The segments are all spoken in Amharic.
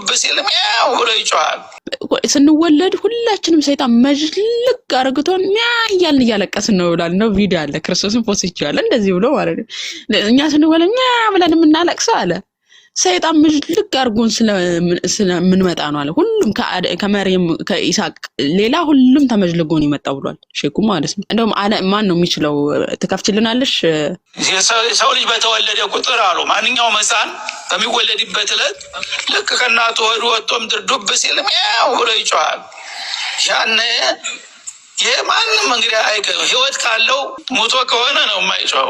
ዱብ ሲልም ያው ብሎ ይጮሃል። ስንወለድ ሁላችንም ሰይጣን መጅልቅ አርግቶን ያያልን እያለቀስን ነው ብሏል ነው ቪዲዮ አለ ክርስቶስን ፖስት ይቻላል እንደዚህ ብሎ ማለት ነው። እኛ ስንወለድ ብለን የምናለቅሰው አለ ሰይጣን መጅልቅ አርጎን ስለምንመጣ ነው አለ። ሁሉም ከመርየም ከኢሳቅ ሌላ ሁሉም ተመጅልጎን ይመጣው ብሏል ሼኩ ማለት ነው። እንደውም ማን ነው የሚችለው ትከፍችልናለሽ? ሰው ልጅ በተወለደ ቁጥር አሉ ማንኛውም ሕፃን በሚወለድበት ዕለት ልክ ከእናቱ ሆድ ወጥቶ ምድር ዱብ ሲልም ያው ብሎ ይጮሃል። ያኔ የማንም እንግዲህ ህይወት ካለው ሞቶ ከሆነ ነው የማይጮኸው።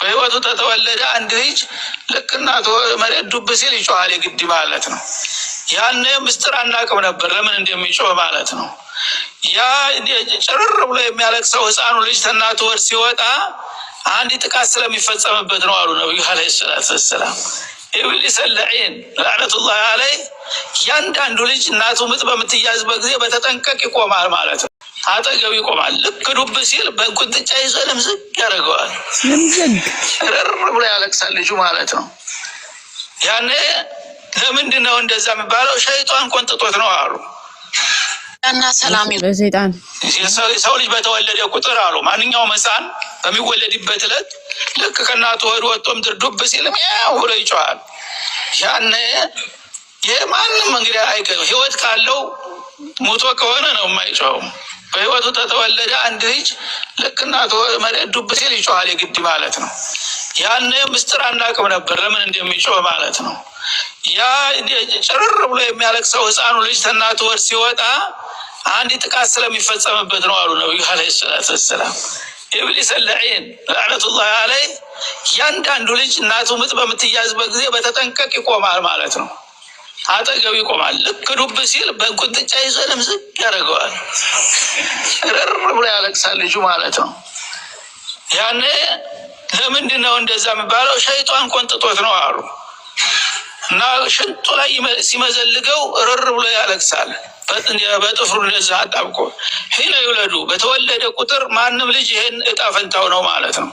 በህይወቱ ተተወለደ አንድ ልጅ ልክ እናቱ መሬት ዱብ ሲል ይጮሃል የግድ ማለት ነው። ያኔ ምስጢር አናውቅም ነበር ለምን እንደሚጮህ ማለት ነው። ያ ጭርር ብሎ የሚያለቅሰው ህፃኑ ልጅ ከእናቱ ሆድ ሲወጣ አንድ ጥቃት ስለሚፈጸምበት ነው አሉ ነብዩ አለይሂ ሰላቱ ወሰላም። ኢብሊስ ለዒን ለዕነቱላህ አለይ ያንዳንዱ ልጅ እናቱ ምጥ በምትያዝበት ጊዜ በተጠንቀቅ ይቆማል ማለት ነው። አጠገብ ይቆማል። ልክ ዱብ ሲል በቁንጥጫ ይዞ ለምዝግ ያደርገዋል። ረር ብሎ ያለቅሳል ልጁ ማለት ነው። ያኔ ለምንድን ነው እንደዛ የሚባለው? ሸይጣን ቆንጥጦት ነው አሉ። እና ሰላም በሰይጣን ሰው ልጅ በተወለደ ቁጥር አሉ ማንኛውም ሕፃን በሚወለድበት ዕለት ልክ ከእናቱ ሆድ ወጥቶ ምድር ዱብ ሲልም ያው ብሎ ይጮሃል። ያኔ የማንም እንግዲህ ህይወት ካለው ሞቶ ከሆነ ነው የማይጮኸው። በህይወቱ ተተወለደ አንድ ልጅ ልክ እናቱ መሬት ዱብ ሲል ይጮሃል የግድ ማለት ነው። ያኔ ምስጢር አናውቅም ነበር ለምን እንደሚጮህ ማለት ነው። ያ ጭርር ብሎ የሚያለቅሰው ህፃኑ ልጅ ከእናቱ ሆድ ሲወጣ አንድ ጥቃት ስለሚፈጸምበት ነው አሉ ነብዩ አለይሂ ሰላቱ ወሰላም። ኢብሊስ ለዒን ለዕነቱላህ አለይ ያንዳንዱ ልጅ እናቱ ምጥ በምትያዝበት ጊዜ በተጠንቀቅ ይቆማል ማለት ነው። አጠገብ ይቆማል። ልክ ዱብ ሲል በቁንጥጫ ይዞ ለምዝግ ያደርገዋል። ረር ብሎ ያለቅሳል ልጁ ማለት ነው። ያኔ ለምንድን ነው እንደዛ የሚባለው? ሸይጣን ቆንጥጦት ነው አሉ እና ሽንጡ ላይ ሲመዘልገው ረር ብሎ ያለቅሳል በጥፍሩ እንደዛ አጣብቆ። ሂነ ይውለዱ በተወለደ ቁጥር ማንም ልጅ ይሄን እጣ ፈንታው ነው ማለት ነው።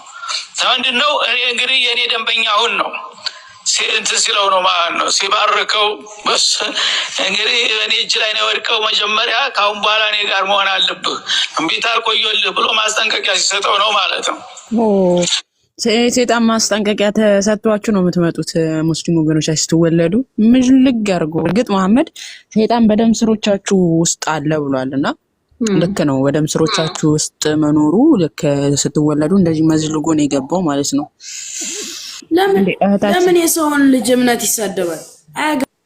ምንድን ነው እኔ እንግዲህ የእኔ ደንበኛ አሁን ነው እንትን ሲለው ነው ማለት ነው። ሲባርከው በስ እንግዲህ እኔ እጅ ላይ ነው የወድቀው መጀመሪያ ካሁን በኋላ እኔ ጋር መሆን አለብህ እምቢታ አልቆየልህ ብሎ ማስጠንቀቂያ ሲሰጠው ነው ማለት ነው። ሰይጣን ማስጠንቀቂያ ተሰጥቷችሁ ነው የምትመጡት ሙስሊም ወገኖች ስትወለዱ ምጅልግ አድርጎ። እርግጥ መሐመድ ሰይጣን በደም ስሮቻችሁ ውስጥ አለ ብሏልና ልክ ነው። በደም ስሮቻችሁ ውስጥ መኖሩ ልክ ስትወለዱ እንደዚህ መዝልጎ ነው የገባው ማለት ነው። ለምን የሰውን ልጅ እምነት ይሳደባል?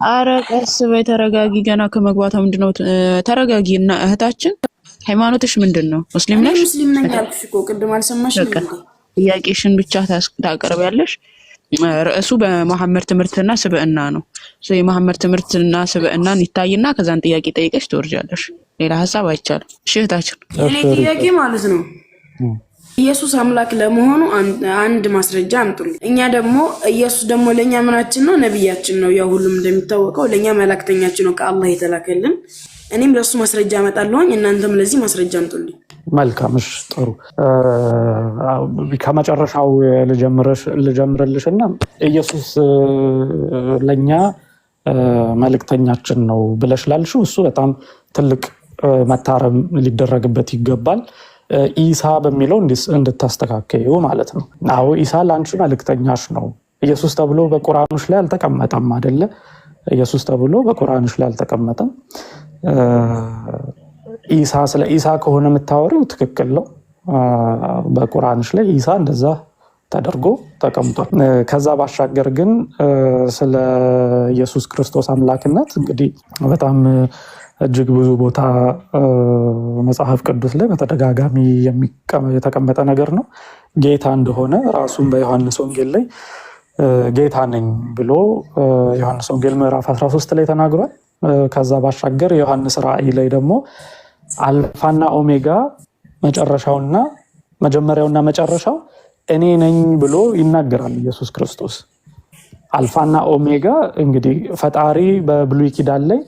አረ ቀስ በይ ተረጋጊ። ገና ከመግባቷ ምንድነው? ተረጋጊ እና እህታችን ሃይማኖትሽ ምንድነው? ሙስሊም ነሽ? ሙስሊም ነኝ አልኩሽ እኮ ቅድም አልሰማሽም? ጥያቄሽን ብቻ ታቀርቢያለሽ። ርዕሱ በመሐመድ ትምህርትና ስብዕና ነው። የመሐመድ ትምህርትና ስብዕናን ይታይና ከዛን ጥያቄ ጠይቀሽ ትወርጃለሽ። ሌላ ሀሳብ አይቻልም። እሺ እህታችን እኔ ጥያቄ ማለት ነው ኢየሱስ አምላክ ለመሆኑ አንድ ማስረጃ አምጡልኝ። እኛ ደግሞ ኢየሱስ ደግሞ ለኛ ምናችን ነው? ነብያችን ነው። ያው ሁሉም እንደሚታወቀው ለኛ መላእክተኛችን ነው ከአላህ የተላከልን። እኔም ለሱ ማስረጃ አመጣለሁኝ፣ እናንተም ለዚህ ማስረጃ አምጡልኝ። መልካም እሺ ጥሩ። ከመጨረሻው ልጀምርልሽና ኢየሱስ ለኛ መልእክተኛችን ነው ብለሽ ላልሽው እሱ በጣም ትልቅ መታረም ሊደረግበት ይገባል። ኢሳ በሚለው እንድታስተካከዩ ማለት ነው። አዎ ኢሳ ለአንቺ መልእክተኛሽ ነው። ኢየሱስ ተብሎ በቁርአኖች ላይ አልተቀመጠም አይደለ? ኢየሱስ ተብሎ በቁርአኖች ላይ አልተቀመጠም። ኢሳ ስለ ኢሳ ከሆነ የምታወሪው ትክክል ነው። በቁርአኖች ላይ ኢሳ እንደዛ ተደርጎ ተቀምጧል። ከዛ ባሻገር ግን ስለ ኢየሱስ ክርስቶስ አምላክነት እንግዲህ በጣም እጅግ ብዙ ቦታ መጽሐፍ ቅዱስ ላይ በተደጋጋሚ የተቀመጠ ነገር ነው። ጌታ እንደሆነ ራሱን በዮሐንስ ወንጌል ላይ ጌታ ነኝ ብሎ ዮሐንስ ወንጌል ምዕራፍ 13 ላይ ተናግሯል። ከዛ ባሻገር ዮሐንስ ራእይ ላይ ደግሞ አልፋና ኦሜጋ መጨረሻውና መጀመሪያውና መጨረሻው እኔ ነኝ ብሎ ይናገራል ኢየሱስ ክርስቶስ። አልፋና ኦሜጋ እንግዲህ ፈጣሪ በብሉይ ኪዳን ላይ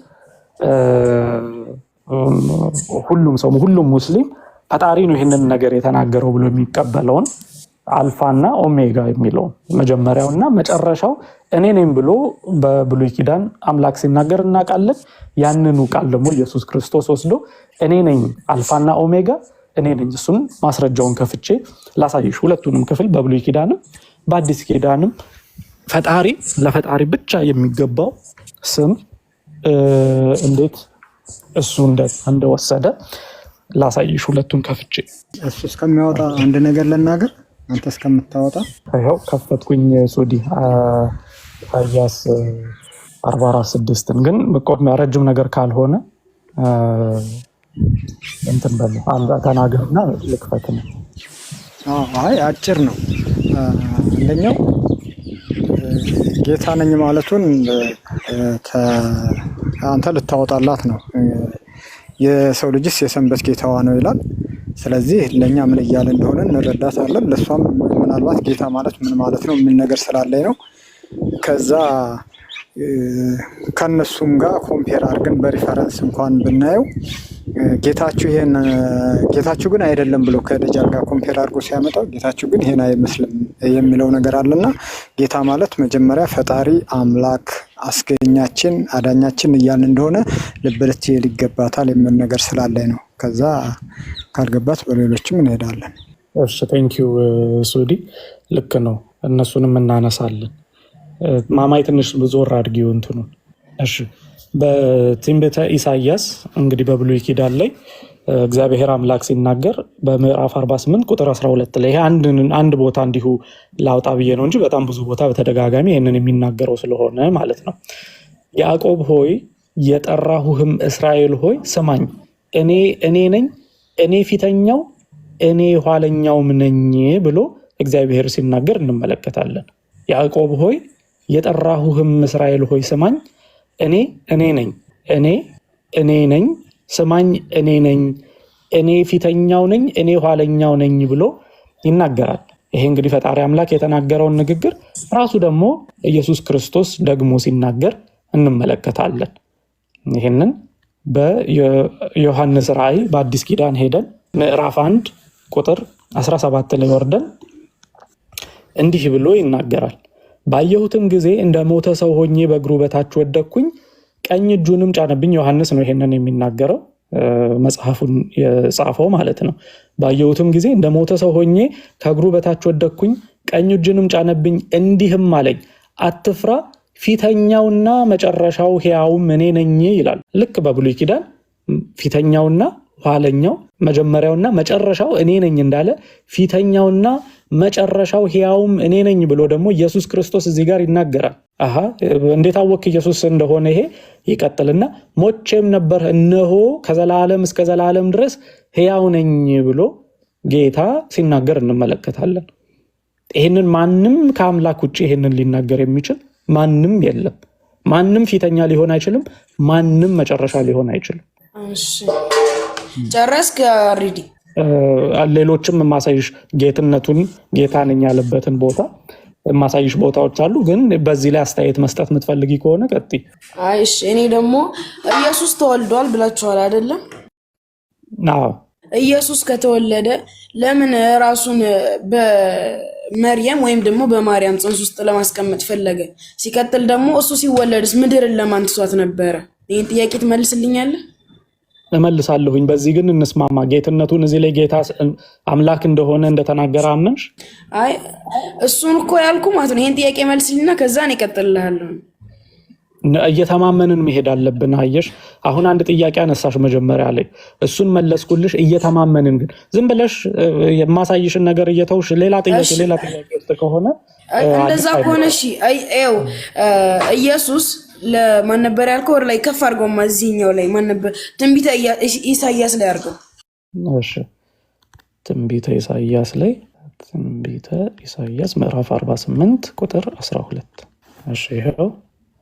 ሁሉም ሙስሊም ፈጣሪ ነው ይሄንን ነገር የተናገረው ብሎ የሚቀበለውን አልፋና ኦሜጋ የሚለው መጀመሪያውና መጨረሻው እኔ ነኝ ብሎ በብሉይ ኪዳን አምላክ ሲናገር እናውቃለን። ያንኑ ቃል ደግሞ ኢየሱስ ክርስቶስ ወስዶ እኔ ነኝ አልፋና ኦሜጋ እኔ ነኝ። እሱን ማስረጃውን ከፍቼ ላሳይሽ። ሁለቱንም ክፍል በብሉይ ኪዳንም በአዲስ ኪዳንም ፈጣሪ ለፈጣሪ ብቻ የሚገባው ስም እንዴት እሱ እንደወሰደ ላሳይሽ። ሁለቱን ከፍቼ እሱ እስከሚያወጣ አንድ ነገር ልናገር። አንተ እስከምታወጣ ይኸው ከፈትኩኝ። ሱዲ ኢሳያስ 44:6 ግን ረጅም ነገር ካልሆነ እንትን በል አንተ ተናገርና ልክፈት ነው። አይ አጭር ነው። አንደኛው ጌታ ነኝ ማለቱን አንተ ልታወጣላት ነው። የሰው ልጅስ የሰንበት ጌታዋ ነው ይላል። ስለዚህ ለኛ ምን እያለ እንደሆነ እንረዳታለን። ለሷም ምናልባት ጌታ ማለት ምን ማለት ነው ምን ነገር ስላለኝ ነው። ከዛ ከነሱም ጋር ኮምፔር አድርገን በሪፈረንስ እንኳን ብናየው ጌታችሁ ግን አይደለም ብሎ ከደጃል ጋር ኮምፔር አድርጎ ሲያመጣው ጌታችሁ ግን ይሄን አይመስልም የሚለው ነገር አለና ጌታ ማለት መጀመሪያ ፈጣሪ አምላክ አስገኛችን አዳኛችን እያልን እንደሆነ ልብ ልትይል ይገባታል የሚል ነገር ስላለኝ ነው። ከዛ ካልገባት በሌሎችም እንሄዳለን። እሺ ቴንኪው ሱዲ። ልክ ነው፣ እነሱንም እናነሳለን። ማማይ ትንሽ ዞር አድርጊው እንትኑን። እሺ በትንቢተ ኢሳይያስ እንግዲህ በብሉይ ኪዳን ላይ እግዚአብሔር አምላክ ሲናገር በምዕራፍ 48 ቁጥር 12 ላይ አንድ ቦታ እንዲሁ ላውጣ ብዬ ነው እንጂ በጣም ብዙ ቦታ በተደጋጋሚ ይህንን የሚናገረው ስለሆነ ማለት ነው። ያዕቆብ ሆይ የጠራሁህም እስራኤል ሆይ ስማኝ፣ እኔ ነኝ፣ እኔ ፊተኛው እኔ ኋለኛውም ነኝ ብሎ እግዚአብሔር ሲናገር እንመለከታለን። ያዕቆብ ሆይ የጠራሁህም እስራኤል ሆይ ስማኝ፣ እኔ ነኝ፣ እኔ ነኝ፣ ስማኝ፣ እኔ ነኝ፣ እኔ ፊተኛው ነኝ፣ እኔ ኋለኛው ነኝ ብሎ ይናገራል። ይሄ እንግዲህ ፈጣሪ አምላክ የተናገረውን ንግግር ራሱ ደግሞ ኢየሱስ ክርስቶስ ደግሞ ሲናገር እንመለከታለን። ይህንን በዮሐንስ ራእይ በአዲስ ኪዳን ሄደን ምዕራፍ 1 ቁጥር 17 ላይ ወርደን እንዲህ ብሎ ይናገራል። ባየሁትም ጊዜ እንደ ሞተ ሰው ሆኜ በእግሩ በታች ወደቅኩኝ፣ ቀኝ እጁንም ጫነብኝ። ዮሐንስ ነው ይሄንን የሚናገረው፣ መጽሐፉን የጻፈው ማለት ነው። ባየሁትም ጊዜ እንደ ሞተ ሰው ሆኜ ከእግሩ በታች ወደቅኩኝ፣ ቀኝ እጁንም ጫነብኝ፣ እንዲህም አለኝ፣ አትፍራ፣ ፊተኛውና መጨረሻው ሕያውም እኔ ነኝ ይላል። ልክ በብሉይ ኪዳን ፊተኛውና ኋለኛው መጀመሪያውና መጨረሻው እኔ ነኝ እንዳለ ፊተኛውና መጨረሻው ሕያውም እኔ ነኝ ብሎ ደግሞ ኢየሱስ ክርስቶስ እዚህ ጋር ይናገራል። እንዴት አወክ ኢየሱስ እንደሆነ? ይሄ ይቀጥልና ሞቼም ነበር፣ እነሆ ከዘላለም እስከ ዘላለም ድረስ ሕያው ነኝ ብሎ ጌታ ሲናገር እንመለከታለን። ይህንን ማንም ከአምላክ ውጭ ይህንን ሊናገር የሚችል ማንም የለም። ማንም ፊተኛ ሊሆን አይችልም፣ ማንም መጨረሻ ሊሆን አይችልም። ጨረስክ? ሪዲ ሌሎችም የማሳይሽ ጌትነቱን ጌታ ነኝ ያለበትን ቦታ የማሳይሽ ቦታዎች አሉ። ግን በዚህ ላይ አስተያየት መስጠት የምትፈልጊ ከሆነ ቀጥይ። እሺ እኔ ደግሞ ኢየሱስ ተወልዷል ብላችኋል አይደለም? አዎ። ኢየሱስ ከተወለደ ለምን ራሱን በመርየም ወይም ደግሞ በማርያም ጽንስ ውስጥ ለማስቀመጥ ፈለገ? ሲቀጥል ደግሞ እሱ ሲወለድስ ምድርን ለማን ትሷት ነበረ? ይህን ጥያቄ ትመልስልኛለህ? እመልሳለሁኝ። በዚህ ግን እንስማማ። ጌትነቱን እዚህ ላይ ጌታ አምላክ እንደሆነ እንደተናገረ አመንሽ? አይ እሱን እኮ ያልኩ ማለት ነው። ይሄን ጥያቄ መልስልና ከዛ ነው እቀጥልልሃለሁ። እየተማመንን መሄድ አለብን። አየሽ፣ አሁን አንድ ጥያቄ አነሳሽ መጀመሪያ ላይ፣ እሱን መለስኩልሽ። እየተማመንን ግን ዝም ብለሽ የማሳይሽን ነገር እየተውሽ ሌላ ጥያቄ ውስጥ ከሆነ እንደዛ ከሆነ እሺ። አይው ኢየሱስ ለማን ነበር ያልከው? ወር ላይ ከፍ አድርገው ማዚህኛው ላይ ማን ነበር? ትንቢተ ኢሳይያስ ላይ አድርገው። እሺ ትንቢተ ኢሳይያስ ላይ ትንቢተ ኢሳይያስ ምዕራፍ 48 ቁጥር 12። እሺ ይሄው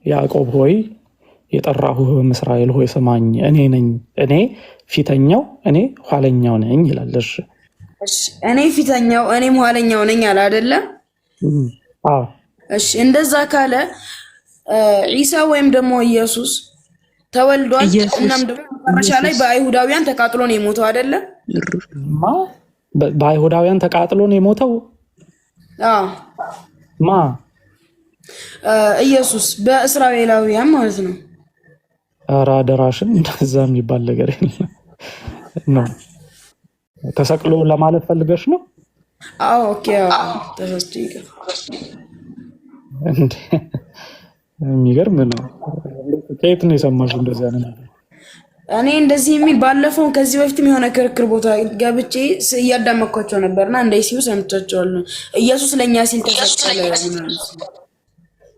ያዕቆብ ሆይ የጠራሁህ እስራኤል ሆይ ስማኝ፣ እኔ ነኝ፣ እኔ ፊተኛው እኔ ኋለኛው ነኝ ይላል። እሺ እኔ ፊተኛው እኔም ኋለኛው ነኝ አለ አይደለ? አዎ። እሺ እንደዛ ካለ ዒሳ ወይም ደግሞ ኢየሱስ ተወልዷል። እናም ደግሞ መጨረሻ ላይ በአይሁዳውያን ተቃጥሎ ነው የሞተው አይደለ? በአይሁዳውያን ተቃጥሎ ነው የሞተው? አዎ ማ ኢየሱስ በእስራኤላውያን ማለት ነው። ኧረ አደራሽን እንደዛ የሚባል ነገር ነው። ተሰቅሎ ለማለት ፈልገሽ ነው? አዎ ኦኬ። ተሰስቶ ይቀር እንዴ የሚገርም ነው። ከየት ነው የሰማሽው እንደዚህ አይነት ነገር? እኔ እንደዚህ የሚል ባለፈው ከዚህ በፊትም የሆነ ክርክር ቦታ ገብቼ እያዳመኳቸው ነበርና እንደዚህ ሲሉ ሰምቻቸዋለሁ። ኢየሱስ ለኛ ሲል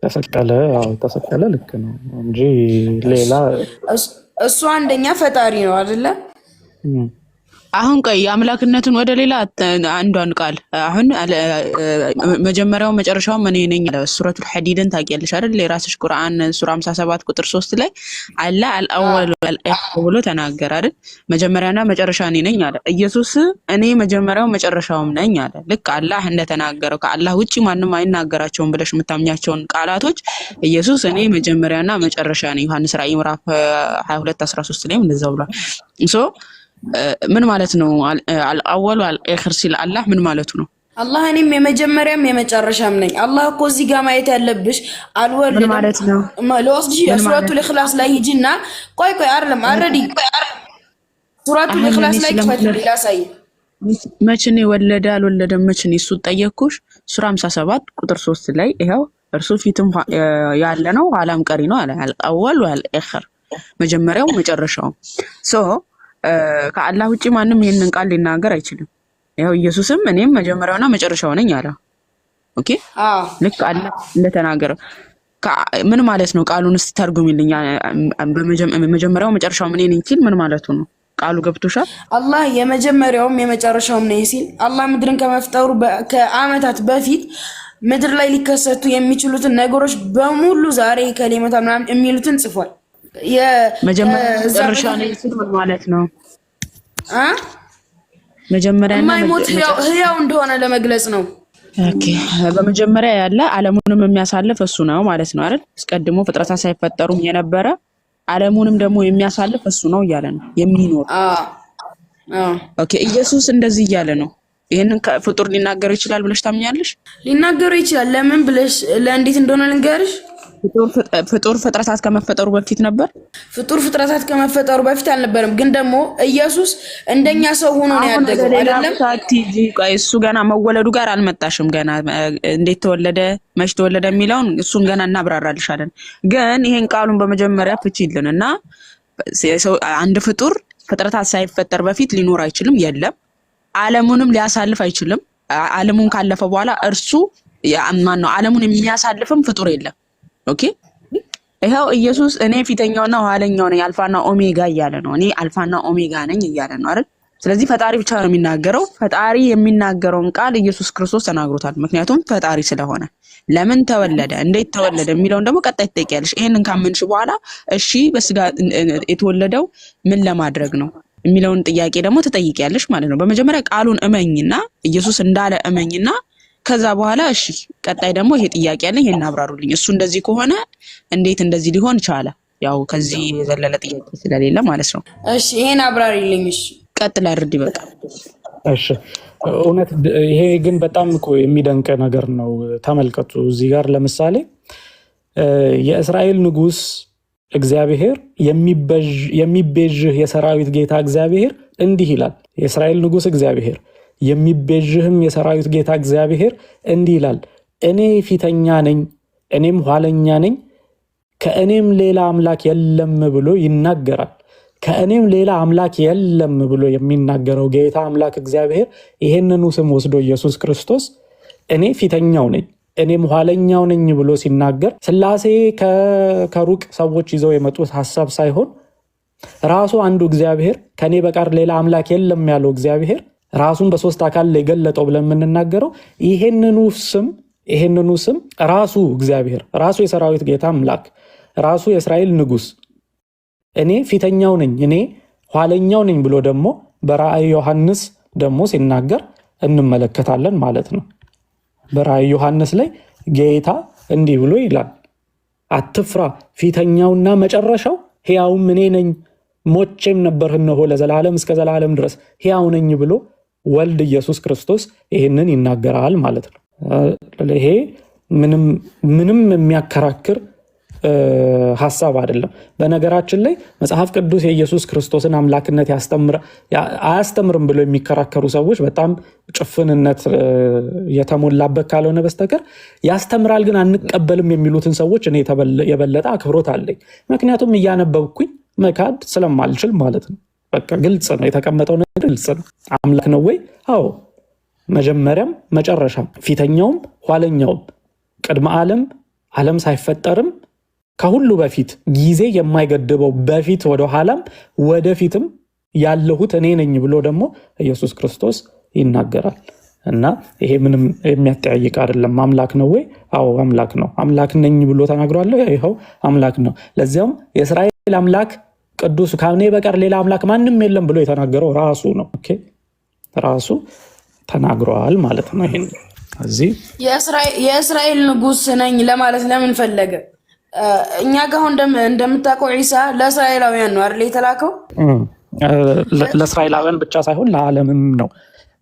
ተሰቀለ። አዎ ተሰቀለ፣ ልክ ነው እንጂ ሌላ እሱ አንደኛ ፈጣሪ ነው አይደለ? አሁን ቆይ የአምላክነቱን ወደ ሌላ አንዷን ቃል አሁን መጀመሪያው መጨረሻው ምን ነኝ አለ። ሱረቱል ሐዲድን ታውቂያለሽ አይደል? የራስሽ ቁርአን ሱራ 57 ቁጥር 3 ላይ አላህ አልአወል ወልአኺር ብሎ ተናገረ አይደል? መጀመሪያና መጨረሻ እኔ ነኝ አለ። ኢየሱስ እኔ መጀመሪያው መጨረሻውም ነኝ አለ። ልክ አላህ እንደተናገረው ከአላህ ውጪ ማንም አይናገራቸውም ብለሽ የምታምኛቸውን ቃላቶች ኢየሱስ እኔ መጀመሪያና መጨረሻ ነኝ ዮሐንስ ራእይ ምዕራፍ 22:13 ላይ እንደዛው ብሏል። ምን ማለት ነው? አልአወል ወልአኺር ሲል አላህ ምን ማለቱ ነው? አላህ እኔም የመጀመሪያም የመጨረሻም ነኝ። አላህ እኮ እዚህ ጋር ማየት ያለብሽ አልወልድ ምን ማለት ነው? ለወስጂ ሱረቱል ኢኽላስ ላይ ሂጂና ቆይ አይደለም አረዲ ሱረቱል ኢኽላስ ላይ ከፈት ላሳይ። መቼ ነው ወለደ አልወለደም? መቼ ነው እሱ ጠየቅኩሽ። ሱራ 57 ቁጥር 3 ላይ ይሄው እርሱ ፊትም ያለ ነው ኋላም ቀሪ ነው አለ። አልአወል ወልአኺር መጀመሪያው መጨረሻው ከአላህ ውጪ ማንም ይሄንን ቃል ሊናገር አይችልም። ያው ኢየሱስም እኔም መጀመሪያውና መጨረሻው ነኝ አለ። ኦኬ ልክ አላህ እንደተናገረው ምን ማለት ነው? ቃሉን እስቲ ተርጉሚልኝ። በመጀመሪያው መጨረሻው ምን ነኝ ሲል ምን ማለቱ ነው? ቃሉ ገብቶሻል? አላህ የመጀመሪያውም የመጨረሻውም ነኝ ሲል አላህ ምድርን ከመፍጠሩ ከዓመታት በፊት ምድር ላይ ሊከሰቱ የሚችሉትን ነገሮች በሙሉ ዛሬ ከሊመታ ምናምን የሚሉትን ጽፏል። መጀመሪያ ነው ሲል ምን ማለት ነው? መጀመሪያና የማይሞት ህያው እንደሆነ ለመግለጽ ነው። ኦኬ በመጀመሪያ ያለ ዓለሙንም የሚያሳልፍ እሱ ነው ማለት ነው አይደል? አስቀድሞ ፍጥረታት ሳይፈጠሩም የነበረ ዓለሙንም ደግሞ የሚያሳልፍ እሱ ነው እያለ ነው የሚኖር። ኦኬ ኢየሱስ እንደዚህ እያለ ነው። ይሄንን ፍጡር ሊናገር ይችላል ብለሽ ታምኛለሽ? ሊናገር ይችላል። ለምን ብለሽ ለእንዴት እንደሆነ ልንገርሽ። ፍጡር ፍጥረታት ከመፈጠሩ በፊት ነበር? ፍጡር ፍጥረታት ከመፈጠሩ በፊት አልነበረም። ግን ደግሞ ኢየሱስ እንደኛ ሰው ሆኖ ነው ያደገው አይደለም? እሱ ገና መወለዱ ጋር አልመጣሽም። ገና እንዴት ተወለደ መች ተወለደ የሚለውን እሱን ገና እናብራራልሻለን። ግን ይሄን ቃሉን በመጀመሪያ ፍቺልን እና አንድ ፍጡር ፍጥረታት ሳይፈጠር በፊት ሊኖር አይችልም፣ የለም። ዓለሙንም ሊያሳልፍ አይችልም። ዓለሙን ካለፈ በኋላ እርሱ ማን ነው? ዓለሙን የሚያሳልፍም ፍጡር የለም። ኦኬ ይሄው ኢየሱስ እኔ ፊተኛውና ኋለኛው ነኝ አልፋና ኦሜጋ እያለ ነው። እኔ አልፋና ኦሜጋ ነኝ እያለ ነው አይደል? ስለዚህ ፈጣሪ ብቻ ነው የሚናገረው። ፈጣሪ የሚናገረውን ቃል ኢየሱስ ክርስቶስ ተናግሮታል። ምክንያቱም ፈጣሪ ስለሆነ። ለምን ተወለደ እንዴት ተወለደ የሚለውን ደግሞ ቀጣይ ትጠይቂያለሽ። ይሄንን ካመንሽ በኋላ እሺ በስጋ የተወለደው ምን ለማድረግ ነው የሚለውን ጥያቄ ደግሞ ትጠይቂያለሽ ማለት ነው። በመጀመሪያ ቃሉን እመኝና ኢየሱስ እንዳለ እመኝና ከዛ በኋላ እሺ ቀጣይ ደግሞ ይሄ ጥያቄ አለ ይሄን አብራሩልኝ። እሱ እንደዚህ ከሆነ እንዴት እንደዚህ ሊሆን ቻለ? ያው ከዚህ የዘለለ ጥያቄ ስለሌለ ማለት ነው። እሺ ይሄን አብራሪልኝ። እሺ ቀጥል አድርዲ በቃ። እሺ እውነት ይሄ ግን በጣም እኮ የሚደንቅ ነገር ነው። ተመልከቱ እዚህ ጋር ለምሳሌ የእስራኤል ንጉስ እግዚአብሔር የሚቤዥህ የሰራዊት ጌታ እግዚአብሔር እንዲህ ይላል። የእስራኤል ንጉስ እግዚአብሔር የሚቤዥህም የሰራዊት ጌታ እግዚአብሔር እንዲህ ይላል፣ እኔ ፊተኛ ነኝ እኔም ኋለኛ ነኝ ከእኔም ሌላ አምላክ የለም ብሎ ይናገራል። ከእኔም ሌላ አምላክ የለም ብሎ የሚናገረው ጌታ አምላክ እግዚአብሔር ይሄንኑ ስም ወስዶ ኢየሱስ ክርስቶስ እኔ ፊተኛው ነኝ እኔም ኋለኛው ነኝ ብሎ ሲናገር ስላሴ ከሩቅ ሰዎች ይዘው የመጡት ሐሳብ ሳይሆን ራሱ አንዱ እግዚአብሔር ከኔ በቀር ሌላ አምላክ የለም ያለው እግዚአብሔር ራሱን በሶስት አካል ላይ ገለጠው ብለን የምንናገረው ይሄንኑ ስም ራሱ እግዚአብሔር ራሱ የሰራዊት ጌታ አምላክ ራሱ የእስራኤል ንጉስ እኔ ፊተኛው ነኝ እኔ ኋለኛው ነኝ ብሎ ደግሞ በራእይ ዮሐንስ ደግሞ ሲናገር እንመለከታለን ማለት ነው። በራእይ ዮሐንስ ላይ ጌታ እንዲህ ብሎ ይላል፣ አትፍራ ፊተኛውና መጨረሻው ሕያውም እኔ ነኝ፣ ሞቼም ነበር እነሆ ለዘላለም እስከ ዘላለም ድረስ ሕያው ነኝ ብሎ ወልድ ኢየሱስ ክርስቶስ ይህንን ይናገራል ማለት ነው። ይሄ ምንም የሚያከራክር ሐሳብ አይደለም። በነገራችን ላይ መጽሐፍ ቅዱስ የኢየሱስ ክርስቶስን አምላክነት አያስተምርም ብሎ የሚከራከሩ ሰዎች በጣም ጭፍንነት የተሞላበት ካልሆነ በስተቀር ያስተምራል ግን አንቀበልም የሚሉትን ሰዎች እኔ የበለጠ አክብሮት አለኝ። ምክንያቱም እያነበብኩኝ መካድ ስለማልችል ማለት ነው። በቃ ግልጽ ነው፣ የተቀመጠው ነገር ግልጽ ነው። አምላክ ነው ወይ? አዎ፣ መጀመሪያም መጨረሻም ፊተኛውም ኋለኛውም ቅድመ ዓለም ሳይፈጠርም ከሁሉ በፊት ጊዜ የማይገድበው በፊት ወደ ኋላም ወደፊትም ያለሁት እኔ ነኝ ብሎ ደግሞ ኢየሱስ ክርስቶስ ይናገራል። እና ይሄ ምንም የሚያጠያይቅ አይደለም። አምላክ ነው ወይ? አዎ አምላክ ነው። አምላክ ነኝ ብሎ ተናግሯል። ይኸው አምላክ ነው። ለዚያም የእስራኤል አምላክ ቅዱስ ከኔ በቀር ሌላ አምላክ ማንም የለም ብሎ የተናገረው ራሱ ነው። ኦኬ፣ ራሱ ተናግሯል ማለት ነው። ይሄን እዚህ የእስራኤል ንጉስ ነኝ ለማለት ለምን ፈለገ? እኛ ጋር አሁን እንደምታውቀው ዒሳ ለእስራኤላውያን ነው አይደል የተላከው? ለእስራኤላውያን ብቻ ሳይሆን ለዓለምም ነው።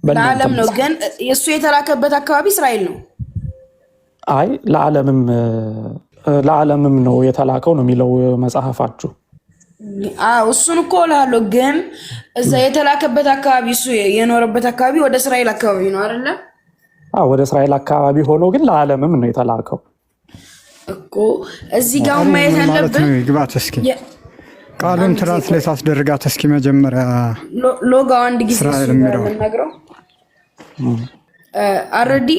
ለዓለም ነው፣ ግን እሱ የተላከበት አካባቢ እስራኤል ነው። አይ ለዓለምም ነው የተላከው ነው የሚለው መጽሐፋችሁ። እሱን እኮ እላለሁ፣ ግን እዛ የተላከበት አካባቢ እሱ የኖረበት አካባቢ ወደ እስራኤል አካባቢ ነው አይደለ? ወደ እስራኤል አካባቢ ሆኖ ግን ለዓለምም ነው የተላከው እኮ። እዚህ ጋር ማየት ያለብን ግባት። እስኪ ቃሉን ትራንስሌት አስደርጋት እስኪ መጀመሪያ ሎጋው አንድ ጊዜ ነግረው አረዲ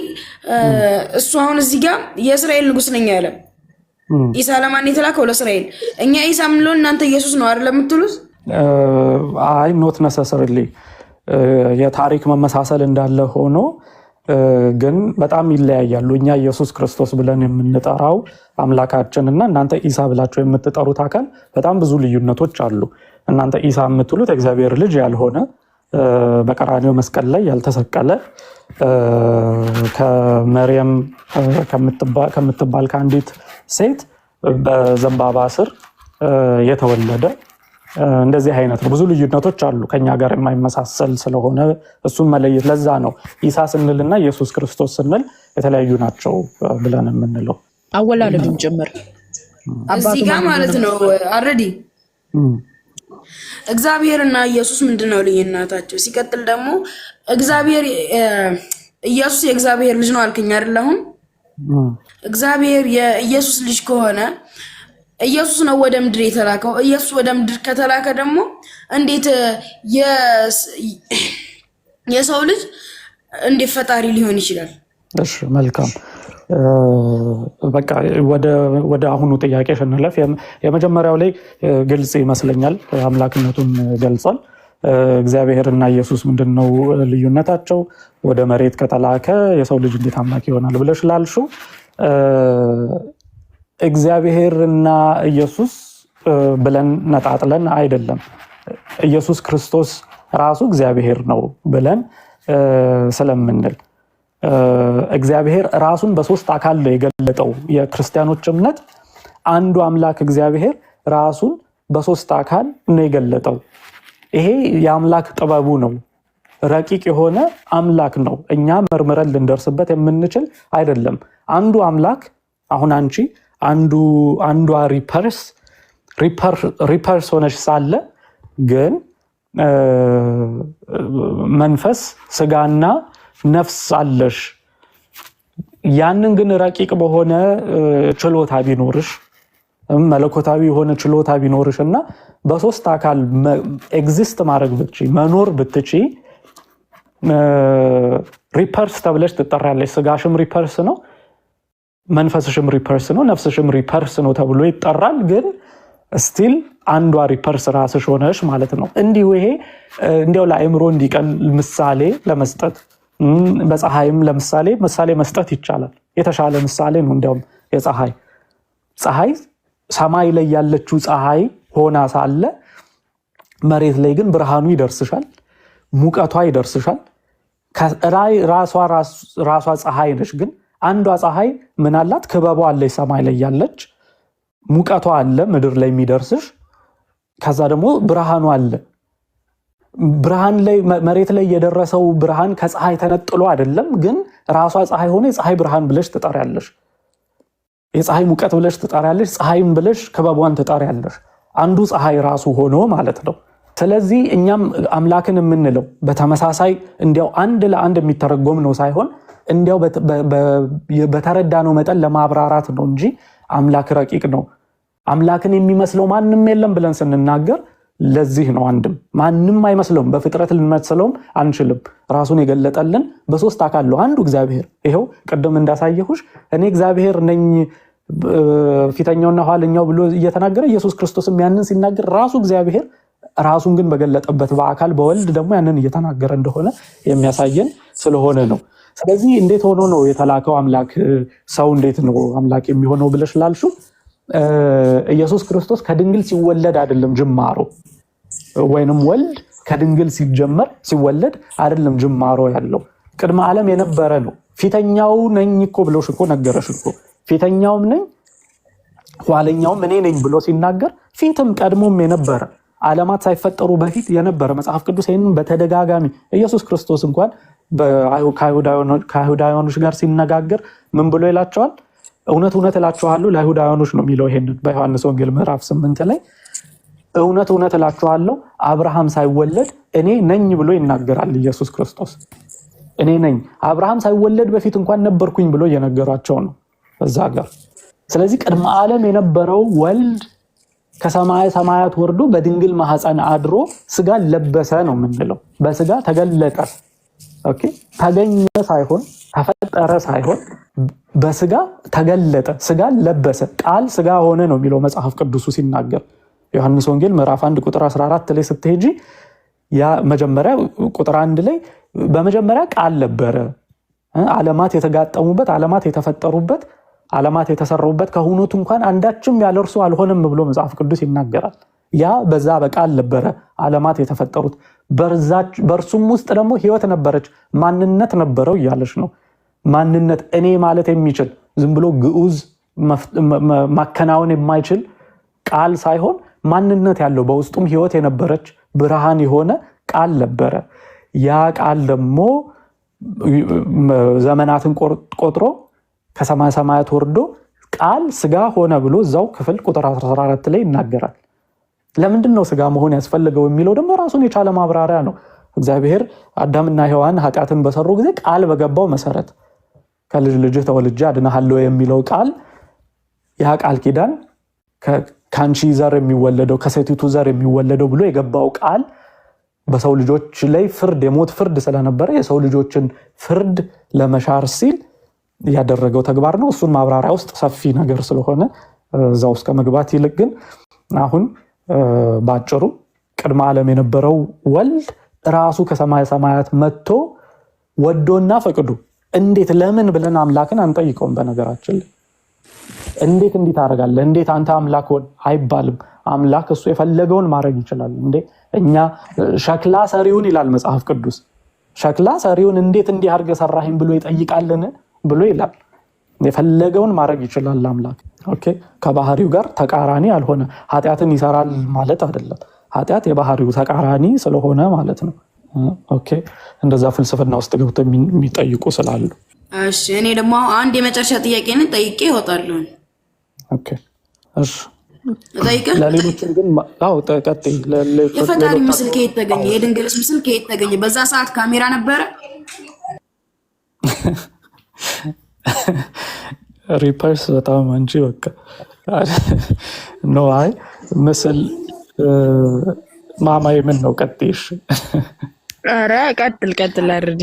እሱ አሁን እዚህ ጋር የእስራኤል ንጉስ ነኝ ያለ ኢሳ ለማን የተላከው? ለእስራኤል። እኛ ኢሳ ምንለው እናንተ ኢየሱስ ነው አይደል የምትሉት? አይ ኖት ነሰሰርሊ የታሪክ መመሳሰል እንዳለ ሆኖ ግን በጣም ይለያያሉ። እኛ ኢየሱስ ክርስቶስ ብለን የምንጠራው አምላካችን እና እናንተ ኢሳ ብላችሁ የምትጠሩት አካል በጣም ብዙ ልዩነቶች አሉ። እናንተ ኢሳ የምትሉት እግዚአብሔር ልጅ ያልሆነ በቀራንዮ መስቀል ላይ ያልተሰቀለ ከመርየም ከምትባል ከአንዲት ሴት በዘንባባ ስር የተወለደ እንደዚህ አይነት ነው። ብዙ ልዩነቶች አሉ ከኛ ጋር የማይመሳሰል ስለሆነ እሱን መለየት። ለዛ ነው ኢሳ ስንልና ኢየሱስ ክርስቶስ ስንል የተለያዩ ናቸው ብለን የምንለው። አወላለዱም ጭምር እዚህ ጋር ማለት ነው። አረዲ እግዚአብሔርና ኢየሱስ ምንድነው ልዩነታቸው? ሲቀጥል ደግሞ እግዚአብሔር ኢየሱስ የእግዚአብሔር ልጅ ነው አልከኝ አይደል? አሁን እግዚአብሔር የኢየሱስ ልጅ ከሆነ ኢየሱስ ነው ወደ ምድር የተላከው። ኢየሱስ ወደ ምድር ከተላከ ደግሞ እንዴት የሰው ልጅ እንዴት ፈጣሪ ሊሆን ይችላል? እሺ መልካም። በቃ ወደ አሁኑ ጥያቄ ስንለፍ የመጀመሪያው ላይ ግልጽ ይመስለኛል፣ አምላክነቱን ገልጿል። እግዚአብሔርና ኢየሱስ ምንድነው ልዩነታቸው? ወደ መሬት ከተላከ የሰው ልጅ እንዴት አምላክ ይሆናል ብለሽ ላልሽው እግዚአብሔርና ኢየሱስ ብለን ነጣጥለን አይደለም። ኢየሱስ ክርስቶስ ራሱ እግዚአብሔር ነው ብለን ስለምንል እግዚአብሔር ራሱን በሶስት አካል ነው የገለጠው። የክርስቲያኖች እምነት አንዱ አምላክ እግዚአብሔር ራሱን በሶስት አካል ነው የገለጠው። ይሄ የአምላክ ጥበቡ ነው። ረቂቅ የሆነ አምላክ ነው። እኛ መርምረን ልንደርስበት የምንችል አይደለም። አንዱ አምላክ አሁን አንቺ አንዷ ሪፐርስ ሆነሽ ሳለ ግን መንፈስ ስጋና ነፍስ አለሽ። ያንን ግን ረቂቅ በሆነ ችሎታ ቢኖርሽ መለኮታዊ የሆነ ችሎታ ቢኖርሽ እና በሶስት አካል ኤግዚስት ማድረግ ብትችይ መኖር ብትችይ ሪፐርስ ተብለሽ ትጠራለሽ። ስጋሽም ሪፐርስ ነው፣ መንፈስሽም ሪፐርስ ነው፣ ነፍስሽም ሪፐርስ ነው ተብሎ ይጠራል። ግን ስቲል አንዷ ሪፐርስ ራስሽ ሆነሽ ማለት ነው። እንዲሁ ይሄ እንዲያው ለአእምሮ እንዲቀል ምሳሌ ለመስጠት በፀሐይም ለምሳሌ ምሳሌ መስጠት ይቻላል። የተሻለ ምሳሌ ነው እንዲያውም ፀሐይ ሰማይ ላይ ያለችው ፀሐይ ሆና ሳለ መሬት ላይ ግን ብርሃኑ ይደርስሻል፣ ሙቀቷ ይደርስሻል። ከላይ ራሷ ፀሐይ ነች። ግን አንዷ ፀሐይ ምን አላት? ክበቧ አለች፣ ሰማይ ላይ ያለች ሙቀቷ አለ ምድር ላይ የሚደርስሽ። ከዛ ደግሞ ብርሃኑ አለ። ብርሃን ላይ መሬት ላይ የደረሰው ብርሃን ከፀሐይ ተነጥሎ አይደለም፣ ግን ራሷ ፀሐይ ሆነ የፀሐይ ብርሃን ብለሽ ትጠሪያለሽ። የፀሐይ ሙቀት ብለሽ ትጠሪያለሽ። ፀሐይም ብለሽ ክበቧን ትጠሪያለሽ። አንዱ ፀሐይ ራሱ ሆኖ ማለት ነው። ስለዚህ እኛም አምላክን የምንለው በተመሳሳይ እንዲያው አንድ ለአንድ የሚተረጎም ነው ሳይሆን እንዲያው በተረዳነው መጠን ለማብራራት ነው እንጂ አምላክ ረቂቅ ነው፣ አምላክን የሚመስለው ማንም የለም ብለን ስንናገር ለዚህ ነው። አንድም ማንም አይመስለውም፣ በፍጥረት ልንመስለውም አንችልም። ራሱን የገለጠልን በሶስት አካል ነው አንዱ እግዚአብሔር። ይሄው ቅድም እንዳሳየሁሽ እኔ እግዚአብሔር ነኝ ፊተኛውና ኋለኛው ብሎ እየተናገረ ኢየሱስ ክርስቶስም ያንን ሲናገር ራሱ እግዚአብሔር ራሱን ግን በገለጠበት በአካል በወልድ ደግሞ ያንን እየተናገረ እንደሆነ የሚያሳየን ስለሆነ ነው። ስለዚህ እንዴት ሆኖ ነው የተላከው አምላክ? ሰው እንዴት ነው አምላክ የሚሆነው ብለሽ ላልሹ ኢየሱስ ክርስቶስ ከድንግል ሲወለድ አይደለም ጅማሮ፣ ወይንም ወልድ ከድንግል ሲጀመር ሲወለድ አይደለም ጅማሮ ያለው፣ ቅድመ ዓለም የነበረ ነው። ፊተኛው ነኝ እኮ ብሎሽ እኮ ነገረሽ እኮ። ፊተኛውም ነኝ ኋለኛውም እኔ ነኝ ብሎ ሲናገር ፊትም ቀድሞም የነበረ ዓለማት ሳይፈጠሩ በፊት የነበረ መጽሐፍ ቅዱስ ይህንን በተደጋጋሚ ኢየሱስ ክርስቶስ እንኳን ከአይሁዳውያኖች ጋር ሲነጋገር ምን ብሎ ይላቸዋል? እውነት እውነት እላችኋለሁ ለአይሁዳውያኖች ነው የሚለው ይሄንን በዮሐንስ ወንጌል ምዕራፍ 8 ላይ እውነት እውነት እላችኋለሁ አብርሃም ሳይወለድ እኔ ነኝ ብሎ ይናገራል ኢየሱስ ክርስቶስ። እኔ ነኝ አብርሃም ሳይወለድ በፊት እንኳን ነበርኩኝ ብሎ እየነገሯቸው ነው እዛ ጋር። ስለዚህ ቅድመ ዓለም የነበረው ወልድ ከሰማይ ሰማያት ወርዶ በድንግል ማህፀን አድሮ ስጋ ለበሰ ነው የምንለው። በስጋ ተገለጠ። ኦኬ፣ ተገኘ ሳይሆን ተፈጠረ ሳይሆን በስጋ ተገለጠ፣ ስጋ ለበሰ፣ ቃል ስጋ ሆነ ነው የሚለው መጽሐፍ ቅዱሱ ሲናገር። ዮሐንስ ወንጌል ምዕራፍ 1 ቁጥር 14 ላይ ስትሄጂ ያ መጀመሪያ ቁጥር 1 ላይ በመጀመሪያ ቃል ነበረ፣ ዓለማት የተጋጠሙበት፣ ዓለማት የተፈጠሩበት፣ ዓለማት የተሰሩበት ከሆኑት እንኳን አንዳችም ያለ እርሱ አልሆነም ብሎ መጽሐፍ ቅዱስ ይናገራል። ያ በዛ በቃል ነበረ ዓለማት የተፈጠሩት፣ በእርሱም ውስጥ ደግሞ ህይወት ነበረች፣ ማንነት ነበረው እያለች ነው። ማንነት እኔ ማለት የሚችል ዝም ብሎ ግዑዝ ማከናወን የማይችል ቃል ሳይሆን ማንነት ያለው በውስጡም ህይወት የነበረች ብርሃን የሆነ ቃል ነበረ። ያ ቃል ደግሞ ዘመናትን ቆጥሮ ከሰማይ ሰማያት ወርዶ ቃል ስጋ ሆነ ብሎ እዛው ክፍል ቁጥር 14 ላይ ይናገራል። ለምንድን ነው ስጋ መሆን ያስፈልገው የሚለው ደግሞ ራሱን የቻለ ማብራሪያ ነው። እግዚአብሔር አዳምና ሔዋን ኃጢአትን በሰሩ ጊዜ ቃል በገባው መሰረት ከልጅ ልጅህ ተወልጄ አድንሃለሁ የሚለው ቃል፣ ያ ቃል ኪዳን ከአንቺ ዘር የሚወለደው ከሴቲቱ ዘር የሚወለደው ብሎ የገባው ቃል በሰው ልጆች ላይ ፍርድ የሞት ፍርድ ስለነበረ የሰው ልጆችን ፍርድ ለመሻር ሲል ያደረገው ተግባር ነው። እሱን ማብራሪያ ውስጥ ሰፊ ነገር ስለሆነ እዛ ውስጥ ከመግባት ይልቅ ግን አሁን ባጭሩ ቅድመ ዓለም የነበረው ወልድ ራሱ ከሰማይ ሰማያት መጥቶ ወዶና ፈቅዶ እንዴት ለምን ብለን አምላክን አንጠይቀውም። በነገራችን ላይ እንዴት እንዲህ ታደርጋለህ እንዴት አንተ አምላክ ሆን አይባልም። አምላክ እሱ የፈለገውን ማድረግ ይችላል። እንዴ እኛ ሸክላ ሰሪውን ይላል መጽሐፍ ቅዱስ፣ ሸክላ ሰሪውን እንዴት እንዲህ አድርገህ ሰራኸኝ ብሎ ይጠይቃልን ብሎ ይላል። የፈለገውን ማድረግ ይችላል አምላክ። ኦኬ፣ ከባህሪው ጋር ተቃራኒ አልሆነ። ኃጢአትን ይሰራል ማለት አይደለም። ኃጢአት የባህሪው ተቃራኒ ስለሆነ ማለት ነው። ኦኬ፣ እንደዛ ፍልስፍና ውስጥ ገብተው የሚጠይቁ ስላሉ። እሺ፣ እኔ ደግሞ አንድ የመጨረሻ ጥያቄ ነው ጠይቄ እወጣለሁ። ኦኬ፣ እሺ፣ ጠይቀህ ለሌሎችም ግን አው ተቀጥይ። የፈጣሪ ምስል ከየት ተገኘ? የድንግልስ ምስል ከየት ተገኘ? በዛ ሰዓት ካሜራ ነበረ? ሪፐርስ በጣም አንቺ በቃ ነው። አይ ምስል ማማዬ ምን ነው ቀጥይሽ? ኧረ ቀጥል አርዲ።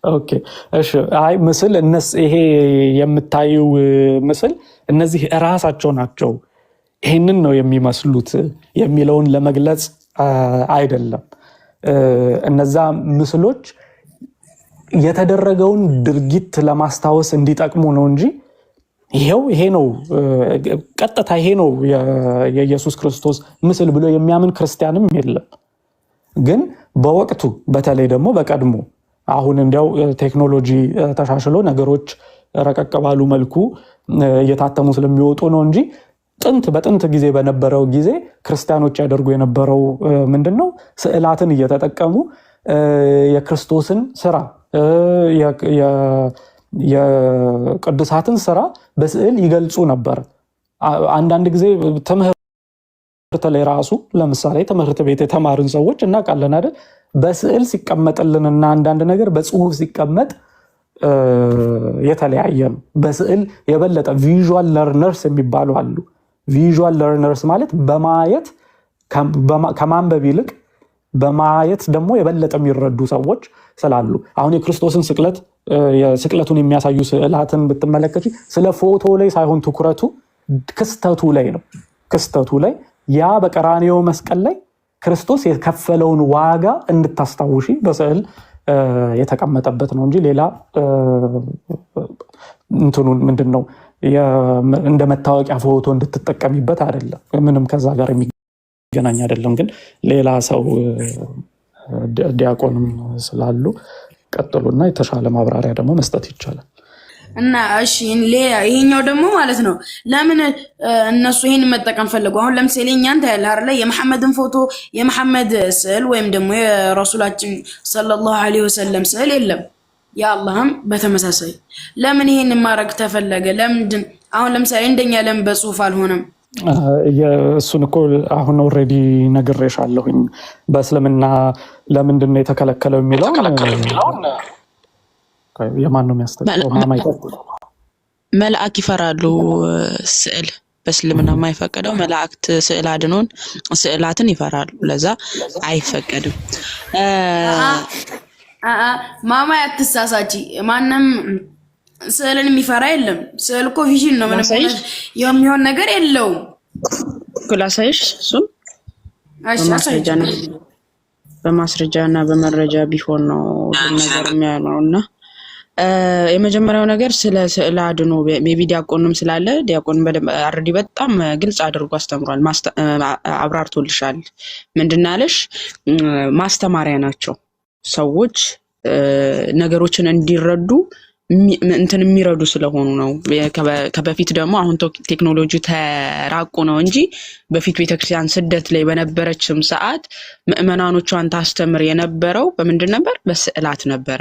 ኦኬ እሺ። አይ ምስል ይሄ የምታዩ ምስል እነዚህ እራሳቸው ናቸው ይሄንን ነው የሚመስሉት የሚለውን ለመግለጽ አይደለም። እነዛ ምስሎች የተደረገውን ድርጊት ለማስታወስ እንዲጠቅሙ ነው እንጂ ይሄ ነው ቀጥታ ይሄ ነው የኢየሱስ ክርስቶስ ምስል ብሎ የሚያምን ክርስቲያንም የለም። ግን በወቅቱ በተለይ ደግሞ በቀድሞ አሁን እንዲያው ቴክኖሎጂ ተሻሽሎ ነገሮች ረቀቅ ባሉ መልኩ እየታተሙ ስለሚወጡ ነው እንጂ በጥንት ጊዜ በነበረው ጊዜ ክርስቲያኖች ያደርጉ የነበረው ምንድነው? ስዕላትን እየተጠቀሙ የክርስቶስን ስራ የቅዱሳትን ስራ በስዕል ይገልጹ ነበር። አንዳንድ ጊዜ ትምህርት ላይ ራሱ ለምሳሌ ትምህርት ቤት የተማርን ሰዎች እናውቃለን አይደል? በስዕል ሲቀመጥልንና አንዳንድ ነገር በጽሁፍ ሲቀመጥ የተለያየ ነው። በስዕል የበለጠ ቪዥዋል ለርነርስ የሚባሉ አሉ። ቪዥዋል ለርነርስ ማለት በማየት ከማንበብ ይልቅ በማየት ደግሞ የበለጠ የሚረዱ ሰዎች ስላሉ አሁን የክርስቶስን ስቅለቱን የሚያሳዩ ስዕላትን ብትመለከቱ ስለ ፎቶ ላይ ሳይሆን ትኩረቱ ክስተቱ ላይ ነው። ክስተቱ ላይ ያ በቀራንዮ መስቀል ላይ ክርስቶስ የከፈለውን ዋጋ እንድታስታውሺ በስዕል የተቀመጠበት ነው እንጂ ሌላ እንትኑን ምንድነው እንደ መታወቂያ ፎቶ እንድትጠቀሚበት አይደለም። ምንም ከዛ ጋር የሚገናኝ አይደለም። ግን ሌላ ሰው ዲያቆንም ስላሉ ቀጥሉና የተሻለ ማብራሪያ ደግሞ መስጠት ይቻላል። እና እሺ ይሄኛው ደግሞ ማለት ነው ለምን እነሱ ይሄን መጠቀም ፈለጉ? አሁን ለምሳሌ እኛን ታያለ አይደለ? የመሐመድን ፎቶ የመሐመድ ስዕል ወይም ደግሞ የረሱላችን ሰለላሁ ዐለይሂ ወሰለም ስዕል የለም። ያአላህም በተመሳሳይ ለምን ይሄን ማድረግ ተፈለገ? ለምንድን አሁን ለምሳሌ እንደኛ ለምን በጽሁፍ አልሆነም? እሱን እኮ አሁን ኦልሬዲ ነግሬሻለሁኝ። በእስልምና ለምንድን ነው የተከለከለው የሚለው የማን ነው የሚያስተካክለው? መልአክ ይፈራሉ። ስዕል በእስልምና የማይፈቀደው መላእክት ስዕል አድኖን ስዕላትን ይፈራሉ። ለዛ አይፈቀድም። ማማ ያትሳሳቺ ማንም ስዕልን የሚፈራ የለም። ስዕል እኮ ቪዥን ነው። ምንም የሚሆን ነገር የለውም። ክላሳይሽ እሱም በማስረጃና በመረጃ ቢሆን ነው ነገር የሚያነውና የመጀመሪያው ነገር ስለ ስዕል አድኖ ሜቢ ዲያቆንም ስላለ ዲያቆን አርዲ በጣም ግልጽ አድርጎ አስተምሯል። አብራርቶልሻል። ምንድናለሽ? ማስተማሪያ ናቸው። ሰዎች ነገሮችን እንዲረዱ እንትን የሚረዱ ስለሆኑ ነው። ከበፊት ደግሞ አሁን ቴክኖሎጂ ተራቆ ነው እንጂ በፊት ቤተክርስቲያን ስደት ላይ በነበረችም ሰዓት ምእመናኖቿን ታስተምር የነበረው በምንድን ነበር? በስዕላት ነበረ።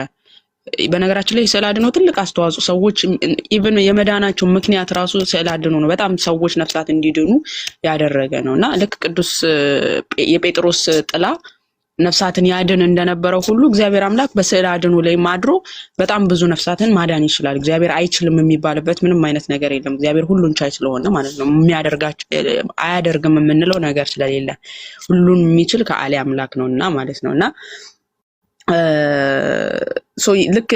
በነገራችን ላይ ስዕል አድኖ ትልቅ አስተዋጽኦ ሰዎች ኢቭን የመዳናቸው ምክንያት ራሱ ስዕል አድኖ ነው። በጣም ሰዎች ነፍሳት እንዲድኑ ያደረገ ነውና ልክ ቅዱስ የጴጥሮስ ጥላ ነፍሳትን ያድን እንደነበረው ሁሉ እግዚአብሔር አምላክ በስዕል አድኖ ላይ ማድሮ በጣም ብዙ ነፍሳትን ማዳን ይችላል። እግዚአብሔር አይችልም የሚባልበት ምንም አይነት ነገር የለም። እግዚአብሔር ሁሉን ቻይ ስለሆነ ማለት ነው። አያደርግም የምንለው ነገር ስለሌለ ሁሉን የሚችል ከአሊ አምላክ ነውና ማለት ነውና ልክ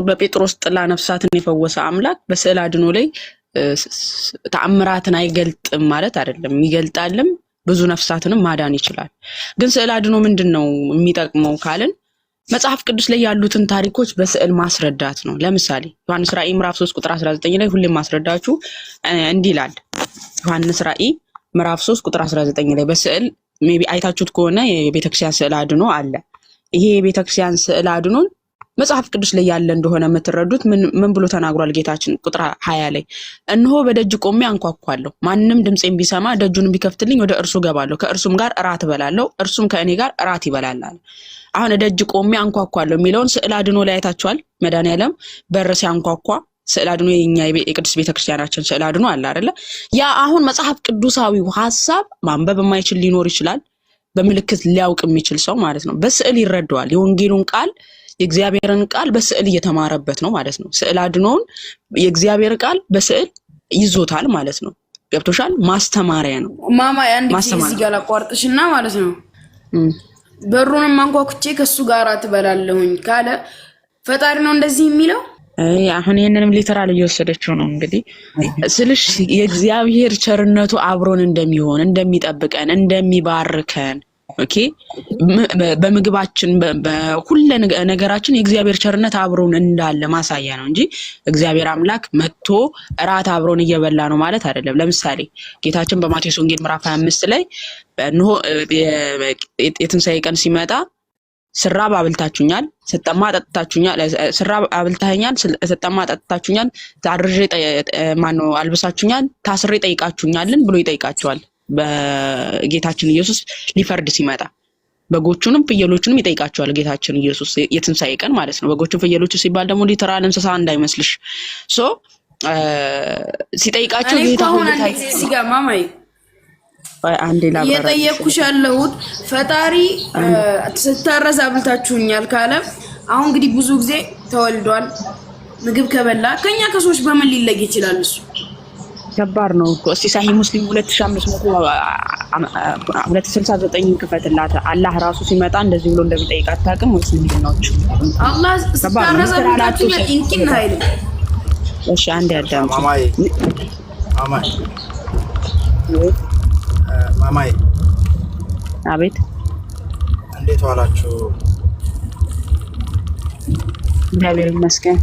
በጴጥሮስ ጥላ ነፍሳትን የፈወሰ አምላክ በስዕል አድኖ ላይ ተአምራትን አይገልጥም ማለት አይደለም። ይገልጣልም፣ ብዙ ነፍሳትንም ማዳን ይችላል። ግን ስዕል አድኖ ምንድነው የሚጠቅመው ካልን መጽሐፍ ቅዱስ ላይ ያሉትን ታሪኮች በስዕል ማስረዳት ነው። ለምሳሌ ዮሐንስ ራእይ ምዕራፍ 3 ቁጥር 19 ላይ ሁሌም ማስረዳችሁ እንዲህ ይላል። ዮሐንስ ራእይ ምዕራፍ 3 ቁጥር 19 ላይ በስዕል ሜቢ አይታችሁት ከሆነ የቤተክርስቲያን ስዕል አድኖ አለ። ይሄ የቤተክርስቲያን ስዕል አድኖን መጽሐፍ ቅዱስ ላይ ያለ እንደሆነ የምትረዱት ምን ብሎ ተናግሯል ጌታችን? ቁጥር 20 ላይ እነሆ በደጅ ቆሜ አንኳኳለሁ፣ ማንንም ድምጼን ቢሰማ ደጁን ቢከፍትልኝ ወደ እርሱ ገባለሁ፣ ከእርሱም ጋር እራት እበላለሁ፣ እርሱም ከእኔ ጋር እራት ይበላል። አሁን ደጅ ቆሜ አንኳኳለሁ የሚለውን ስዕል አድኖ ላይ አይታችኋል። መድኃኒዓለም በር ሲያንኳኳ ስዕል አድኖ የኛ የቅዱስ ቤተክርስቲያናችን ስዕል አድኖ አለ አይደለ? ያ አሁን መጽሐፍ ቅዱሳዊው ሐሳብ ማንበብ የማይችል ሊኖር ይችላል፣ በምልክት ሊያውቅ የሚችል ሰው ማለት ነው በስዕል ይረዳዋል። የወንጌሉን ቃል የእግዚአብሔርን ቃል በስዕል እየተማረበት ነው ማለት ነው። ስዕል አድኖን የእግዚአብሔር ቃል በስዕል ይዞታል ማለት ነው። ገብቶሻል? ማስተማሪያ ነው። ማማ አንድ ጊዜ እዚህ ጋር ላቋርጥሽና ማለት ነው በሩንም አንኳኩቼ ከሱ ጋር ትበላለሁኝ ካለ ፈጣሪ ነው እንደዚህ የሚለው? አሁን ይሄንንም ሊተራል እየወሰደችው ነው እንግዲህ ስልሽ የእግዚአብሔር ቸርነቱ አብሮን እንደሚሆን እንደሚጠብቀን እንደሚባርከን ኦኬ በምግባችን በሁሉ ነገራችን የእግዚአብሔር ቸርነት አብሮን እንዳለ ማሳያ ነው እንጂ እግዚአብሔር አምላክ መጥቶ እራት አብሮን እየበላ ነው ማለት አይደለም። ለምሳሌ ጌታችን በማቴዎስ ወንጌል ምዕራፍ 25 ላይ የትንሣኤ ቀን ሲመጣ ስራብ አብልታችሁኛል፣ ስጠማ ጠጥታችሁኛል። ስራብ አብልታኛል፣ ስጠማ ጠጥታችሁኛል፣ ታርዤ ማነው አልብሳችሁኛል፣ ታስሬ ጠይቃችሁኛልን ብሎ ይጠይቃቸዋል። በጌታችን ኢየሱስ ሊፈርድ ሲመጣ በጎቹንም ፍየሎቹንም ይጠይቃቸዋል ጌታችን ኢየሱስ የትንሣኤ ቀን ማለት ነው። በጎቹን ፍየሎቹ ሲባል ደግሞ ሊተራል እንስሳ እንዳይመስልሽ። ሶ ሲጠይቃቸው ጌታ ማማይ አንዴ ላብራራ የጠየቅኩሽ ያለሁት ፈጣሪ ስታረዝ አብልታችሁኛል ካለ አሁን እንግዲህ ብዙ ጊዜ ተወልዷል ምግብ ከበላ ከኛ ከሰዎች በምን ሊለይ ይችላል? እሱ ከባድ ነው እኮ። እስቲ ሳሂህ ሙስሊም 2569 ክፈትላት። አላህ ራሱ ሲመጣ እንደዚህ ብሎ እንደሚጠይቅ አታውቅም ወይስ ምንድን ነው? አላህ ስታረዝ አብልታችሁኛል እንኪን ኃይል እሺ አንዴ አዳም ማማይ አቤት እንዴት ዋላችሁ? እግዚአብሔር ይመስገን።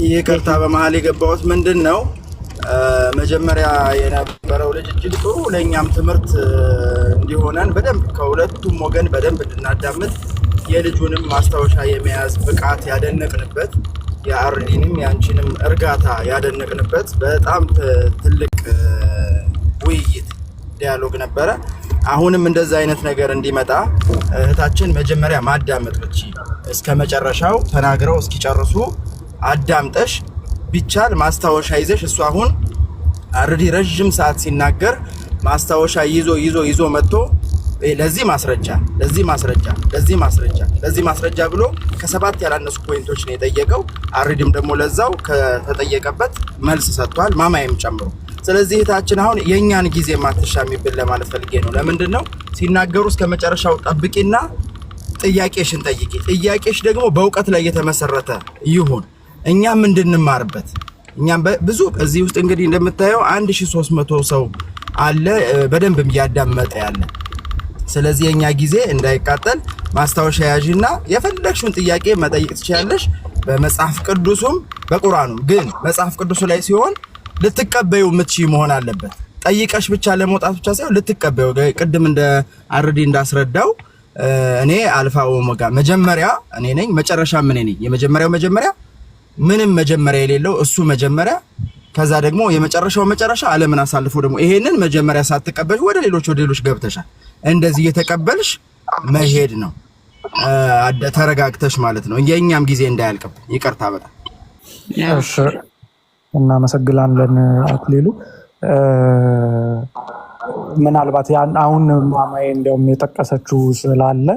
ይቅርታ በመሀል የገባሁት ምንድን ነው መጀመሪያ የነበረው ልጅ እጅግ ጥሩ ለእኛም ትምህርት እንዲሆነን በደንብ ከሁለቱም ወገን በደንብ እንድናዳምጥ የልጁንም ማስታወሻ የመያዝ ብቃት ያደነቅንበት የአርዲንም ያንቺንም እርጋታ ያደነቅንበት በጣም ትልቅ ውይይት ዲያሎግ ነበረ። አሁንም እንደዛ አይነት ነገር እንዲመጣ እህታችን መጀመሪያ ማዳመጥ ብቻ እስከ መጨረሻው ተናግረው እስኪጨርሱ አዳምጠሽ ቢቻል ማስታወሻ ይዘሽ እሱ አሁን አርዲ ረጅም ሰዓት ሲናገር ማስታወሻ ይዞ መጥቶ ለዚህ ማስረጃ ብሎ ከሰባት ያላነሱ ፖይንቶች ነው የጠየቀው። አርዲም ደግሞ ለዛው ከተጠየቀበት መልስ ሰጥቷል፣ ማማይም ጨምሮ። ስለዚህ እህታችን አሁን የኛን ጊዜ ማትሻሚብን ለማለት ፈልጌ ነው። ለምንድን ነው ሲናገሩ እስከ መጨረሻው ጠብቂና ጥያቄሽን ጠይቂ። ጥያቄሽ ደግሞ በእውቀት ላይ የተመሰረተ ይሁን፣ እኛም እንድንማርበት። እኛም ብዙ እዚህ ውስጥ እንግዲህ እንደምታየው 1300 ሰው አለ በደንብም እያዳመጠ ያለ። ስለዚህ የኛ ጊዜ እንዳይቃጠል ማስታወሻ ያዥና የፈለግሽውን ጥያቄ መጠየቅ ትችላለሽ፣ በመጽሐፍ ቅዱሱም በቁርአኑም። ግን መጽሐፍ ቅዱሱ ላይ ሲሆን ልትቀበዩ የምትችይ መሆን አለበት። ጠይቀሽ ብቻ ለመውጣት ብቻ ሳይሆን ልትቀበዩ። ቅድም እንደ አርዲ እንዳስረዳው እኔ አልፋ ኦሜጋ መጀመሪያ እኔ ነኝ፣ መጨረሻ ምን ነኝ። የመጀመሪያው መጀመሪያ ምንም መጀመሪያ የሌለው እሱ መጀመሪያ፣ ከዛ ደግሞ የመጨረሻው መጨረሻ ዓለምን አሳልፎ ደግሞ ይሄንን መጀመሪያ ሳትቀበልሽ ወደ ሌሎች ገብተሻል። እንደዚህ እየተቀበልሽ መሄድ ነው፣ ተረጋግተሽ ማለት ነው። የኛም ጊዜ እንዳያልቅብን። ይቅርታ በጣም እሺ። እናመሰግናለን አክሊሉ። ምናልባት አሁን ማማዬ እንደውም የጠቀሰችው ስላለ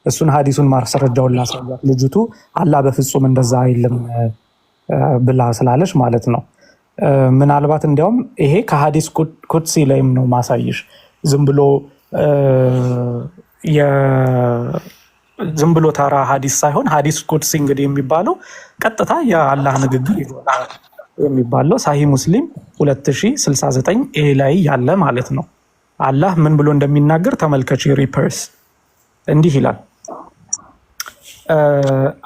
እሱን ሀዲሱን ማስረጃውን ላሳያት። ልጅቱ አላህ በፍጹም እንደዛ አይልም ብላ ስላለች ማለት ነው። ምናልባት እንዲያውም ይሄ ከሀዲስ ቁድሲ ላይም ነው ማሳይሽ። ዝም ብሎ ተራ ሀዲስ ሳይሆን ሀዲስ ቁድሲ እንግዲህ የሚባለው ቀጥታ የአላህ ንግግር የሚባለው ሳሂህ ሙስሊም 2069 ኤ ላይ ያለ ማለት ነው። አላህ ምን ብሎ እንደሚናገር ተመልከች። ሪፐርስ እንዲህ ይላል፣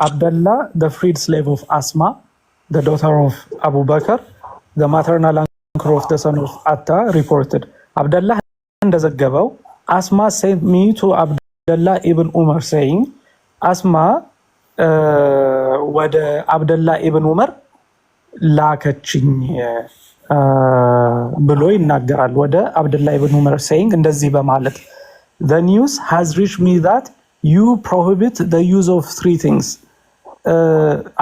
አብደላ the freed slave of Asma the daughter of Abu Bakr the maternal uncle of the son of Atta reported አብደላ እንደዘገበው አስማ sent me to Abdullah ibn Umar saying አስማ ወደ አብደላ ኢብን ዑመር ላከችኝ ብሎ ይናገራል። ወደ አብደላ ኢብን ዑመር saying እንደዚህ በማለት the news has reached me that you prohibit the use of three things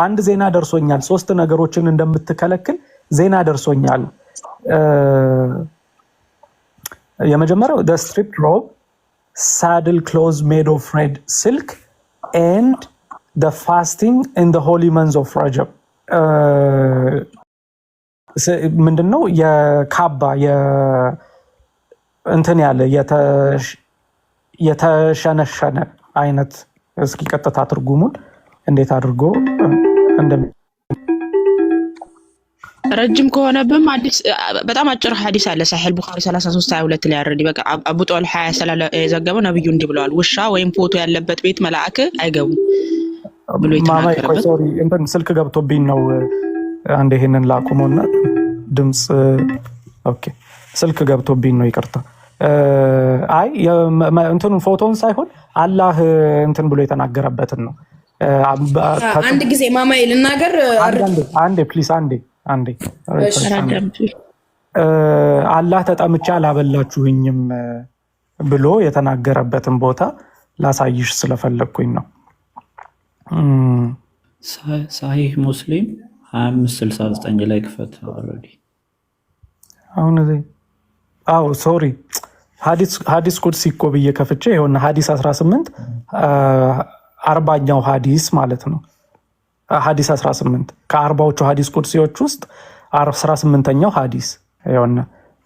አንድ ዜና ደርሶኛል፣ ሶስት ነገሮችን እንደምትከለክል ዜና ደርሶኛል። የመጀመሪያው the stripped robe, saddle clothes made of red silk and the fasting in the holy months of Rajab. ምንድነው የካባ እንትን ያለ የተሸነሸነ አይነት። እስኪ ቀጥታ ትርጉሙን እንዴት አድርጎ ረጅም ከሆነብም በጣም አጭር ሐዲስ አለ ሳሂህ ቡኻሪ 3322 ላይ ያረዲ በቃ አቡ ጦል 20 የዘገበው ነብዩ እንዲህ ብለዋል፣ ውሻ ወይም ፎቶ ያለበት ቤት መልአክ አይገቡም ብሎ የተናገረበት። ሶሪ እንትን ስልክ ገብቶብኝ ነው። አንዴ ይሄንን ላቁመውና ድምጽ ኦኬ፣ ስልክ ገብቶብኝ ነው ይቅርታ። አይ እንትኑን ፎቶን ሳይሆን አላህ እንትን ብሎ የተናገረበትን ነው። አንድ ጊዜ ማማዬ ልናገር። አንዴ ፕሊስ፣ አንዴ አላህ ተጠምቼ አላበላችሁኝም ብሎ የተናገረበትን ቦታ ላሳይሽ ስለፈለግኩኝ ነው። ሳሂህ ሙስሊም 2569 ላይ ክፈት። ኦልሬዲ አሁን ሶሪ ሀዲስ ቁድሲ እኮ ብዬ ከፍቼ ይኸውና ሀዲስ 18 40ኛው ሀዲስ ማለት ነው። ሀዲስ 18 ከ40ዎቹ ሀዲስ ቁድሲዎች ውስጥ 18ኛው ሀዲስ ይኸውና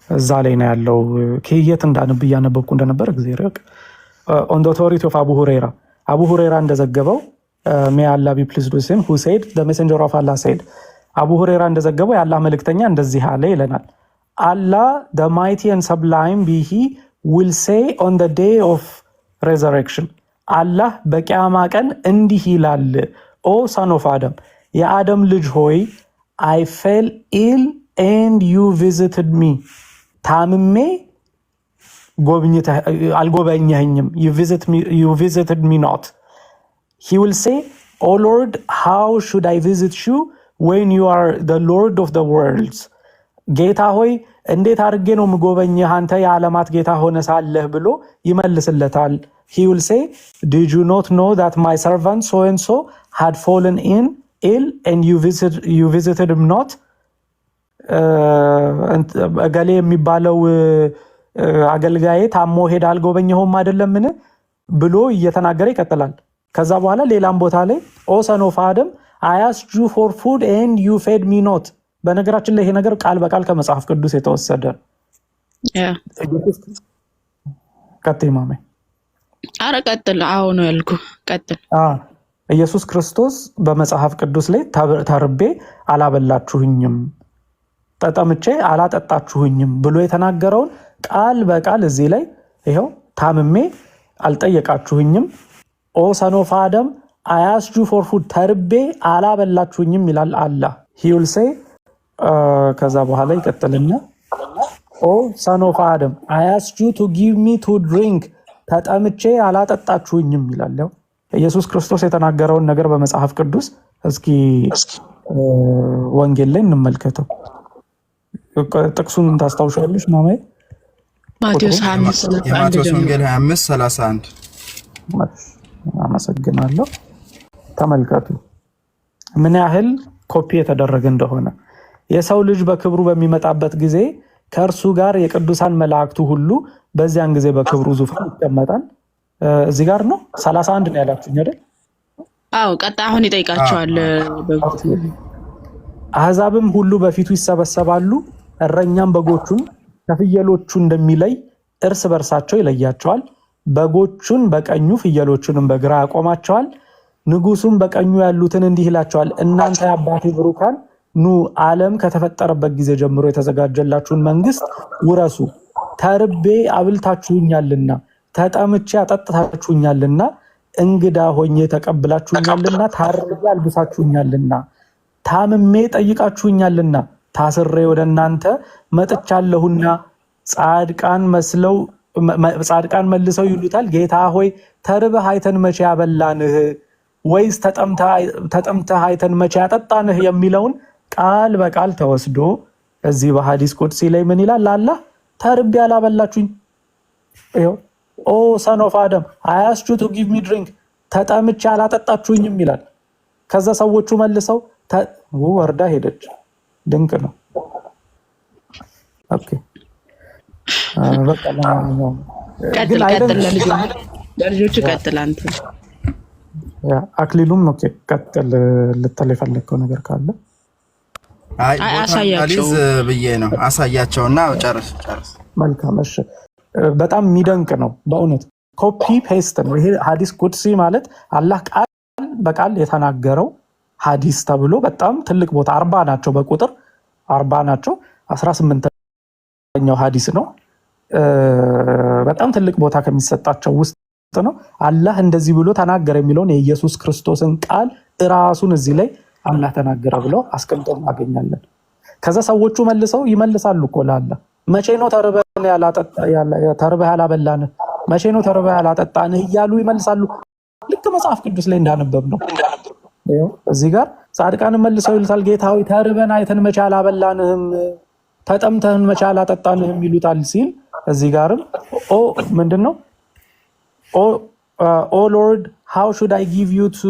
እዛ ላይ ነው ያለው። ከየት እንዳነብ እያነበብኩ እንደነበር እግዚአብሔር ያውቅ። ኦን ዘ ኦቶሪቲ ኦፍ አቡ ሁሬራ እንደዘገበው ሜይ አላህ ቢ ፕሊዝድ ዊዝ ሂም ሁ ሴድ ዘ ሜሴንጀር ኦፍ አላህ ሴድ፣ አቡ ሁሬራ እንደዘገበው የአላህ መልእክተኛ እንደዚህ አለ ይለናል። አላህ the mighty and sublime be he will say on the day of resurrection፣ አላህ በቂያማ ቀን እንዲህ ይላል፣ ኦ son of Adam፣ የአደም ልጅ ሆይ I fell ill and you visited me፣ ታምሜ አልጎበኘኸኝም፣ you visited me not። He will say, O Lord, how should I visit you when you are the Lord of the worlds? ጌታ ሆይ እንዴት አድርጌ ነው የምጎበኝህ አንተ የዓለማት ጌታ ሆነ ሳለህ ብሎ ይመልስለታል። He will say, did you not know that my servant so and so had fallen ill and you visited him not? እገሌ የሚባለው አገልጋዬ ታሞ ሄዳ አልጎበኘኸውም አይደለምን ብሎ እየተናገረ ይቀጥላል። ከዛ በኋላ ሌላም ቦታ ላይ ኦ ሰን ኦፍ አደም I asked you for food and you fed me not። በነገራችን ላይ ይሄ ነገር ቃል በቃል ከመጽሐፍ ቅዱስ የተወሰደ ቀጥይ ማሜ። አረ ቀጥል። አዎ ነው ያልኩ። ቀጥል። ኢየሱስ ክርስቶስ በመጽሐፍ ቅዱስ ላይ ተርቤ አላበላችሁኝም፣ ተጠምቼ አላጠጣችሁኝም ብሎ የተናገረውን ቃል በቃል እዚህ ላይ ይኸው ታምሜ አልጠየቃችሁኝም፣ ኦ ሰን ኦፍ አደም I asked you for food፣ ተርቤ አላበላችሁኝም ይላል አላህ። he will say ከዛ በኋላ ይቀጥልና ኦ ሰን ኦፍ አደም I asked you to give me to drink፣ ተጠምቼ አላጠጣችሁኝም ይላል። ኢየሱስ ክርስቶስ የተናገረውን ነገር በመጽሐፍ ቅዱስ እስኪ ወንጌል ላይ እንመልከተው። ጥቅሱን ታስታውሻለሽ ማማዬ? ማቴዎስ 25 የማቴዎስ ወንጌል 25:31። አመሰግናለሁ። ተመልከቱ ምን ያህል ኮፒ የተደረገ እንደሆነ። የሰው ልጅ በክብሩ በሚመጣበት ጊዜ ከእርሱ ጋር የቅዱሳን መላእክቱ ሁሉ በዚያን ጊዜ በክብሩ ዙፋን ይቀመጣል። እዚህ ጋር ነው 31 ነው ያላችሁኝ አይደል? አዎ ቀጣይ አሁን ይጠይቃቸዋል። አሕዛብም ሁሉ በፊቱ ይሰበሰባሉ፣ እረኛም በጎቹን ከፍየሎቹ እንደሚለይ እርስ በርሳቸው ይለያቸዋል። በጎቹን በቀኙ ፍየሎቹንም በግራ ያቆማቸዋል። ንጉሱም በቀኙ ያሉትን እንዲህ ይላቸዋል፣ እናንተ የአባቴ ብሩካን ኑ፣ ዓለም ከተፈጠረበት ጊዜ ጀምሮ የተዘጋጀላችሁን መንግስት ውረሱ። ተርቤ አብልታችሁኛልና፣ ተጠምቼ አጠጥታችሁኛልና፣ እንግዳ ሆኜ ተቀብላችሁኛልና፣ ታርዤ አልብሳችሁኛልና፣ ታምሜ ጠይቃችሁኛልና፣ ታስሬ ወደ እናንተ መጥቻለሁና። ጻድቃን መልሰው ይሉታል፣ ጌታ ሆይ ተርበህ አይተን መቼ ያበላንህ? ወይስ ተጠምተህ አይተን መቼ ያጠጣንህ? የሚለውን ቃል በቃል ተወስዶ እዚህ በሐዲስ ቁድሲ ላይ ምን ይላል? አላህ ተርቤ አላበላችሁኝ፣ ኦ ሰን ኦፍ አደም I asked you to give me drink፣ ተጠምቼ አላጠጣችሁኝም ይላል። ከዛ ሰዎቹ መልሰው ወርዳ ሄደች። ድንቅ ነው። ኦኬ በቃ ቀጥል። ለልጆቹ ቀጥል አንተ። አክሊሉም ኦኬ ቀጥል ልትል የፈለግከው ነገር ካለ አሳያቸው ብዬ ነው። አሳያቸውና ጨርስ። መልካም እሺ። በጣም የሚደንቅ ነው በእውነት ኮፒ ፔስት ነው ይሄ ሐዲስ ቁድሲ ማለት አላህ ቃል በቃል የተናገረው ሐዲስ ተብሎ በጣም ትልቅ ቦታ 40 ናቸው፣ በቁጥር 40 ናቸው። 18ኛው ሐዲስ ነው። በጣም ትልቅ ቦታ ከሚሰጣቸው ውስጥ ነው። አላህ እንደዚህ ብሎ ተናገረ የሚለውን የኢየሱስ ክርስቶስን ቃል ራሱን እዚህ ላይ አላህ ተናገረ ብለው አስቀምጠው እናገኛለን። ከዛ ሰዎቹ መልሰው ይመልሳሉ እኮ ለአላህ መቼ ነው ተርበህ ያላበላንህ? መቼ ነው ተርበህ ያላጠጣንህ? እያሉ ይመልሳሉ። ልክ መጽሐፍ ቅዱስ ላይ እንዳነበብ ነው። እዚህ ጋር ጻድቃንን መልሰው ይሉታል፣ ጌታ ሆይ ተርበን አይተን መቼ አላበላንህም? ተጠምተህን መቼ አላጠጣንህም? ይሉታል ሲል እዚህ ጋርም ምንድን ነው ኦ ሎርድ ሃው ሹድ አይ ጊቭ ዩ ቱ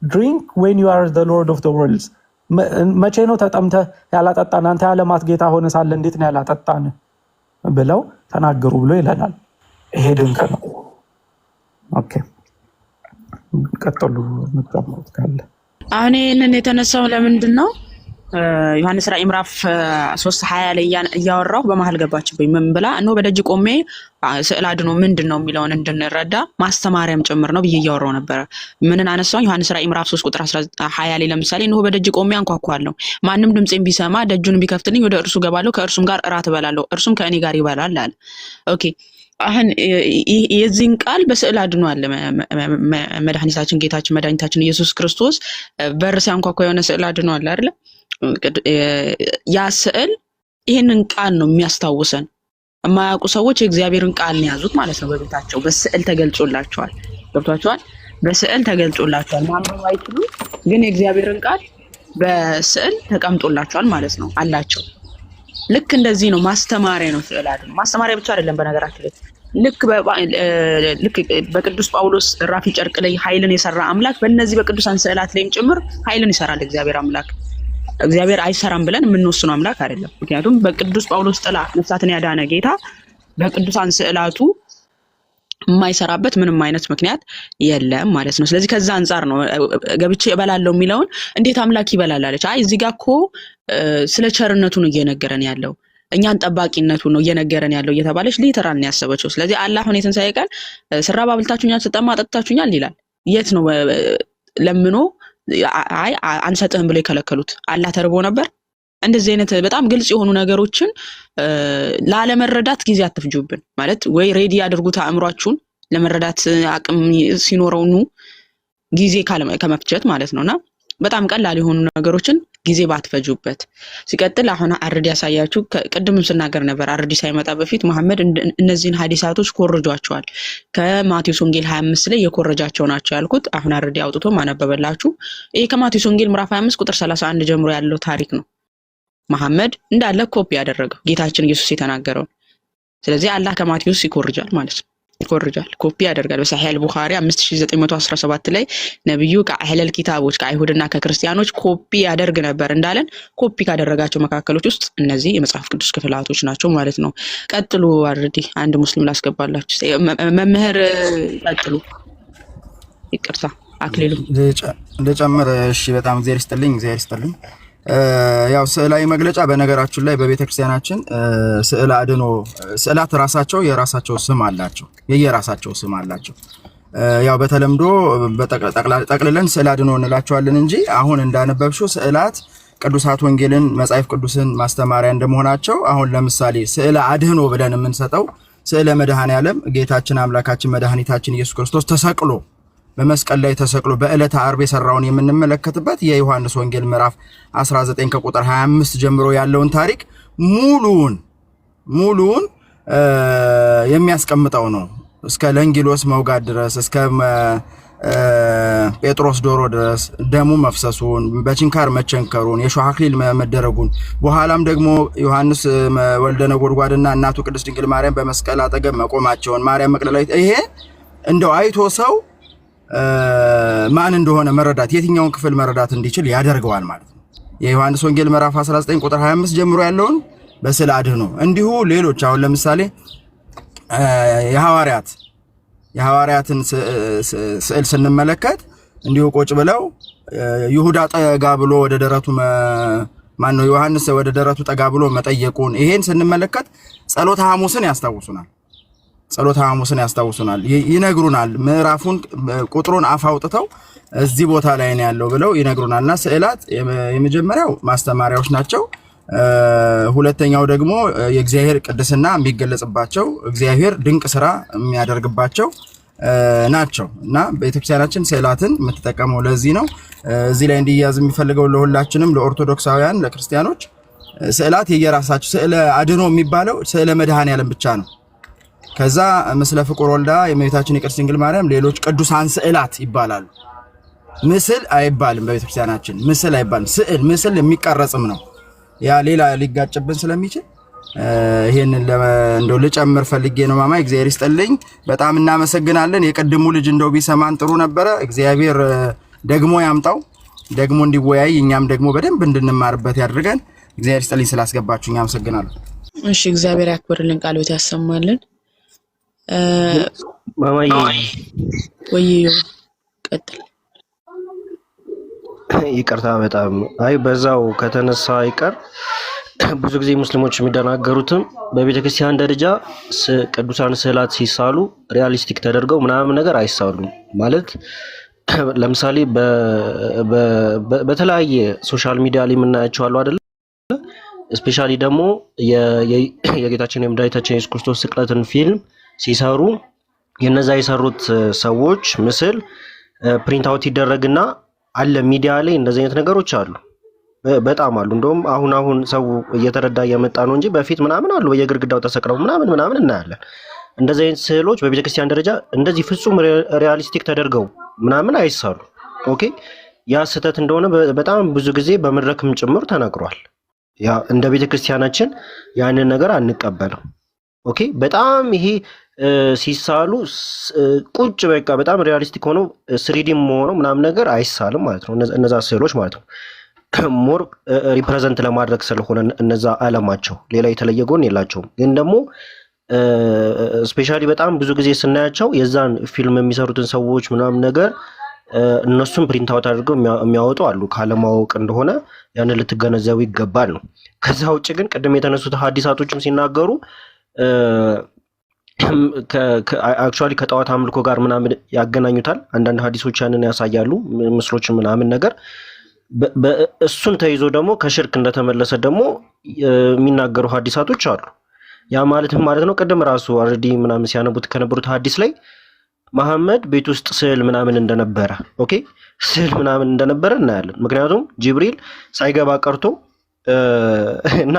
ድሪንክ ዌን ዩ አር ዘ ሎርድ ኦፍ ዘ ወርልድስ? መቼ ነው ተጠምተህ ያላጠጣን? አንተ የዓለማት ጌታ ሆነ ሳለ እንዴት ነው ያላጠጣን ብለው ተናገሩ ብሎ ይለናል። ይሄ ድንቅ ነው። ኦኬ ቀጥሉ። ምትቀምሩት ካለ አሁን ይህንን የተነሳው ለምንድን ነው? ዮሐንስ ራዕይ ምዕራፍ 3:20 ላይ እያወራሁ በመሀል ገባችብኝ። ምን ብላ እነሆ በደጅ ቆሜ ስዕል አድኖ ምንድን ነው የሚለውን እንድንረዳ ማስተማሪያም ጭምር ነው ብዬ እያወራሁ ነበረ። ምንን አነሳው? ዮሐንስ ራዕይ ምዕራፍ 3:20 ላይ ለምሳሌ እነሆ በደጅ ቆሜ አንኳኳለሁ፣ ማንም ድምፄን ቢሰማ ደጁን ቢከፍትልኝ ወደ እርሱ ገባለሁ፣ ከእርሱም ጋር እራት እበላለሁ፣ እርሱም ከእኔ ጋር ይበላል አለ። ኦኬ አሁን የዚህን ቃል በስዕል አድኖ አለ መድኃኒታችን ጌታችን መድኃኒታችን ኢየሱስ ክርስቶስ በር ሲያንኳኳ የሆነ ስዕል አድኖ አለ አይደለ? ያ ስዕል ይሄንን ቃል ነው የሚያስታውሰን። የማያውቁ ሰዎች የእግዚአብሔርን ቃል ነው ያዙት ማለት ነው። በቤታቸው በስዕል ተገልጾላቸዋል። ገብቷቸዋል። በስዕል ተገልጾላቸዋል። ማንበብ አይችሉ፣ ግን የእግዚአብሔርን ቃል በስዕል ተቀምጦላቸዋል ማለት ነው አላቸው። ልክ እንደዚህ ነው። ማስተማሪያ ነው ስዕል አድኖ። ማስተማሪያ ብቻ አይደለም በነገራችን ላይ ልክ በቅዱስ ጳውሎስ ራፊ ጨርቅ ላይ ኃይልን የሰራ አምላክ በእነዚህ በቅዱሳን ስዕላት ላይም ጭምር ኃይልን ይሰራል እግዚአብሔር አምላክ። እግዚአብሔር አይሰራም ብለን የምንወስነው አምላክ አይደለም። ምክንያቱም በቅዱስ ጳውሎስ ጥላ ነፍሳትን ያዳነ ጌታ በቅዱሳን ስዕላቱ የማይሰራበት ምንም አይነት ምክንያት የለም ማለት ነው። ስለዚህ ከዛ አንጻር ነው ገብቼ እበላለሁ የሚለውን እንዴት አምላክ ይበላል አለች። አይ እዚህ ጋር እኮ ስለ ቸርነቱ ነው እየነገረን ያለው፣ እኛን ጠባቂነቱ ነው እየነገረን ያለው እየተባለች ሊተራል ነው ያሰበችው። ስለዚህ አላህ አሁን የትንሣኤ ቀን ስራብ አብልታችሁኛል፣ ስጠማ አጠጥታችሁኛል ይላል። የት ነው ለምኖ አይ አንሰጥህም ብለው የከለከሉት? አላህ ተርቦ ነበር? እንደዚህ አይነት በጣም ግልጽ የሆኑ ነገሮችን ላለመረዳት ጊዜ አትፍጁብን። ማለት ወይ ሬዲ አድርጉት አእምሯችሁን ለመረዳት አቅም ሲኖረው ጊዜ ከመፍጀት ማለት ነውና በጣም ቀላል የሆኑ ነገሮችን ጊዜ ባትፈጁበት። ሲቀጥል አሁን አርዲ ያሳያችሁ ቅድምም ስናገር ነበር። አርዲ ሳይመጣ በፊት መሐመድ እነዚህን ሐዲሳቶች ኮርጇቸዋል። ከማቴዎስ ወንጌል 25 ላይ የኮረጃቸው ናቸው ያልኩት አሁን አርዲ አውጥቶ ማነበበላችሁ። ይሄ ከማቴዎስ ወንጌል ምዕራፍ 25 ቁጥር 31 ጀምሮ ያለው ታሪክ ነው። መሐመድ እንዳለ ኮፒ ያደረገው ጌታችን ኢየሱስ የተናገረው። ስለዚህ አላህ ከማቴዎስ ይኮርጃል ማለት ነው። ይኮርጃል፣ ኮፒ ያደርጋል። በሰሒህ አልቡኻሪ 5917 ላይ ነብዩ ከአህለል ኪታቦች ከአይሁድና ከክርስቲያኖች ኮፒ ያደርግ ነበር እንዳለን ኮፒ ካደረጋቸው መካከሎች ውስጥ እነዚህ የመጽሐፍ ቅዱስ ክፍላቶች ናቸው ማለት ነው። ቀጥሉ። አርዲ አንድ ሙስሊም ላስገባላችሁ። መምህር ቀጥሉ። ይቅርታ አክሊሉ ልጨምር። እሺ በጣም እግዚአብሔር ይስጥልኝ። ያው ስዕላዊ መግለጫ በነገራችን ላይ በቤተክርስቲያናችን ስዕል አድኖ ስዕላት ራሳቸው የራሳቸው ስም አላቸው፣ የየራሳቸው ስም አላቸው። ያው በተለምዶ ጠቅልለን ስዕል አድኖ እንላቸዋለን እንጂ አሁን እንዳነበብሽው ስዕላት ቅዱሳት ወንጌልን መጽሐፍ ቅዱስን ማስተማሪያ እንደመሆናቸው አሁን ለምሳሌ ስዕል አድኖ ብለን የምንሰጠው ስዕለ መድኃኔዓለም ጌታችን አምላካችን መድኃኒታችን ኢየሱስ ክርስቶስ ተሰቅሎ በመስቀል ላይ ተሰቅሎ በዕለተ ዓርብ የሰራውን የምንመለከትበት የዮሐንስ ወንጌል ምዕራፍ 19 ከቁጥር 25 ጀምሮ ያለውን ታሪክ ሙሉውን የሚያስቀምጠው ነው። እስከ ለንጊሎስ መውጋት ድረስ፣ እስከ ጴጥሮስ ዶሮ ድረስ ደሙ መፍሰሱን፣ በችንካር መቸንከሩን፣ የሾህ አክሊል መደረጉን፣ በኋላም ደግሞ ዮሐንስ ወልደ ነጎድጓድና እናቱ ቅድስት ድንግል ማርያም በመስቀል አጠገብ መቆማቸውን ማርያም መቅደላዊት ይሄ እንደው አይቶ ሰው ማን እንደሆነ መረዳት የትኛውን ክፍል መረዳት እንዲችል ያደርገዋል ማለት ነው። የዮሐንስ ወንጌል ምዕራፍ 19 ቁጥር 25 ጀምሮ ያለውን በስዕል አድኖ እንዲሁ ሌሎች አሁን ለምሳሌ የሐዋርያትን ስዕል ስንመለከት እንዲሁ ቁጭ ብለው ይሁዳ ጠጋ ብሎ ወደ ደረቱ ማነው ዮሐንስ ወደ ደረቱ ጠጋ ብሎ መጠየቁን ይሄን ስንመለከት ጸሎተ ሐሙስን ያስታውሱናል፣ ይነግሩናል። ምዕራፉን ቁጥሩን አፍ አውጥተው እዚህ ቦታ ላይ ነው ያለው ብለው ይነግሩናልና ስዕላት የመጀመሪያው ማስተማሪያዎች ናቸው። ሁለተኛው ደግሞ የእግዚአብሔር ቅድስና የሚገለጽባቸው እግዚአብሔር ድንቅ ስራ የሚያደርግባቸው ናቸው እና ቤተክርስቲያናችን ስዕላትን የምትጠቀመው ለዚህ ነው። እዚህ ላይ እንዲያዝ የሚፈልገው ለሁላችንም ለኦርቶዶክሳውያን ለክርስቲያኖች ስዕላት የየራሳቸው ስዕለ አድኖ የሚባለው ስዕለ መድኃኔዓለም ብቻ ነው። ከዛ ምስለ ፍቁር ወልዳ የእመቤታችን የቅድስት ድንግል ማርያም ሌሎች ቅዱሳን ስዕላት ይባላሉ። ምስል አይባልም በቤተክርስቲያናችን ምስል አይባልም። ስዕል ምስል የሚቀረጽም ነው። ያ ሌላ ሊጋጭብን ስለሚችል ይሄንን እንደው ልጨምር ፈልጌ ነው። ማማ እግዚአብሔር ይስጥልኝ፣ በጣም እናመሰግናለን። የቀድሙ ልጅ እንደው ቢሰማን ጥሩ ነበረ። እግዚአብሔር ደግሞ ያምጣው፣ ደግሞ እንዲወያይ እኛም ደግሞ በደንብ እንድንማርበት ያድርገን። እግዚአብሔር ይስጥልኝ ስላስገባችሁ አመሰግናለሁ። እሺ እግዚአብሔር ያክብርልን፣ ቃልዎት ያሰማልን። ማማዬ ወይዬ ቀጥል። ይቅርታ በጣም በዛው ከተነሳ አይቀር ብዙ ጊዜ ሙስሊሞች የሚደናገሩትም በቤተ ክርስቲያን ደረጃ ቅዱሳን ስዕላት ሲሳሉ ሪያሊስቲክ ተደርገው ምናምን ነገር አይሳሉም። ማለት ለምሳሌ በተለያየ ሶሻል ሚዲያ ላይ የምናያቸው አሉ አይደለ? ስፔሻሊ ደግሞ የጌታችን የመድኃኒታችን የኢየሱስ ክርስቶስ ስቅለትን ፊልም ሲሰሩ የነዛ የሰሩት ሰዎች ምስል ፕሪንት አውት ይደረግና አለ ሚዲያ ላይ እንደዚህ አይነት ነገሮች አሉ፣ በጣም አሉ። እንደውም አሁን ሰው እየተረዳ እየመጣ ነው እንጂ በፊት ምናምን አሉ በየግድግዳው ተሰቅለው ምናምን እናያለን። እንደዚህ አይነት ስዕሎች በቤተክርስቲያን ደረጃ እንደዚህ ፍጹም ሪያሊስቲክ ተደርገው ምናምን አይሳሉ። ኦኬ፣ ያ ስህተት እንደሆነ በጣም ብዙ ጊዜ በመድረክም ጭምር ተነግሯል። ያ እንደ ቤተክርስቲያናችን ያንን ነገር አንቀበልም። ኦኬ፣ በጣም ይሄ ሲሳሉ ቁጭ በቃ በጣም ሪያሊስቲክ ሆኖ ስሪዲም ሆኖ ምናምን ነገር አይሳልም ማለት ነው። እነዛ ስዕሎች ማለት ነው ሞር ሪፕሬዘንት ለማድረግ ስለሆነ እነዛ አለማቸው ሌላ የተለየ ጎን የላቸውም። ግን ደግሞ ስፔሻሊ በጣም ብዙ ጊዜ ስናያቸው የዛን ፊልም የሚሰሩትን ሰዎች ምናምን ነገር እነሱም ፕሪንት አውት አድርገው የሚያወጡ አሉ። ካለማወቅ እንደሆነ ያንን ልትገነዘቡ ይገባል ነው። ከዛ ውጭ ግን ቅድም የተነሱት ሐዲሳቶችም ሲናገሩ አክቹዋሊ ከጣዖት አምልኮ ጋር ምናምን ያገናኙታል። አንዳንድ ሐዲሶች ያንን ያሳያሉ፣ ምስሎች ምናምን ነገር። እሱን ተይዞ ደግሞ ከሽርክ እንደተመለሰ ደግሞ የሚናገሩ ሐዲሳቶች አሉ። ያ ማለት ነው ቅድም ራሱ ኦልሬዲ ምናምን ሲያነቡት ከነበሩት ሐዲስ ላይ መሐመድ ቤት ውስጥ ስዕል ምናምን እንደነበረ ስዕል ምናምን እንደነበረ እናያለን። ምክንያቱም ጅብሪል ሳይገባ ቀርቶ እና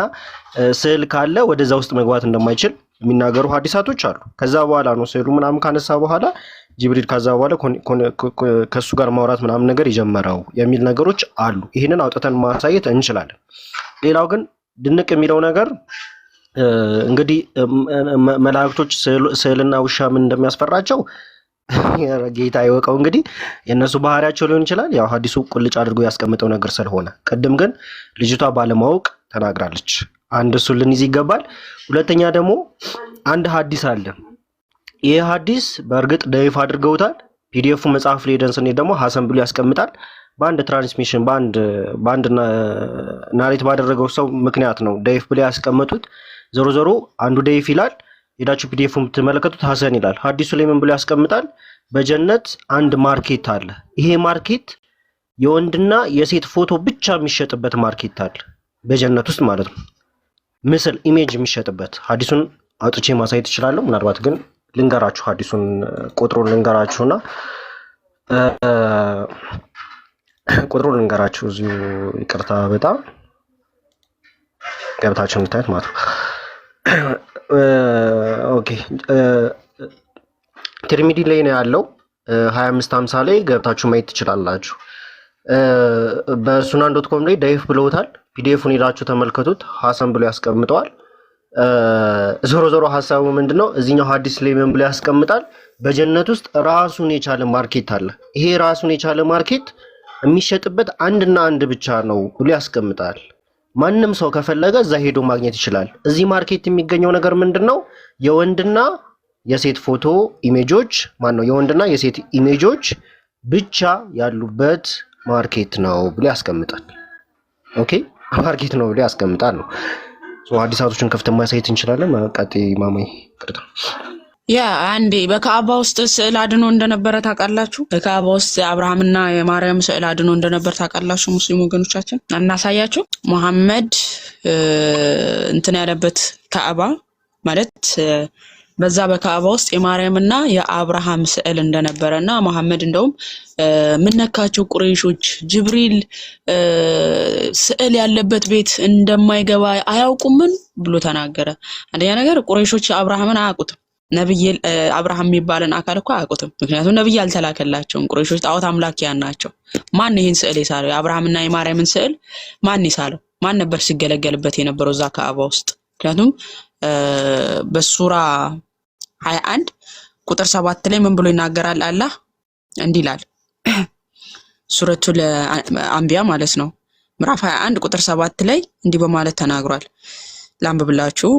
ስዕል ካለ ወደዛ ውስጥ መግባት እንደማይችል የሚናገሩ ሐዲሳቶች አሉ። ከዛ በኋላ ነው ስዕሉ ምናምን ካነሳ በኋላ ጅብሪል ከዛ በኋላ ከሱ ጋር ማውራት ምናምን ነገር የጀመረው የሚል ነገሮች አሉ። ይህንን አውጥተን ማሳየት እንችላለን። ሌላው ግን ድንቅ የሚለው ነገር እንግዲህ መላእክቶች ስዕልና ውሻ ምን እንደሚያስፈራቸው ጌታ ይወቀው። እንግዲህ የእነሱ ባህሪያቸው ሊሆን ይችላል። ያው ሐዲሱ ቁልጭ አድርጎ ያስቀምጠው ነገር ስለሆነ፣ ቅድም ግን ልጅቷ ባለማወቅ ተናግራለች። አንድ እሱ ልንይዝ ይገባል። ሁለተኛ ደግሞ አንድ ሐዲስ አለ። ይህ ሐዲስ በእርግጥ ደይፍ አድርገውታል። ፒዲኤፉ መጽሐፍ ላይ ሄደን ስንሄድ ደግሞ ሐሰን ብሎ ያስቀምጣል። በአንድ ትራንስሚሽን በአንድ ናሬት ባደረገው ሰው ምክንያት ነው ደይፍ ብሎ ያስቀመጡት። ዞሮ ዞሮ አንዱ ደይፍ ይላል፣ ሄዳችሁ ፒዲኤፉ የምትመለከቱት ሐሰን ይላል። ሐዲሱ ላይ ምን ብሎ ያስቀምጣል? በጀነት አንድ ማርኬት አለ። ይሄ ማርኬት የወንድና የሴት ፎቶ ብቻ የሚሸጥበት ማርኬት አለ በጀነት ውስጥ ማለት ነው። ምስል ኢሜጅ የሚሸጥበት። ሐዲሱን አውጥቼ ማሳየት እችላለሁ። ምናልባት ግን ልንገራችሁ፣ ሐዲሱን ቁጥሩን ልንገራችሁና ቁጥሩን ልንገራችሁ እዚሁ። ይቅርታ በጣም ገብታችሁ እንድታዩት ማለት ነው። ኦኬ፣ ትርሚዲ ላይ ነው ያለው 2550 ላይ ገብታችሁ ማየት ትችላላችሁ። በሱናን ዶት ኮም ላይ ደይፍ ብለውታል። ፒዲኤፉን ሄዳችሁ ተመልከቱት። ሐሰን ብሎ ያስቀምጠዋል። ዞሮ ዞሮ ሐሳቡ ምንድነው? እዚህኛው ሐዲስ ላይ ምን ብሎ ያስቀምጣል? በጀነት ውስጥ ራሱን የቻለ ማርኬት አለ። ይሄ ራሱን የቻለ ማርኬት የሚሸጥበት አንድና አንድ ብቻ ነው ብሎ ያስቀምጣል። ማንም ሰው ከፈለገ እዛ ሄዶ ማግኘት ይችላል። እዚህ ማርኬት የሚገኘው ነገር ምንድነው? የወንድና የሴት ፎቶ ኢሜጆች የወንድና የሴት ኢሜጆች ብቻ ያሉበት ማርኬት ነው ብሎ ያስቀምጣል። ኦኬ፣ ማርኬት ነው ብሎ ያስቀምጣል ነው። ሐዲሳቶችን ከፍተን ማሳየት እንችላለን። ቀጥይ ማማይ። ቅርታ ያ አንዴ በካዕባ ውስጥ ስዕል አድኖ እንደነበረ ታውቃላችሁ? በካዕባ ውስጥ የአብርሃምና የማርያም ስዕል አድኖ እንደነበር ታውቃላችሁ? ሙስሊም ወገኖቻችን እናሳያችሁ። መሐመድ እንትን ያለበት ካዕባ ማለት በዛ በካዕባ ውስጥ የማርያምና የአብርሃም ስዕል እንደነበረና መሐመድ እንደውም ምንነካቸው ቁረይሾች ጅብሪል ስዕል ያለበት ቤት እንደማይገባ አያውቁምን ብሎ ተናገረ። አንደኛ ነገር ቁረይሾች አብርሃምን አያውቁትም። ነብይ አብርሃም የሚባልን አካል እኮ አያውቁትም። ምክንያቱም ነብይ አልተላከላቸውም። ቁረይሾች ጣዖት አምላኪያን ናቸው። ማን ይሄን ስዕል የሳለው? የአብርሃምና የማርያምን ስዕል ማን ይሳለው? ማን ነበር ሲገለገልበት የነበረው እዛ ካዕባ ውስጥ? ምክንያቱም በሱራ 21 ቁጥር 7 ላይ ምን ብሎ ይናገራል? አላህ እንዲህ ይላል። ሱረቱል አንቢያ ማለት ነው። ምዕራፍ 21 ቁጥር 7 ላይ እንዲህ በማለት ተናግሯል። ላንብብላችሁ።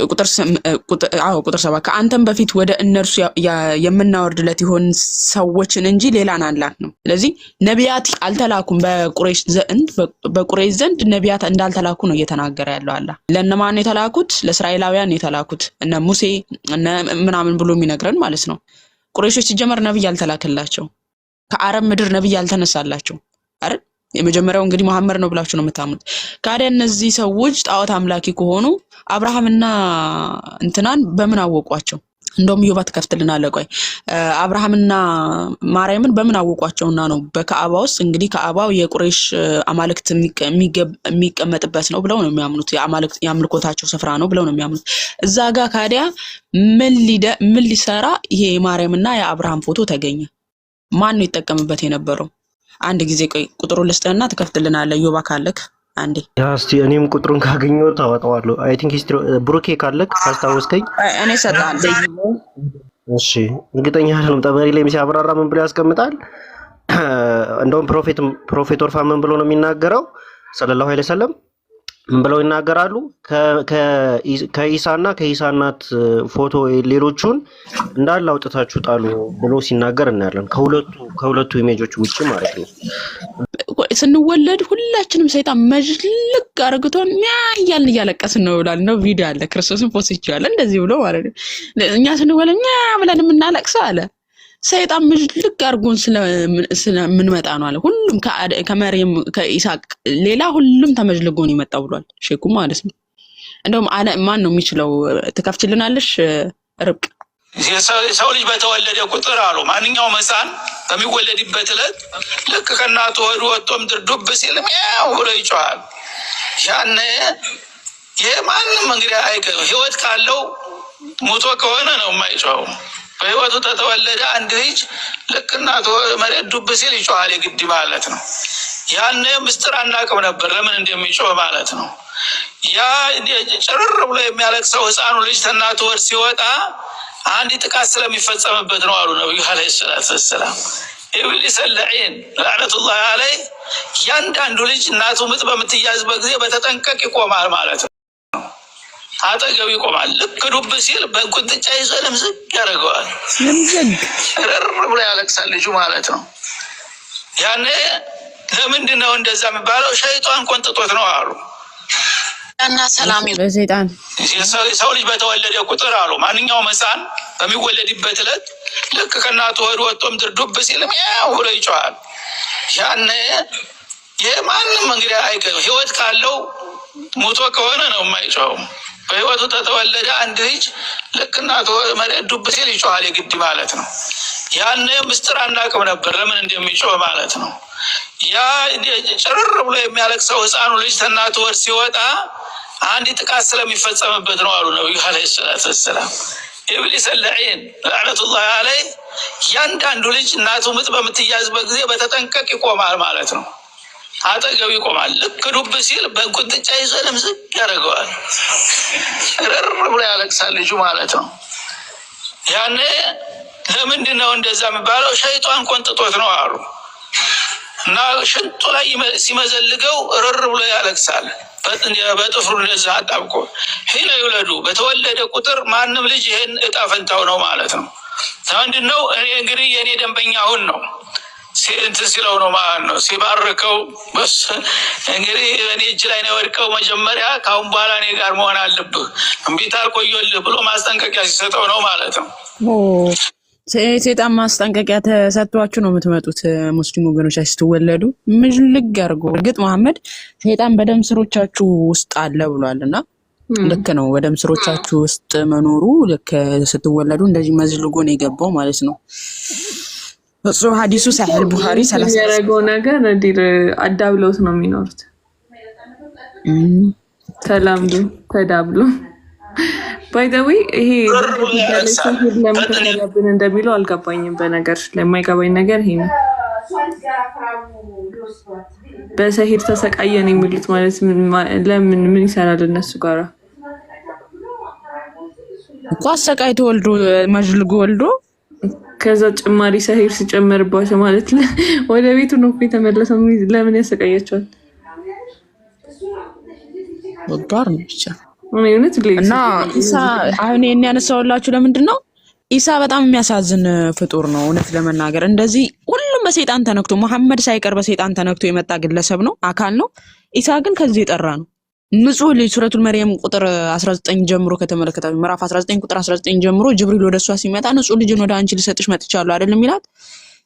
ቁጥር 7 ከአንተም በፊት ወደ እነርሱ የምናወርድለት ይሆን ሰዎችን እንጂ ሌላን አላክንም። ስለዚህ ነቢያት አልተላኩም። በቁረይሽ ዘንድ ነቢያት እንዳልተላኩ ነው እየተናገረ ያለው አላህ። ለነማን የተላኩት? ለእስራኤላውያን የተላኩት እነ ሙሴ እነ ምናምን ብሎ የሚነግረን ማለት ነው። ቁረይሾች ሲጀመር ነብይ አልተላከላቸው። ከአረብ ምድር ነብይ አልተነሳላቸው አይደል? የመጀመሪያው እንግዲህ መሐመድ ነው ብላችሁ ነው የምታምኑት። ካዲያ እነዚህ ሰዎች ጣዖት አምላኪ ከሆኑ አብርሃምና እንትናን በምን አወቋቸው? እንደውም ዮባ ተከፍትልናለህ። ቆይ አብርሃምና ማርያምን በምን አወቋቸውና ነው በካዕባ ውስጥ እንግዲህ ካዕባው የቁረይሽ አማልክት የሚቀመጥበት ነው ብለው ነው የሚያምኑት። የአምልኮታቸው ስፍራ ነው ብለው ነው የሚያምኑት። እዛ ጋር ካዲያ ምን ሊሰራ ይሄ የማርያምና የአብርሃም ፎቶ ተገኘ? ማን ነው ይጠቀምበት የነበረው? አንድ ጊዜ ቆይ ቁጥሩን ልስጥህና ትከፍትልናለህ። ዮባ ካለክ አንዴ እስቲ እኔም ቁጥሩን ካገኘው ታወጣዋለሁ። አይ ቲንክ ሂስትሪ ብሩኬ ካለክ ካስታወስከኝ እኔ ሰጣለሁ። እሺ እርግጠኛ አይደለም። ጠበሪ ላይ ሲያብራራ ምን ብሎ ያስቀምጣል? እንደውም ፕሮፌት ወርፋ ምን ብሎ ነው የሚናገረው? ሰለላሁ ዐለይሂ ወሰለም ምን ብለው ይናገራሉ? ከኢሳና ከኢሳ እናት ፎቶ ሌሎቹን እንዳለ አውጥታችሁ ጣሉ ብሎ ሲናገር እናያለን። ከሁለቱ ኢሜጆች ውጪ ማለት ነው። ስንወለድ ሁላችንም ሰይጣን መጅልቅ አርግቶን ያያልን እያለቀስን ነው ብሏል። ነው ቪዲዮ አለ። ክርስቶስን ፖስት ይቻላል እንደዚህ ብሎ ማለት ነው። እኛ ስንወለድ ብለን የምናለቅሰው አለ ሰይጣን መጅልቅ አርጎን ስለምንመጣ ነው አለ። ሁሉም ከመርየም ከኢሳቅ ሌላ ሁሉም ተመጅልጎ ነው የመጣው ብሏል ሼኩ ማለት ነው። እንደውም ማን ነው የሚችለው? ትከፍችልናለሽ ርብቃ? ሰው ልጅ በተወለደ ቁጥር አሉ ማንኛውም ሕፃን በሚወለድበት ዕለት ልክ ከእናቱ ሆድ ወጥቶ ምድር ዱብ ሲል ሚያው ብሎ ይጮሃል። ያኔ የማንም እንግዲህ ህይወት ካለው ሞቶ ከሆነ ነው የማይጮኸው። በህይወቱ ተተወለደ አንድ ልጅ ልክ እናቱ መሬት ዱብ ሲል ይጮሃል የግድ ማለት ነው። ያኔ ምስጢር አናውቅም ነበር ለምን እንደሚጮህ ማለት ነው። ያ ጭርር ብሎ የሚያለቅሰው ሕፃኑ ልጅ ከእናቱ ሆድ ሲወጣ አንድ ጥቃት ስለሚፈጸምበት ነው አሉ ነብዩ አለይሂ ሰላቱ ወሰላም። ኢብሊስ ለዒን ለዕነቱላህ አለይ ያንዳንዱ ልጅ እናቱ ምጥ በምትያዝበት ጊዜ በተጠንቀቅ ይቆማል ማለት ነው። አጠገቡ ይቆማል። ልክ ዱብ ሲል በቁንጥጫ ይዞ ለምዝግ ያደርገዋል። ረር ብሎ ያለቅሳል ልጁ ማለት ነው። ያኔ ለምንድን ነው እንደዛ የሚባለው? ሸይጣን ቆንጥጦት ነው አሉ። እና ሰላም በሰይጣን ሰው ልጅ በተወለደ ቁጥር አሉ ማንኛውም ሕፃን በሚወለድበት ዕለት ልክ ከእናቱ ሆድ ወጥቶ ምድር ዱብ ሲል ሚያው ብሎ ይጮሃል። ያኔ የማንም እንግዲህ ህይወት ካለው ሞቶ ከሆነ ነው የማይጮኸው። በህይወቱ ተተወለደ አንድ ልጅ ልክ እናቱ መሬት ዱብ ሲል ይጮሃል የግድ ማለት ነው። ያኔ ምስጢር አናውቅም ነበር ለምን እንደሚጮህ ማለት ነው። ያ ጭርር ብሎ የሚያለቅሰው ሕፃኑ ልጅ ከእናቱ ሆድ ሲወጣ አንድ ጥቃት ስለሚፈጸምበት ነው አሉ ነብዩ አለይሂ ሰላቱ ወሰላም። ኢብሊስ ለዒን ለዕነቱላህ አለይ ያንዳንዱ ልጅ እናቱ ምጥ በምትያዝበት ጊዜ በተጠንቀቅ ይቆማል ማለት ነው። አጠገቡ ይቆማል። ልክ ዱብ ሲል በቁንጥጫ ይዞ ለምዝግ ያደርገዋል። ረር ብሎ ያለቅሳል ልጁ ማለት ነው። ያኔ ለምንድን ነው እንደዛ የሚባለው? ሸይጣን ቆንጥጦት ነው አሉ እና ሽንጡ ላይ ሲመዘልገው ረር ብሎ ያለቅሳል በጥፍሩ እንደዛ አጣብቆ። ሂነ ይውለዱ በተወለደ ቁጥር ማንም ልጅ ይሄን እጣ ፈንታው ነው ማለት ነው። ምንድን ነው እኔ እንግዲህ የእኔ ደንበኛ አሁን ነው እንትን ሲለው ነው ማለት ነው። ሲባርከው በስ እንግዲህ እኔ እጅ ላይ ነው የወድቀው። መጀመሪያ ካሁን በኋላ እኔ ጋር መሆን አለብህ እምቢታ አልቆየልህ ብሎ ማስጠንቀቂያ ሲሰጠው ነው ማለት ነው። ሰይጣን ማስጠንቀቂያ ተሰጥቷችሁ ነው የምትመጡት ሙስሊም ወገኖች ስትወለዱ ምጅልግ አድርጎ። እርግጥ መሐመድ ሰይጣን በደም ስሮቻችሁ ውስጥ አለ ብሏልና ልክ ነው። ወደ ምስሮቻችሁ ውስጥ መኖሩ ልክ ስትወለዱ እንደዚህ መዝልጎ ነው የገባው ማለት ነው። እሱ ሐዲሱ ሳሂህ ቡኻሪ 30 የሚያደርገው ነገር እንዲህ አዳብለውት ነው የሚኖሩት። ተላምዶ ተዳብሎ ባይዘዊ ይሄ ለምን ተከራብን እንደሚለው አልገባኝም። በነገር ለማይገባኝ ነገር ይሄ ነው። በሰሂድ ተሰቃየን የሚሉት ማለት ለምን ምን ይሰራል እነሱ ጋር እኮ አሰቃይቶ ወልዶ መጅልጎ ወልዶ ከዛ ጭማሪ ሰሂድ ሲጨመርባቸው ማለት ወደ ቤቱ ነው የተመለሰው። ለምን ያሰቃያቸዋል? ወጋር ነው ብቻ እና ኢሳ አሁን ያነሳውላችሁ ለምንድን ነው? ኢሳ በጣም የሚያሳዝን ፍጡር ነው እውነት ለመናገር። እንደዚህ ሁሉም በሰይጣን ተነክቶ መሐመድ ሳይቀር በሰይጣን ተነክቶ የመጣ ግለሰብ ነው፣ አካል ነው። ኢሳ ግን ከዚህ የጠራ ነው። ንጹህ ልጅ ሱረቱል መርየም ቁጥር 19 ጀምሮ ከተመለከታችሁ ምዕራፍ 19 ቁጥር 19 ጀምሮ ጅብሪል ወደሷ ሲመጣ ንጹህ ልጅን ወደ አንቺ ልሰጥሽ መጥቻለሁ አይደለም ይላት።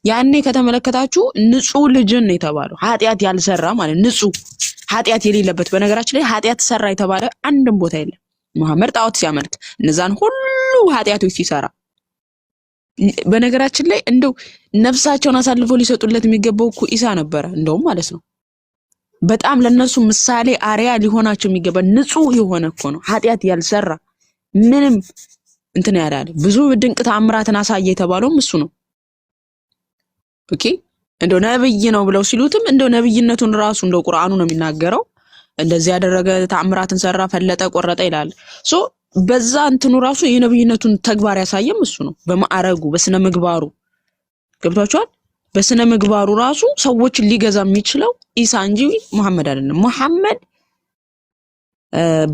ያኔ ከተመለከታችሁ ንጹህ ልጅን ነው የተባለው፣ ኃጢአት ያልሰራ ማለት ንጹህ ኃጢአት የሌለበት። በነገራችን ላይ ኃጢአት ሰራ የተባለ አንድም ቦታ የለም። መሐመድ ጣዖት ሲያመልክ እነዛን ሁሉ ኃጢአቶች ሲሰራ፣ በነገራችን ላይ እንደው ነፍሳቸውን አሳልፈው ሊሰጡለት የሚገባው እኮ ኢሳ ነበረ እንደውም ማለት ነው። በጣም ለነሱ ምሳሌ አሪያ ሊሆናቸው የሚገባ ንጹህ የሆነ እኮ ነው፣ ኃጢአት ያልሰራ ምንም እንትን ያላለ ብዙ ድንቅ ተአምራትን አሳየ የተባለውም እሱ ነው። ኦኬ እንደው ነብይ ነው ብለው ሲሉትም እንደው ነብይነቱን ራሱ እንደው ቁርአኑ ነው የሚናገረው። እንደዚህ ያደረገ ተአምራትን ሰራ፣ ፈለጠ፣ ቆረጠ ይላል። ሶ በዛ እንትኑ ራሱ የነብይነቱን ተግባር ያሳየም እሱ ነው። በማዕረጉ በስነ ምግባሩ ገብቷቸዋል። በስነ ምግባሩ ራሱ ሰዎችን ሊገዛ የሚችለው ኢሳ እንጂ መሐመድ አይደለም። መሐመድ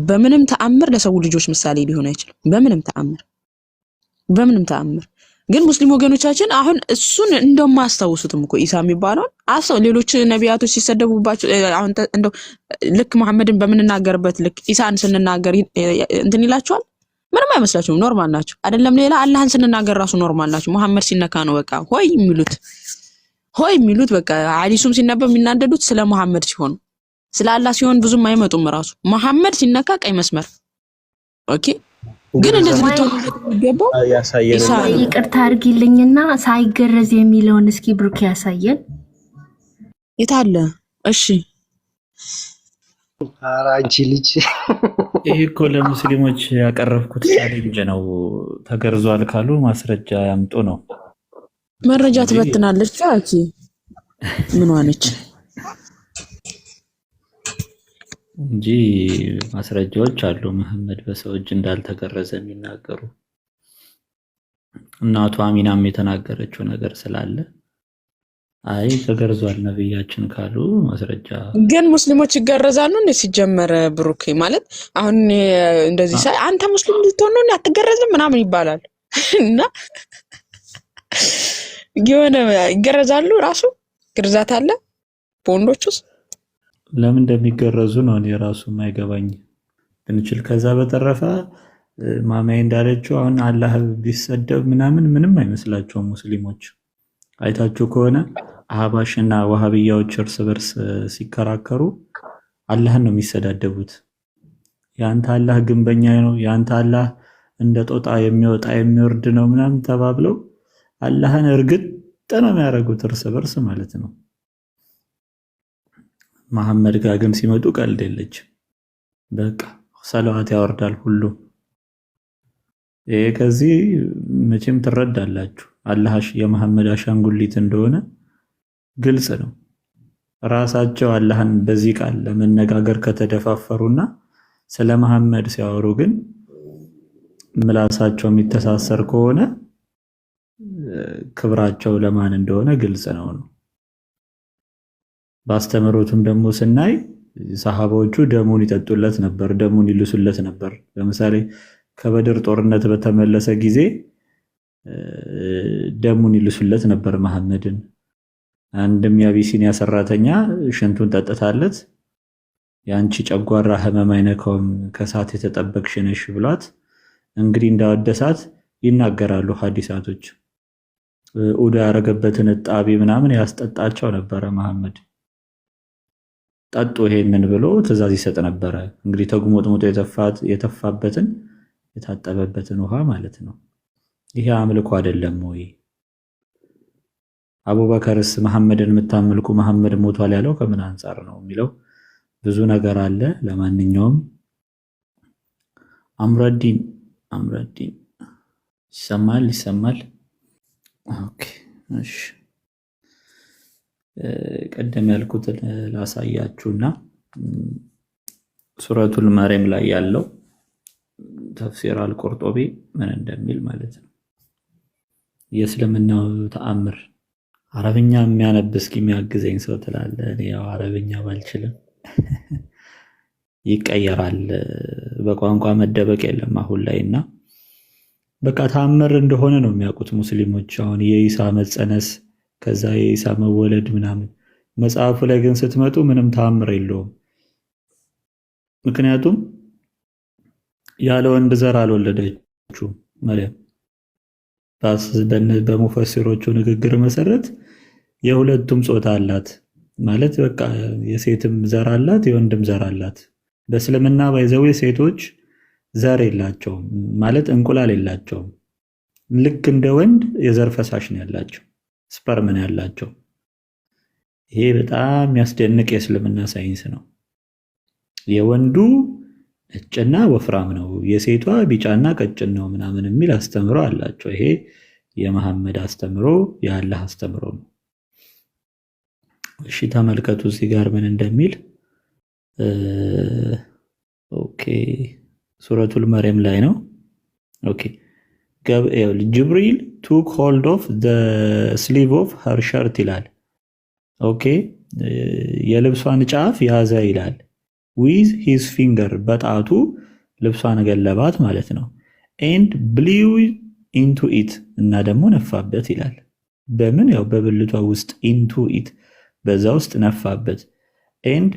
በምንም ተአምር ለሰው ልጆች ምሳሌ ሊሆን አይችልም። በምንም ተአምር ግን ሙስሊም ወገኖቻችን አሁን እሱን እንደማያስታውሱትም እኮ ኢሳ የሚባለውን ሌሎች ነቢያቶች ሲሰደቡባቸው አሁን እንደው ልክ መሐመድን በምንናገርበት ልክ ኢሳን ስንናገር እንትን ይላቸዋል። ምንም አይመስላችሁም? ኖርማል ናቸው አይደለም? ሌላ አላህን ስንናገር ራሱ ኖርማል ናቸው። መሐመድ ሲነካ ነው በቃ ሆይ የሚሉት በቃ ሐዲሱም ሲነበብ የሚናደዱት ስለ መሐመድ ሲሆን፣ ስለ አላህ ሲሆን ብዙም አይመጡም። ራሱ መሐመድ ሲነካ ቀይ መስመር ኦኬ። ግን እንደዚህ ልትሆን ይገባው ያሳየን። ይቅርታ አድርጊልኝና ሳይገረዝ የሚለውን እስኪ ብሩክ ያሳየን። የታለ? እሺ ኧረ አንቺ ልጅ ይሄ እኮ ለሙስሊሞች ያቀረብኩት ቻሌንጅ ነው። ተገርዟል ካሉ ማስረጃ ያምጡ ነው። መረጃ ትበትናለች አኪ ምን ሆነች እንጂ ማስረጃዎች አሉ። መሐመድ በሰው እጅ እንዳልተገረዘ የሚናገሩ እናቱ አሚናም የተናገረችው ነገር ስላለ አይ ተገርዟል ነብያችን ካሉ ማስረጃ። ግን ሙስሊሞች ይገረዛሉ እንዴ? ሲጀመር ብሩክ ማለት አሁን እንደዚህ ሳይ አንተ ሙስሊም ልትሆን ነው አትገረዝም ምናምን ይባላል እና የሆነ ይገረዛሉ። ራሱ ግርዛት አለ በወንዶች ውስጥ ለምን እንደሚገረዙ ነው እኔ ራሱ የማይገባኝ ብንችል። ከዛ በተረፈ ማማዬ እንዳለችው አሁን አላህ ቢሰደብ ምንም አይመስላቸውም ሙስሊሞች። አይታችሁ ከሆነ አህባሽና ወሃቢያዎች እርስ በርስ ሲከራከሩ አላህን ነው የሚሰዳደቡት። ያንተ አላህ ግንበኛ ነው፣ ያንተ አላህ እንደ ጦጣ የሚወጣ የሚወርድ ነው ምናምን ተባብለው አላህን እርግጥ ነው የሚያደርጉት እርስ በርስ ማለት ነው። መሐመድ ጋር ግን ሲመጡ ቀልድ የለች። በቃ ሰላዋት ያወርዳል ሁሉ። ይሄ ከዚህ መቼም ትረዳላችሁ አላህ የመሐመድ አሻንጉሊት እንደሆነ ግልጽ ነው። ራሳቸው አላህን በዚህ ቃል ለመነጋገር ከተደፋፈሩና ስለ መሐመድ ሲያወሩ ግን ምላሳቸው የሚተሳሰር ከሆነ ክብራቸው ለማን እንደሆነ ግልጽ ነው። ባስተምሮቱም ደግሞ ስናይ ሰሃባዎቹ ደሙን ይጠጡለት ነበር፣ ደሙን ይልሱለት ነበር። ለምሳሌ ከበድር ጦርነት በተመለሰ ጊዜ ደሙን ይልሱለት ነበር መሐመድን። አንድም የአቢሲኒያ ሰራተኛ ሽንቱን ጠጥታለት ያንቺ ጨጓራ ህመም አይነካውም ከሳት የተጠበቅሽ ነሽ ብሏት እንግዲህ እንዳወደሳት ይናገራሉ ሐዲሳቶች። ኡዳ ያረገበትን ጣቢ ምናምን ያስጠጣቸው ነበረ መሐመድ። ጠጡ ይሄንን ብሎ ትእዛዝ ይሰጥ ነበረ። እንግዲህ ተጉሞጥሙጦ የተፋበትን የታጠበበትን ውሃ ማለት ነው። ይሄ አምልኮ አይደለም ወይ? አቡበከርስ መሐመድን የምታመልኩ መሐመድ ሞቷል ያለው ከምን አንጻር ነው የሚለው ብዙ ነገር አለ። ለማንኛውም አምረዲን ይሰማል። ኦኬ እሺ፣ ቀደም ያልኩትን ላሳያችሁና ሱረቱል መርየም ላይ ያለው ተፍሲር አልቁርጡቢ ምን እንደሚል ማለት ነው። የእስልምናው ተአምር አረብኛ የሚያነብ እስኪ የሚያግዘኝ ሰው ትላለ። እኔ ያው አረብኛ ባልችልም ይቀየራል። በቋንቋ መደበቅ የለም አሁን ላይ እና በቃ ተአምር እንደሆነ ነው የሚያውቁት ሙስሊሞች። አሁን የኢሳ መጸነስ ከዛ የኢሳ መወለድ ምናምን መጽሐፉ ላይ ግን ስትመጡ ምንም ተአምር የለውም። ምክንያቱም ያለ ወንድ ዘር አልወለደችውም መርየም። በሙፈሲሮቹ ንግግር መሰረት የሁለቱም ጾታ አላት ማለት በቃ የሴትም ዘር አላት የወንድም ዘር አላት። በእስልምና ባይዘው ሴቶች ዘር የላቸውም ማለት እንቁላል የላቸውም። ልክ እንደ ወንድ የዘር ፈሳሽ ነው ያላቸው፣ ስፐርም ነው ያላቸው። ይሄ በጣም የሚያስደንቅ የእስልምና ሳይንስ ነው። የወንዱ ነጭና ወፍራም ነው፣ የሴቷ ቢጫና ቀጭን ነው ምናምን የሚል አስተምሮ አላቸው። ይሄ የመሐመድ አስተምሮ የአላህ አስተምሮ ነው። እሺ ተመልከቱ እዚህ ጋር ምን እንደሚል። ኦኬ ሱረቱል መርየም ላይ ነው። ኦኬ ጅብሪል ቱክ ሆልድ ኦፍ ዘ ስሊቭ ኦፍ ሄር ሸርት ይላል። ኦኬ የልብሷን ጫፍ ያዘ ይላል። ዊዝ ሂዝ ፊንገር በጣቱ ልብሷን ገለባት ማለት ነው። ኤንድ ብሊው ኢንቱ ኢት እና ደግሞ ነፋበት ይላል። በምን ያው በብልቷ ውስጥ ኢንቱ ኢት በዛ ውስጥ ነፋበት። ኤንድ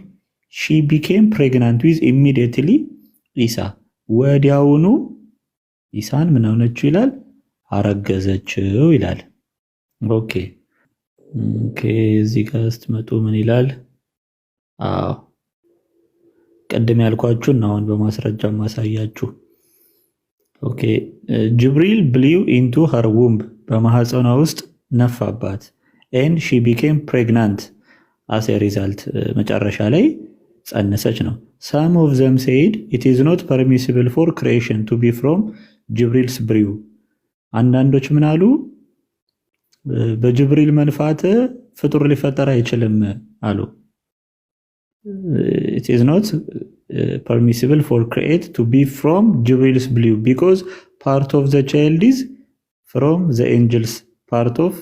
ሺ ቢኬም ፕሬግናንት ዊዝ ኢሚዲየትሊ ኢሳ ወዲያውኑ ኢሳን ምን ሆነችው ይላል አረገዘችው ይላል። ኦኬ እዚህ ጋር ስትመጡ ምን ይላል? አዎ ቀደም ያልኳችሁ እና አሁን በማስረጃ ማሳያችሁ። ኦኬ ጅብሪል ብሊው ኢንቱ ሄር ውምብ በማህፀኗ ውስጥ ነፋባት። ኤንድ ሺ ቢኬም ፕሬግናንት አስ ኤ ሪዛልት መጨረሻ ላይ ጸነሰች ነው። ሳም ኦፍ ዘም ሴይድ ኢት ኢዝ ኖት ፐርሚሲብል ፎር ክሪኤሽን ቱ ቢ ፍሮም ጅብሪልስ ብሪው። አንዳንዶች ምን አሉ? በጅብሪል መንፋት ፍጡር ሊፈጠር አይችልም አሉ። it is not permissible for create to be from Jibril's blue because part of the child is from the angels, part of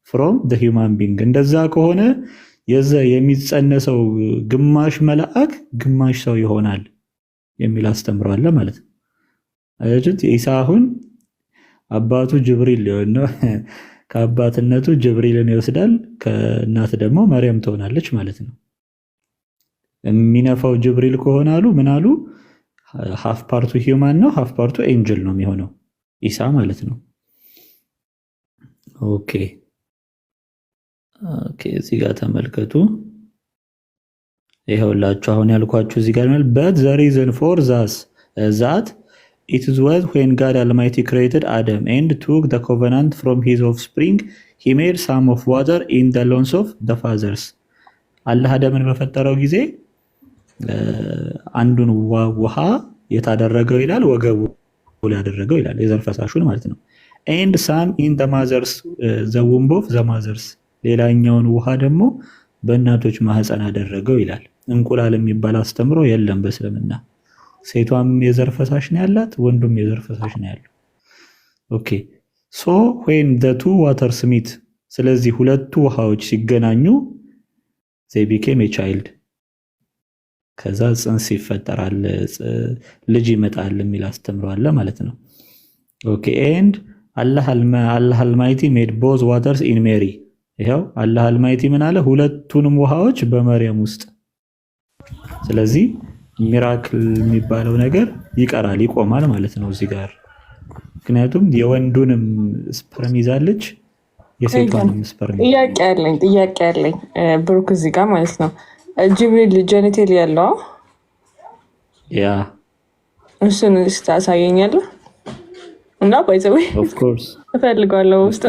from the human being. እንደዛ ከሆነ የዛ የሚጸነሰው ግማሽ መልአክ ግማሽ ሰው ይሆናል የሚል አስተምሮ አለ ማለት ነው። አያችሁት? ኢሳ አሁን አባቱ ጅብሪል ሊሆን ነው። ከአባትነቱ ጅብሪልን ይወስዳል፣ ከእናት ደግሞ መርየም ትሆናለች ማለት ነው። የሚነፋው ጅብሪል ከሆነ አሉ ምን አሉ? ሃፍ ፓርቱ ሂውማን ነው፣ ሃፍ ፓርቱ ኤንጅል ነው የሚሆነው ኢሳ ማለት ነው። ኦኬ እዚህ ጋር ተመልከቱ። ይኸውላችሁ አሁን ያልኳችሁ እዚህ ጋር ማለት but the reason for that it was when God Almighty created Adam and took the covenant from his offspring he made some of water in the loins of the fathers. አላህ አደምን በፈጠረው ጊዜ አንዱን ውሃ የታደረገው ይላል ወገቡ ላይ ያደረገው ይላል የዘር ፈሳሹን ማለት ነው። and some in the mothers the womb of the mothers ሌላኛውን ውሃ ደግሞ በእናቶች ማህፀን አደረገው ይላል። እንቁላል የሚባል አስተምሮ የለም በእስልምና። ሴቷም የዘር ፈሳሽ ነው ያላት፣ ወንዱም የዘር ፈሳሽ ነው ያለው። ኦኬ so when the two waters meet ስለዚህ ሁለቱ ውሃዎች ሲገናኙ they became a child ከዛ ጽንስ ይፈጠራል፣ ልጅ ይመጣል የሚል አስተምሮ አለ ማለት ነው። ኦኬ and Allah Almighty made both waters in Mary። ይሄው አላህ አልማይቲ ምን አለ? ሁለቱንም ውሃዎች በመርየም ውስጥ። ስለዚህ ሚራክል የሚባለው ነገር ይቀራል፣ ይቆማል ማለት ነው እዚህ ጋር። ምክንያቱም የወንዱንም ስፐርም ይዛለች የሴቷንም ስፐርም። ጥያቄ ያለኝ ብሩክ እዚህ ጋር ማለት ነው ጅብሪል ጀነቴል ያለው ያ እሱን ታሳየኛለህ እና ባይዘው ኦፍ ኮርስ እፈልጋለሁ ውስጥ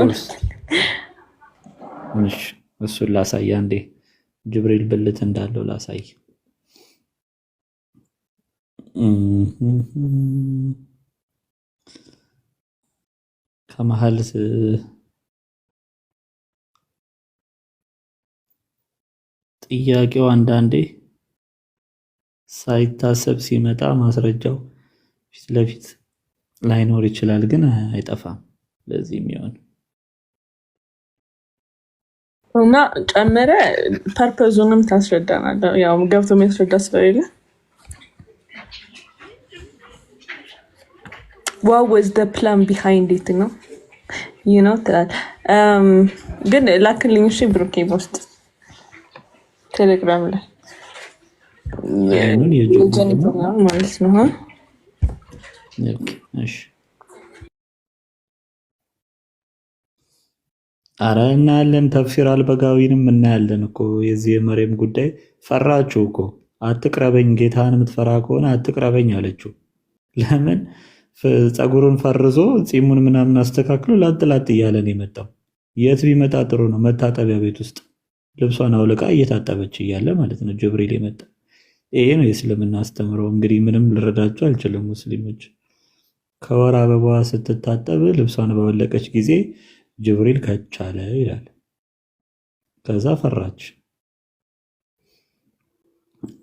እሺ እሱን ላሳይ አንዴ ጅብሪል ብልት እንዳለው ላሳይ ከመሃል ጥያቄው አንዳንዴ ሳይታሰብ ሲመጣ ማስረጃው ፊት ለፊት ላይኖር ይችላል ግን አይጠፋም ለዚህ የሚሆን እና ጨመረ ፐርፐዙንም ታስረዳናለህ ያው ገብቶ የሚያስረዳ ስለሌለ what was the plan behind it ነው you know that ግን ላክልኝ እሺ ብሩኬ ፖስት ቴሌግራም ላይ ማለት ነው እሺ አረ እናያለን ተፍሲር አልበጋዊንም እናያለን እኮ የዚህ የመሬም ጉዳይ ፈራችሁ እኮ አትቅረበኝ ጌታን የምትፈራ ከሆነ አትቅረበኝ አለችው ለምን ጸጉሩን ፈርዞ ጺሙን ምናምን አስተካክሎ ላጥላጥ እያለ ነው የመጣው የት ቢመጣ ጥሩ ነው መታጠቢያ ቤት ውስጥ ልብሷን አውልቃ እየታጠበች እያለ ማለት ነው ጅብሪል የመጣ ይሄ ነው የእስልምና አስተምረው እንግዲህ ምንም ልረዳቸው አልችልም ሙስሊሞች ከወር አበባ ስትታጠብ ልብሷን ባወለቀች ጊዜ ጅብሪል ከቻለ ይላል ከዛ ፈራች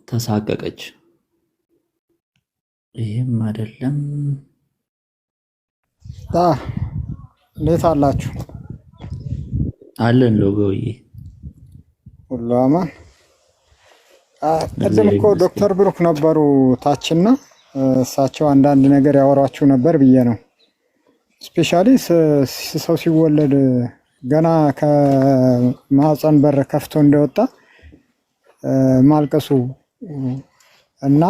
ተሳቀቀች ይሄም አይደለም እንዴት አላችሁ አለን ሎጎዬ ሁሉ አማን ቀደም እኮ ዶክተር ብሩክ ነበሩ ታችና እሳቸው አንዳንድ ነገር ያወራችሁ ነበር ብዬ ነው ስፔሻሊ ሰው ሲወለድ ገና ከማህፀን በር ከፍቶ እንደወጣ ማልቀሱ እና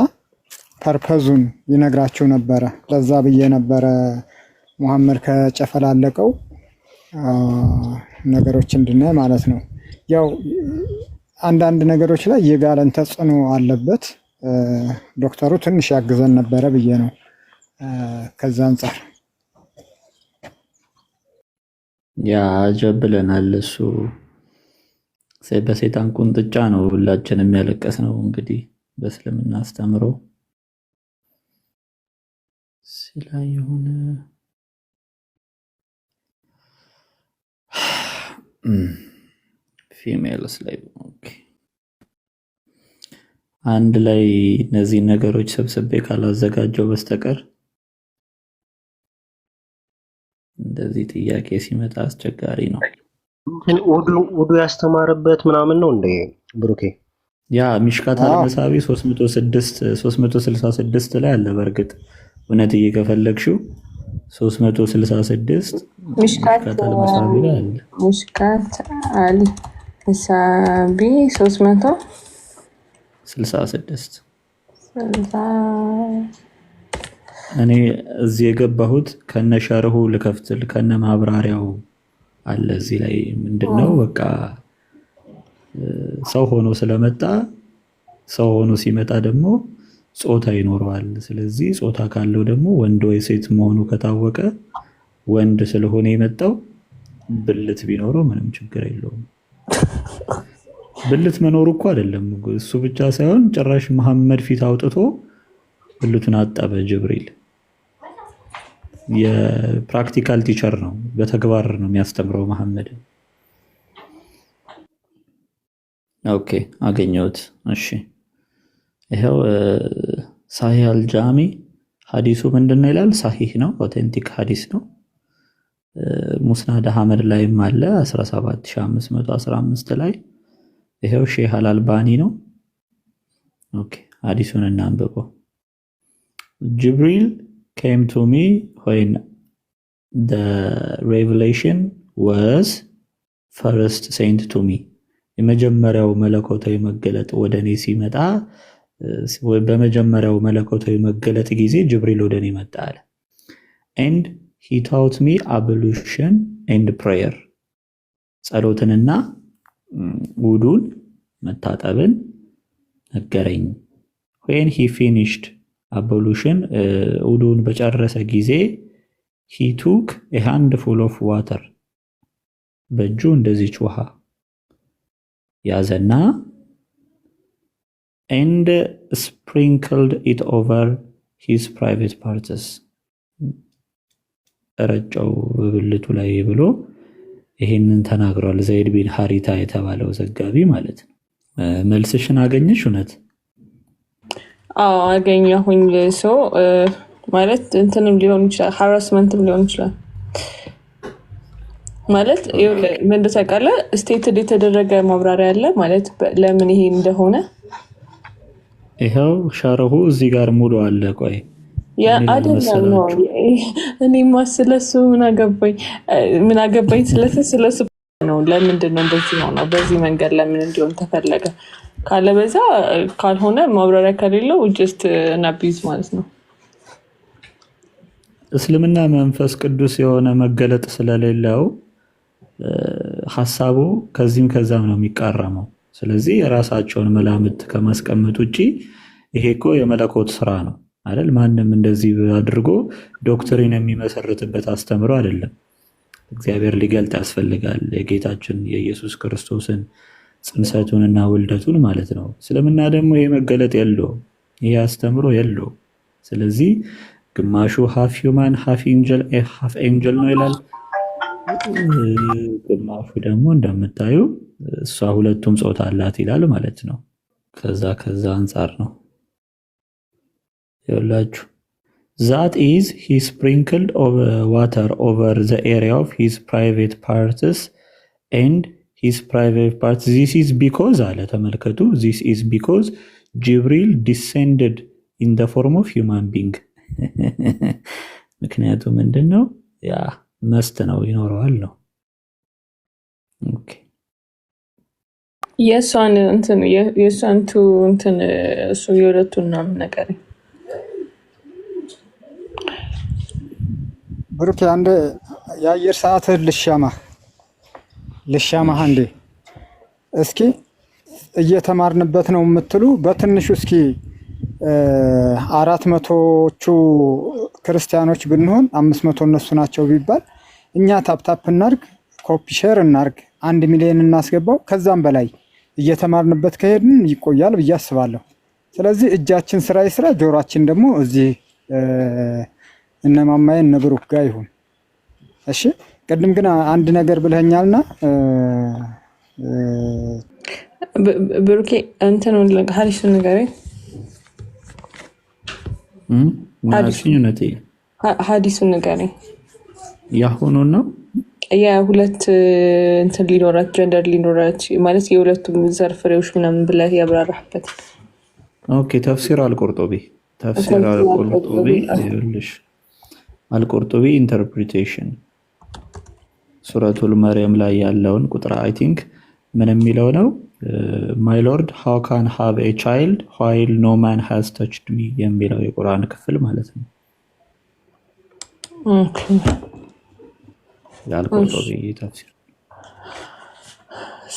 ፐርፐዙን ይነግራችሁ ነበረ ለዛ ብዬ ነበረ መሐመድ ከጨፈላለቀው ነገሮች እንድናይ ማለት ነው ያው አንዳንድ ነገሮች ላይ የጋለን ተጽዕኖ አለበት ዶክተሩ ትንሽ ያግዘን ነበረ ብዬ ነው ከዛ አንፃር ያ ጀብለናል እሱ በሰይጣን ቁንጥጫ ነው ሁላችንም ያለቀስ ነው እንግዲህ በእስልምና አስተምሮ ሲላይ የሆነ ፊሜልስ ላይ ኦኬ አንድ ላይ እነዚህ ነገሮች ሰብስቤ ካላዘጋጀው በስተቀር እንደዚህ ጥያቄ ሲመጣ አስቸጋሪ ነው ወዱ ያስተማረበት ምናምን ነው እንደ ብሩኬ ያ ሚሽካት አልመሳቢ 366 ላይ አለ በርግጥ እውነት እየከፈለግሽው 366 ሚሽካት አልመሳቢ ላይ አለ ሚሽካት አልመሳቢ 366 እኔ እዚህ የገባሁት ከነሸርሁ ልከፍትል ከነ ማብራሪያው አለ እዚህ ላይ ምንድነው በቃ ሰው ሆኖ ስለመጣ ሰው ሆኖ ሲመጣ ደግሞ ጾታ ይኖረዋል ስለዚህ ጾታ ካለው ደግሞ ወንድ ወይ ሴት መሆኑ ከታወቀ ወንድ ስለሆነ የመጣው ብልት ቢኖረው ምንም ችግር የለውም ብልት መኖሩ እኮ አይደለም እሱ ብቻ ሳይሆን ጭራሽ መሐመድ ፊት አውጥቶ ብልቱን አጠበ ጅብሪል የፕራክቲካል ቲቸር ነው በተግባር ነው የሚያስተምረው መሐመድ ኦኬ አገኘሁት እሺ ይሄው ሳሂህ አልጃሚ ሐዲሱ ምንድነው ይላል ሳሂህ ነው ኦቴንቲክ ሐዲስ ነው ሙስናድ አህመድ ላይም አለ 17515 ላይ ይሄው ሼህ አልአልባኒ ነው ኦኬ ሐዲሱን እናንብበው Jibril came to me when the revelation was first sent to me የመጀመሪያው መለኮታዊ መገለጥ ወደኔ ሲመጣ በመጀመሪያው መለኮታዊ መገለጥ ጊዜ ጅብሪል ወደኔ መጣ አለ and he taught me ablution and prayer ጸሎትንና ውዱን መታጠብን ነገረኝ። when he finished ablution ውዱን በጨረሰ ጊዜ he took a handful of water በእጁ እንደዚች ውሃ ያዘና and sprinkled it over his private parts ረጨው በብልቱ ላይ ብሎ ይሄንን ተናግሯል። ዘይድ ቢን ሐሪታ የተባለው ዘጋቢ ማለት ነው። መልስሽን አገኘሽ? እውነት? አዎ አገኘሁኝ። ሰው ማለት እንትንም ሊሆን ይችላል፣ ሃራስመንትም ሊሆን ይችላል። ማለት ምን እንደተቃለ ስቴትድ የተደረገ ማብራሪያ አለ ማለት ለምን ይሄ እንደሆነ ይሄው ሸርሁ እዚህ ጋር ሙሉ አለ። ቆይ ያ አይደለም ነው እኔ ማስለሱ ምን አገባኝ ስለሱ ነው። ለምንድን ነው እንደዚህ ነው በዚህ መንገድ ለምን እንዲሆን ተፈለገ ካለ በዛ ካልሆነ ማብራሪያ ከሌለው just ናቢዝ ማለት ነው። እስልምና መንፈስ ቅዱስ የሆነ መገለጥ ስለሌለው ሐሳቡ ከዚህም ከዛም ነው የሚቃረመው። ስለዚህ የራሳቸውን መላምት ከማስቀመጥ ውጪ ይሄ እኮ የመለኮት ስራ ነው አይደል? ማንም እንደዚህ አድርጎ ዶክትሪን የሚመሰርትበት አስተምሮ አይደለም። እግዚአብሔር ሊገልጥ ያስፈልጋል የጌታችን የኢየሱስ ክርስቶስን ጽንሰቱንና ውልደቱን ማለት ነው። እስልምና ደግሞ ይሄ መገለጥ የለው፣ ይሄ አስተምሮ የለው። ስለዚህ ግማሹ ሃፍ ሂውማን ሃፍ ኤንጀል ነው ይላል። ግማሹ ደግሞ እንደምታዩ እሷ ሁለቱም ጾታ አላት ይላል ማለት ነው። ከዛ አንፃር ነው ይላችሁ that is he sprinkled water over the area of his private parts and his private parts this is because አለ ተመልከቱ this is because Jibril descended in the form of human being ምክንያቱም ምንድነው ያ መስት ነው ይኖረዋል ነው። ኦኬ የሷን እንትን እሱ የሁለቱና ነገር ብሩክ አንድ የአየር ሰዓት ልሻማህ አንዴ እስኪ እየተማርንበት ነው የምትሉ በትንሹ እስኪ 400ዎቹ ክርስቲያኖች ብንሆን 500 እነሱ ናቸው ቢባል እኛ ታፕታፕ እናርግ፣ ኮፒ ሼር እናርግ፣ 1 ሚሊዮን እናስገባው። ከዛም በላይ እየተማርንበት ከሄድን ይቆያል ብዬ አስባለሁ። ስለዚህ እጃችን ስራ ይስራ፣ ጆሮአችን ደግሞ እዚህ እነማማዬ ብሩክ ጋር ይሁን። እሺ ቅድም ግን አንድ ነገር ብለኛልና ብሩኬ እንትን ሀዲሱን ንገረኝ። ሀዲሱን ንገረኝ። ያሁኑን ነው የሁለት እንትን ሊኖራት ጀንደር ሊኖራት ማለት የሁለቱም ዘር ፍሬዎች ምናምን ብለህ ያብራራህበት። ኦኬ ተፍሲር አልቁርጡቢ ይኸውልሽ አልቁርጡቢ ኢንተርፕሪቴሽን ሱረቱል መርየም ላይ ያለውን ቁጥር አይ ቲንክ ምን የሚለው ነው? my lord how can have a child while no man has touched me የሚለው የቁርአን ክፍል ማለት ነው። ኦኬ ያልቁርጡቢ ተፍሲር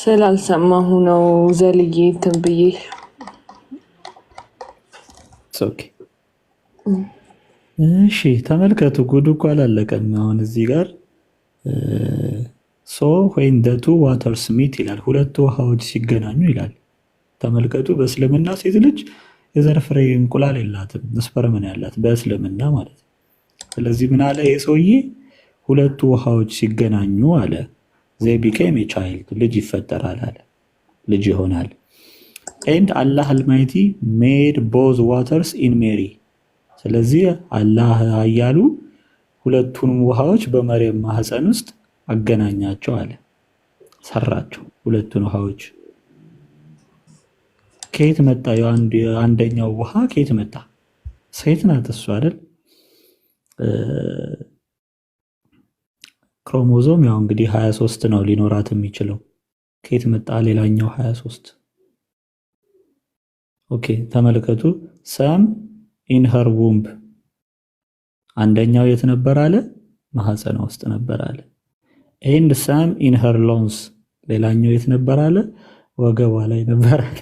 ስላልሰማሁ ነው ዘልዬ ትንብዬ። ኦኬ እሺ ተመልከቱ፣ ጉዱ እኮ አላለቀም። አሁን እዚህ ጋር so when the two waters meet ይላል፣ ሁለቱ ውሃዎች ሲገናኙ ይላል። ተመልከቱ በእስልምና ሴት ልጅ የዘር ፍሬ እንቁላል የላትም፣ ስፐርም ነው ያላት በእስልምና ማለት ነው። ስለዚህ ምን አለ ይሄ ሰውዬ? ሁለቱ ውሃዎች ሲገናኙ አለ they became a child ልጅ ይፈጠራል አለ፣ ልጅ ይሆናል። and Allah Almighty made both waters in Mary ስለዚህ አላህ አያሉ ሁለቱንም ውሃዎች በመርየም ማህፀን ውስጥ አገናኛቸው አለ፣ ሰራቸው። ሁለቱን ውሃዎች ከየት መጣ? አንደኛው ውሃ ከየት መጣ? ሴት ናት እሱ አይደል? ክሮሞዞም ያው እንግዲህ 23 ነው ሊኖራት የሚችለው። ከየት መጣ ሌላኛው 23? ኦኬ ተመልከቱ ሰም in her womb አንደኛው የት ነበር አለ? ማህፀኗ ውስጥ ነበር አለ። and some in her loins ሌላኛው የት ነበር አለ? ወገቧ ላይ ነበር አለ።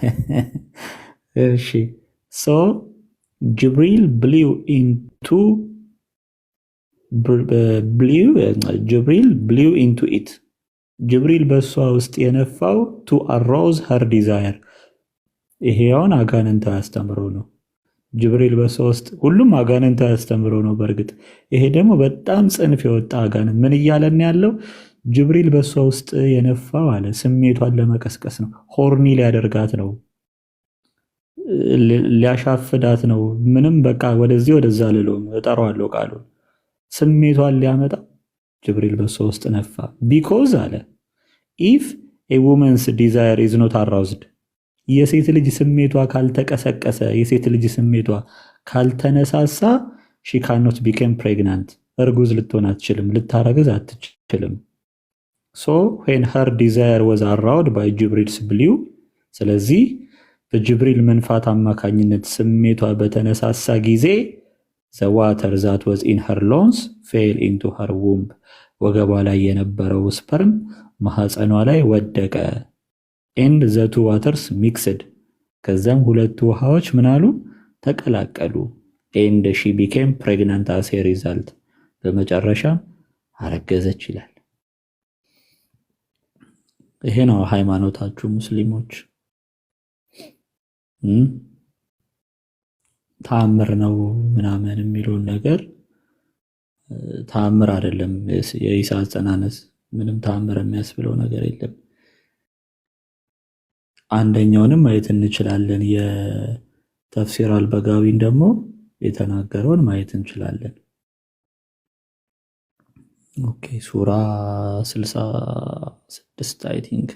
እሺ so Jibril blew into it ጅብሪል በሷ ውስጥ የነፋው to arouse her desire ይሄውን አጋንንት አስተምሮ ነው ጅብሪል በሷ ውስጥ ሁሉም አጋንንት አስተምሮ ነው በርግጥ ይሄ ደግሞ በጣም ጽንፍ የወጣ አጋንንት ምን ይያለን ያለው ጅብሪል በሷ ውስጥ የነፋው አለ ስሜቷን ለመቀስቀስ ነው ሆርኒ ሊያደርጋት ነው ሊያሻፍዳት ነው ምንም በቃ ወደዚህ ወደዛ ልለው እጠራዋለሁ ቃሉ ስሜቷን ሊያመጣ ጅብሪል በሷ ውስጥ ነፋ because አለ if a woman's desire is not aroused የሴት ልጅ ስሜቷ ካልተቀሰቀሰ የሴት ልጅ ስሜቷ ካልተነሳሳ she cannot become pregnant እርጉዝ ልትሆን አትችልም ልታረግዝ አትችልም so when her desire was aroused by Jibril's blew ስለዚህ በጅብሪል መንፋት አማካኝነት ስሜቷ በተነሳሳ ጊዜ the water that was in her lungs fell into her womb ወገቧ ላይ የነበረው ስፐርም ማህፀኗ ላይ ወደቀ and the two waters mixed ከዛም ሁለቱ ውሃዎች ምናሉ ተቀላቀሉ and she became pregnant as a result በመጨረሻ አረገዘች ይላል ይሄ ነው ሃይማኖታችሁ ሙስሊሞች ተአምር ነው ምናምን የሚለው ነገር ተአምር አይደለም የኢሳ አጸናነስ ምንም ተአምር የሚያስብለው ነገር የለም አንደኛውንም ማየት እንችላለን የተፍሲር አልበጋዊን ደግሞ የተናገረውን ማየት እንችላለን ኦኬ ሱራ 66 I think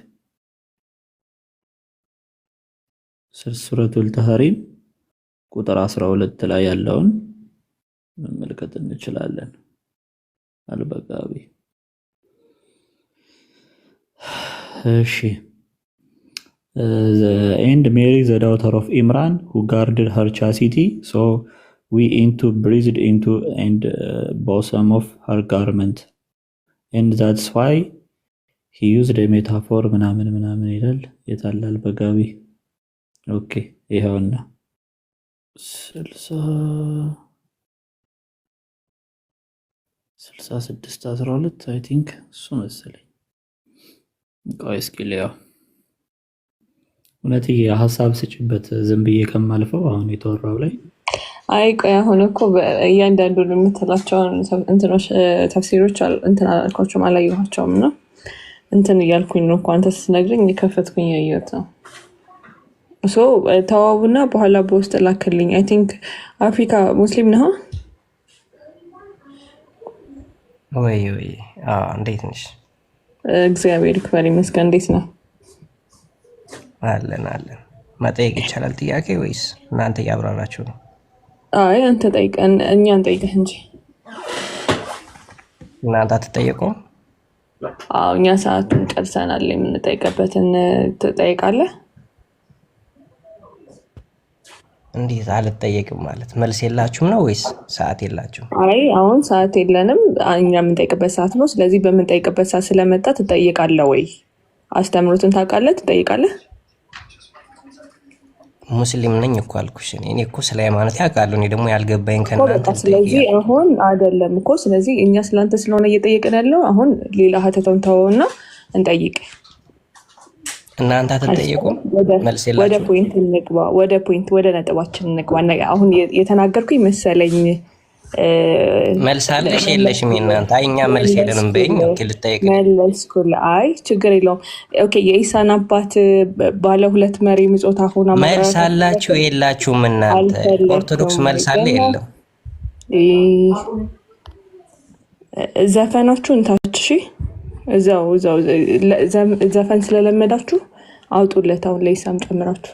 ሱረቱል ተህሪም ቁጥር 12 ላይ ያለውን መመልከት እንችላለን አልበጋዊ እሺ and Mary the daughter of Imran who guarded her chastity so we breathed into and bosom of her garment and that's why he used a metaphor ምናምን ይላል የታላል በጋዊ ኦኬ ይሄውና 66:12 I think እሱ መሰለኝ ቆይ እስኪ ልየው እውነት የሐሳብ ስጭበት ዝም ብዬ ከማልፈው አሁን የተወራው ላይ አይ ቆይ አሁን እኮ እያንዳንዱን የምትላቸው እንትኖች ተፍሲሮች እንትን አላልኳቸውም አላየኋቸውም እና እንትን እያልኩኝ ነው እንኳን አንተ ስትነግረኝ የከፈትኩኝ ያየሁት ነው ሶ ተዋውና በኋላ በውስጥ ላክልኝ አይ ቲንክ አፍሪካ ሙስሊም ነህ ወይ እንዴት ነሽ እግዚአብሔር ይክበር ይመስገን እንዴት ነው አለን መጠየቅ ይቻላል ጥያቄ ወይስ እናንተ ያብራራችሁ ነው አይ አንተ ጠይቀን እኛን ጠይቀህ እንጂ እናንተ አትጠየቁም እኛ ሰዓቱን ጨርሰናል የምንጠይቀበትን ትጠይቃለህ እንዴት አልጠየቅም ማለት መልስ የላችሁም ነው ወይስ ሰዓት የላችሁም አይ አሁን ሰዓት የለንም እኛ የምንጠይቅበት ሰዓት ነው ስለዚህ በምንጠይቅበት ሰዓት ስለመጣ ትጠይቃለህ ወይ አስተምሮትን ታውቃለህ ትጠይቃለህ ሙስሊም ነኝ እኮ አልኩሽ እኔ እኮ ስለ ሃይማኖት ያውቃለሁ እኔ ደግሞ ያልገባኝ ከናንተ ስለዚህ አሁን አይደለም እኮ ስለዚህ እኛ ስላንተ ስለሆነ እየጠየቅን ያለው አሁን ሌላ ሀተታውን ተወውና እንጠይቅ እናንተ አትጠይቁም መልስ የላችሁ ወደ ፖይንት እንግባ ወደ ነጥባችን እንግባ አሁን የተናገርኩኝ መሰለኝ መልስ አለሽ የለሽም እናንተ አይኛ መልስ የለንም በእኛ ኦኬ ልጠይቅ መልስኩል አይ ችግር የለውም ኦኬ የኢሳን አባት ባለ ሁለት መሪ ምጾታ ሆና መልስ አላችሁ የላችሁም እናንተ ኦርቶዶክስ መልስ አለ የለም ዘፈናችሁን ታች እሺ እዛው ዘፈን ስለለመዳችሁ አውጡለት አሁን ለኢሳም ጨምራችሁ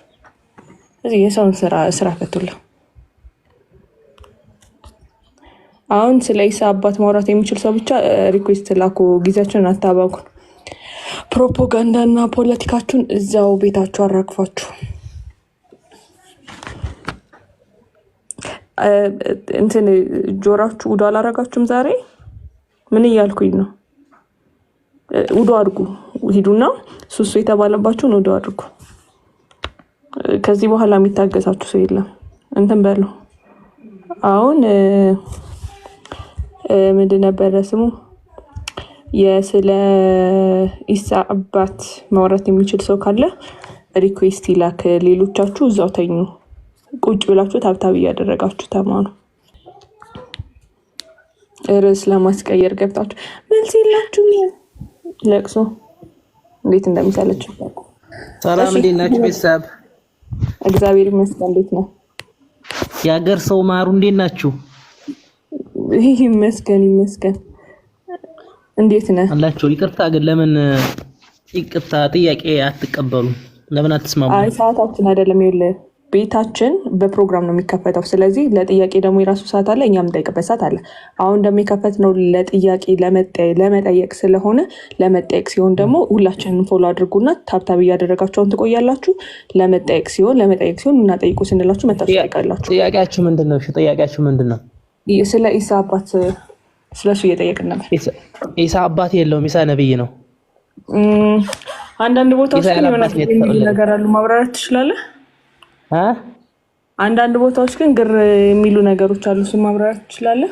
እዚህ የሰውን ስራ ፈቱላ አሁን ስለ ኢሳ አባት ማውራት የሚችል ሰው ብቻ ሪኩዌስት ላኩ ጊዜያችሁን አታባኩ ፕሮፓጋንዳና ፖለቲካችሁን እዛው ቤታችሁ አራግፋችሁ እንትን ጆራችሁ ውዶ አላረጋችሁም ዛሬ ምን እያልኩኝ ነው ውዶ አድርጉ ሂዱና ሱሱ የተባለባችሁን ውዶ አድርጉ ከዚህ በኋላ የሚታገሳችሁ ሰው የለም። እንትን በሉ አሁን ምንድን ነበረ ስሙ ስለ ኢሳ አባት ማውራት የሚችል ሰው ካለ ሪኩዌስት ይላክ። ሌሎቻችሁ እዛው ተኙ፣ ቁጭ ብላችሁ ታብታብ እያደረጋችሁ ተማኑ። ርዕስ ለማስቀየር ገብታችሁ መልስ የላችሁም። ለቅሶ እንዴት እንደሚሰለችው። ሰላም እንዴት ናችሁ ቤተሰብ? እግዚአብሔር ይመስገን። እንዴት ነው የሀገር ሰው ማሩ? እንዴት ናችሁ? ይመስገን ይመስገን። እንዴት ነህ አላችሁ? ይቅርታ ግን ለምን ይቅርታ ጥያቄ አትቀበሉ? ለምን አትስማሙ? አይ ሰዓታችን አይደለም። ይኸውልህ ቤታችን በፕሮግራም ነው የሚከፈተው። ስለዚህ ለጥያቄ ደግሞ የራሱ ሰዓት አለ፣ እኛም የምንጠይቅበት ሰዓት አለ። አሁን ደግሞ የከፈትነው ለጥያቄ ለመጠየቅ ስለሆነ ለመጠየቅ ሲሆን ደግሞ ሁላችንን ፎሎ አድርጉና ታብታብ እያደረጋችሁን ትቆያላችሁ። ለመጠየቅ ሲሆን እና ጠይቁ ስንላችሁ መታችሁ ትጠይቃላችሁ። ጥያቄያችሁ ምንድነው? ጥያቄያችሁ ምንድነው? ስለ ኢሳ አባት ስለሱ እየጠየቅን ነበር። ኢሳ አባት የለውም፣ ኢሳ ነብይ ነው። አንዳንድ ቦታዎች ግን የሆነ ነገር አሉ። ማብራራት ትችላለህ? አንዳንድ ቦታዎች ግን ግር የሚሉ ነገሮች አሉ። እሱን ማብራራት ትችላለህ?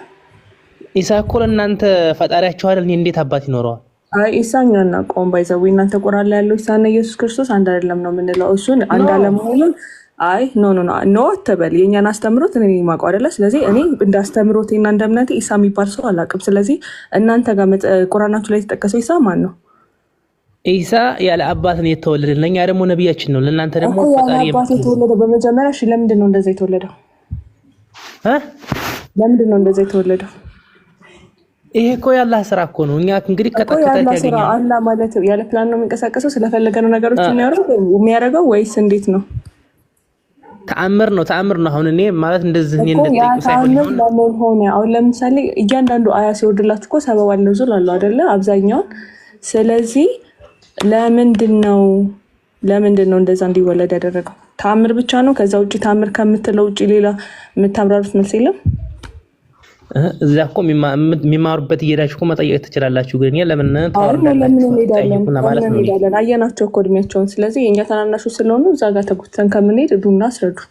ኢሳ እኮ ለእናንተ ፈጣሪያችሁ አይደል? እንዴት አባት ይኖረዋል? አይ ኢሳ እኛ እናውቀውም። ባይዘው እናንተ ቁርአን ላይ ያለው ኢሳና ኢየሱስ ክርስቶስ አንድ አይደለም ነው የምንለው። እሱን አንድ አለመሆኑን አይ ኖ አትበል። የእኛን አስተምሮት እኔ የማውቀው አይደለ። ስለዚህ እኔ እንደ አስተምሮቴና እንደ እምነቴ ኢሳ የሚባል ሰው አላውቅም። ስለዚህ እናንተ ጋር ቁርአናችሁ ላይ የተጠቀሰው ኢሳ ማን ነው? ኢሳ ያለ አባት ነው የተወለደ። ለኛ ደግሞ ነብያችን ነው፣ ለእናንተ ደግሞ ፈጣሪ አባት የተወለደ። በመጀመሪያ እሺ፣ ለምንድን ነው እንደዛ የተወለደው? ለምንድን ነው እንደዛ የተወለደው? ይሄ እኮ ያላህ ስራ እኮ ነው። እኛ እንግዲህ ከተከታታይ ያገኛል። አላህ ማለት ያለ ፕላን ነው የሚንቀሳቀሰው፣ ስለፈለገ ነው ነገሮችን የሚያደርገው ወይስ እንዴት ነው? ተአምር ነው። አሁን እኔ ማለት እንደዚህ እኔ እንደጠይቁ ሳይሆን ሆነ። አሁን ለምሳሌ እያንዳንዱ አያ ሲወርድላችሁ እኮ ሰበብ አለው ዙል አለው አይደለ? አብዛኛውን። ስለዚህ ለምንድን ነው እንደዛ እንዲወለድ ያደረገው? ተአምር ብቻ ነው? ከዛ ውጪ ተአምር ከምትለው ውጪ ሌላ የምታብራሩት መልስ የለም? እዛ እኮ የሚማሩበት እየሄዳችሁ እኮ መጠየቅ ትችላላችሁ። ግን ለምን እንሄዳለን? አየናቸው እኮ እድሜያቸውን። ስለዚህ የእኛ ተናናሾች ስለሆኑ እዛ ጋር ተጉተን ከምንሄድ ዱና አስረዱን።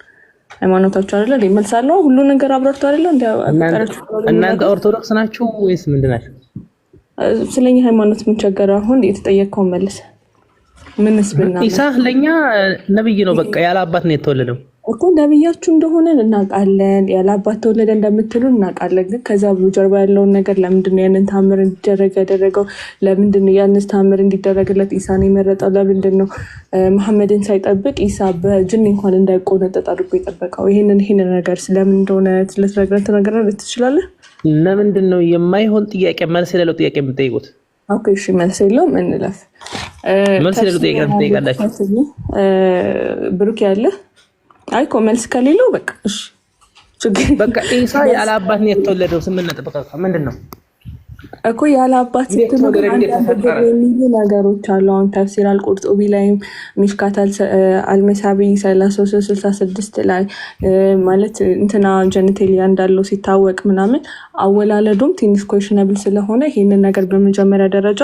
ሃይማኖታቸው አይደለ ይመልሳለሁ። ሁሉ ነገር አብራርቶ አይደለ? እናንተ ኦርቶዶክስ ናችሁ ወይስ ምንድን ናችሁ? ስለኛ ሃይማኖት ምን ቸገረ? አሁን የተጠየቀውን መልስ። ምንስ ብና ኢሳ ለኛ ነብይ ነው። በቃ ያለ አባት ነው የተወለደው እኮ። ነብያችሁ እንደሆነ እናውቃለን፣ ያለ አባት ተወለደ እንደምትሉ እናውቃለን። ግን ከዛ ጀርባ ያለውን ነገር ለምንድን ነው ያንን ታምር እንዲደረግ ያደረገው? ለምንድን ነው ያንስ ታምር እንዲደረግለት ኢሳን የመረጠው? ለምንድን ነው መሐመድን ሳይጠብቅ ኢሳ በጅን እንኳን እንዳይቆነጠጥ አድርጎ የጠበቀው? ይሄንን ነገር ስለምን እንደሆነ ስለተረጋግጠ ነገር ትችላለህ? ለምንድን ነው የማይሆን ጥያቄ መልስ የሌለው ጥያቄ የምትጠይቁት? ኦኬ እሺ፣ መልስ የለውም እንለፍ። መልስ የሌለው ጥያቄ የምትጠይቃላችሁ። ብሩክ ያለ አይ እኮ መልስ ከሌለው በቃ እሺ፣ በቃ ኢሳ ያለ አባት ነው የተወለደው። ስምንት ነጥብ ምንድን ነው እኮ ያለ አባት ስትሉ የሚሉ ነገሮች አሉ። አሁን ተፍሲር አልቁርጡቢ ላይም ሚሽካት አልመሳቢ 3366 ላይ ማለት እንትና ጀነቴሊያ እንዳለው ሲታወቅ ምናምን አወላለዱም ትንሽ ኮሽነብል ስለሆነ ይሄንን ነገር በመጀመሪያ ደረጃ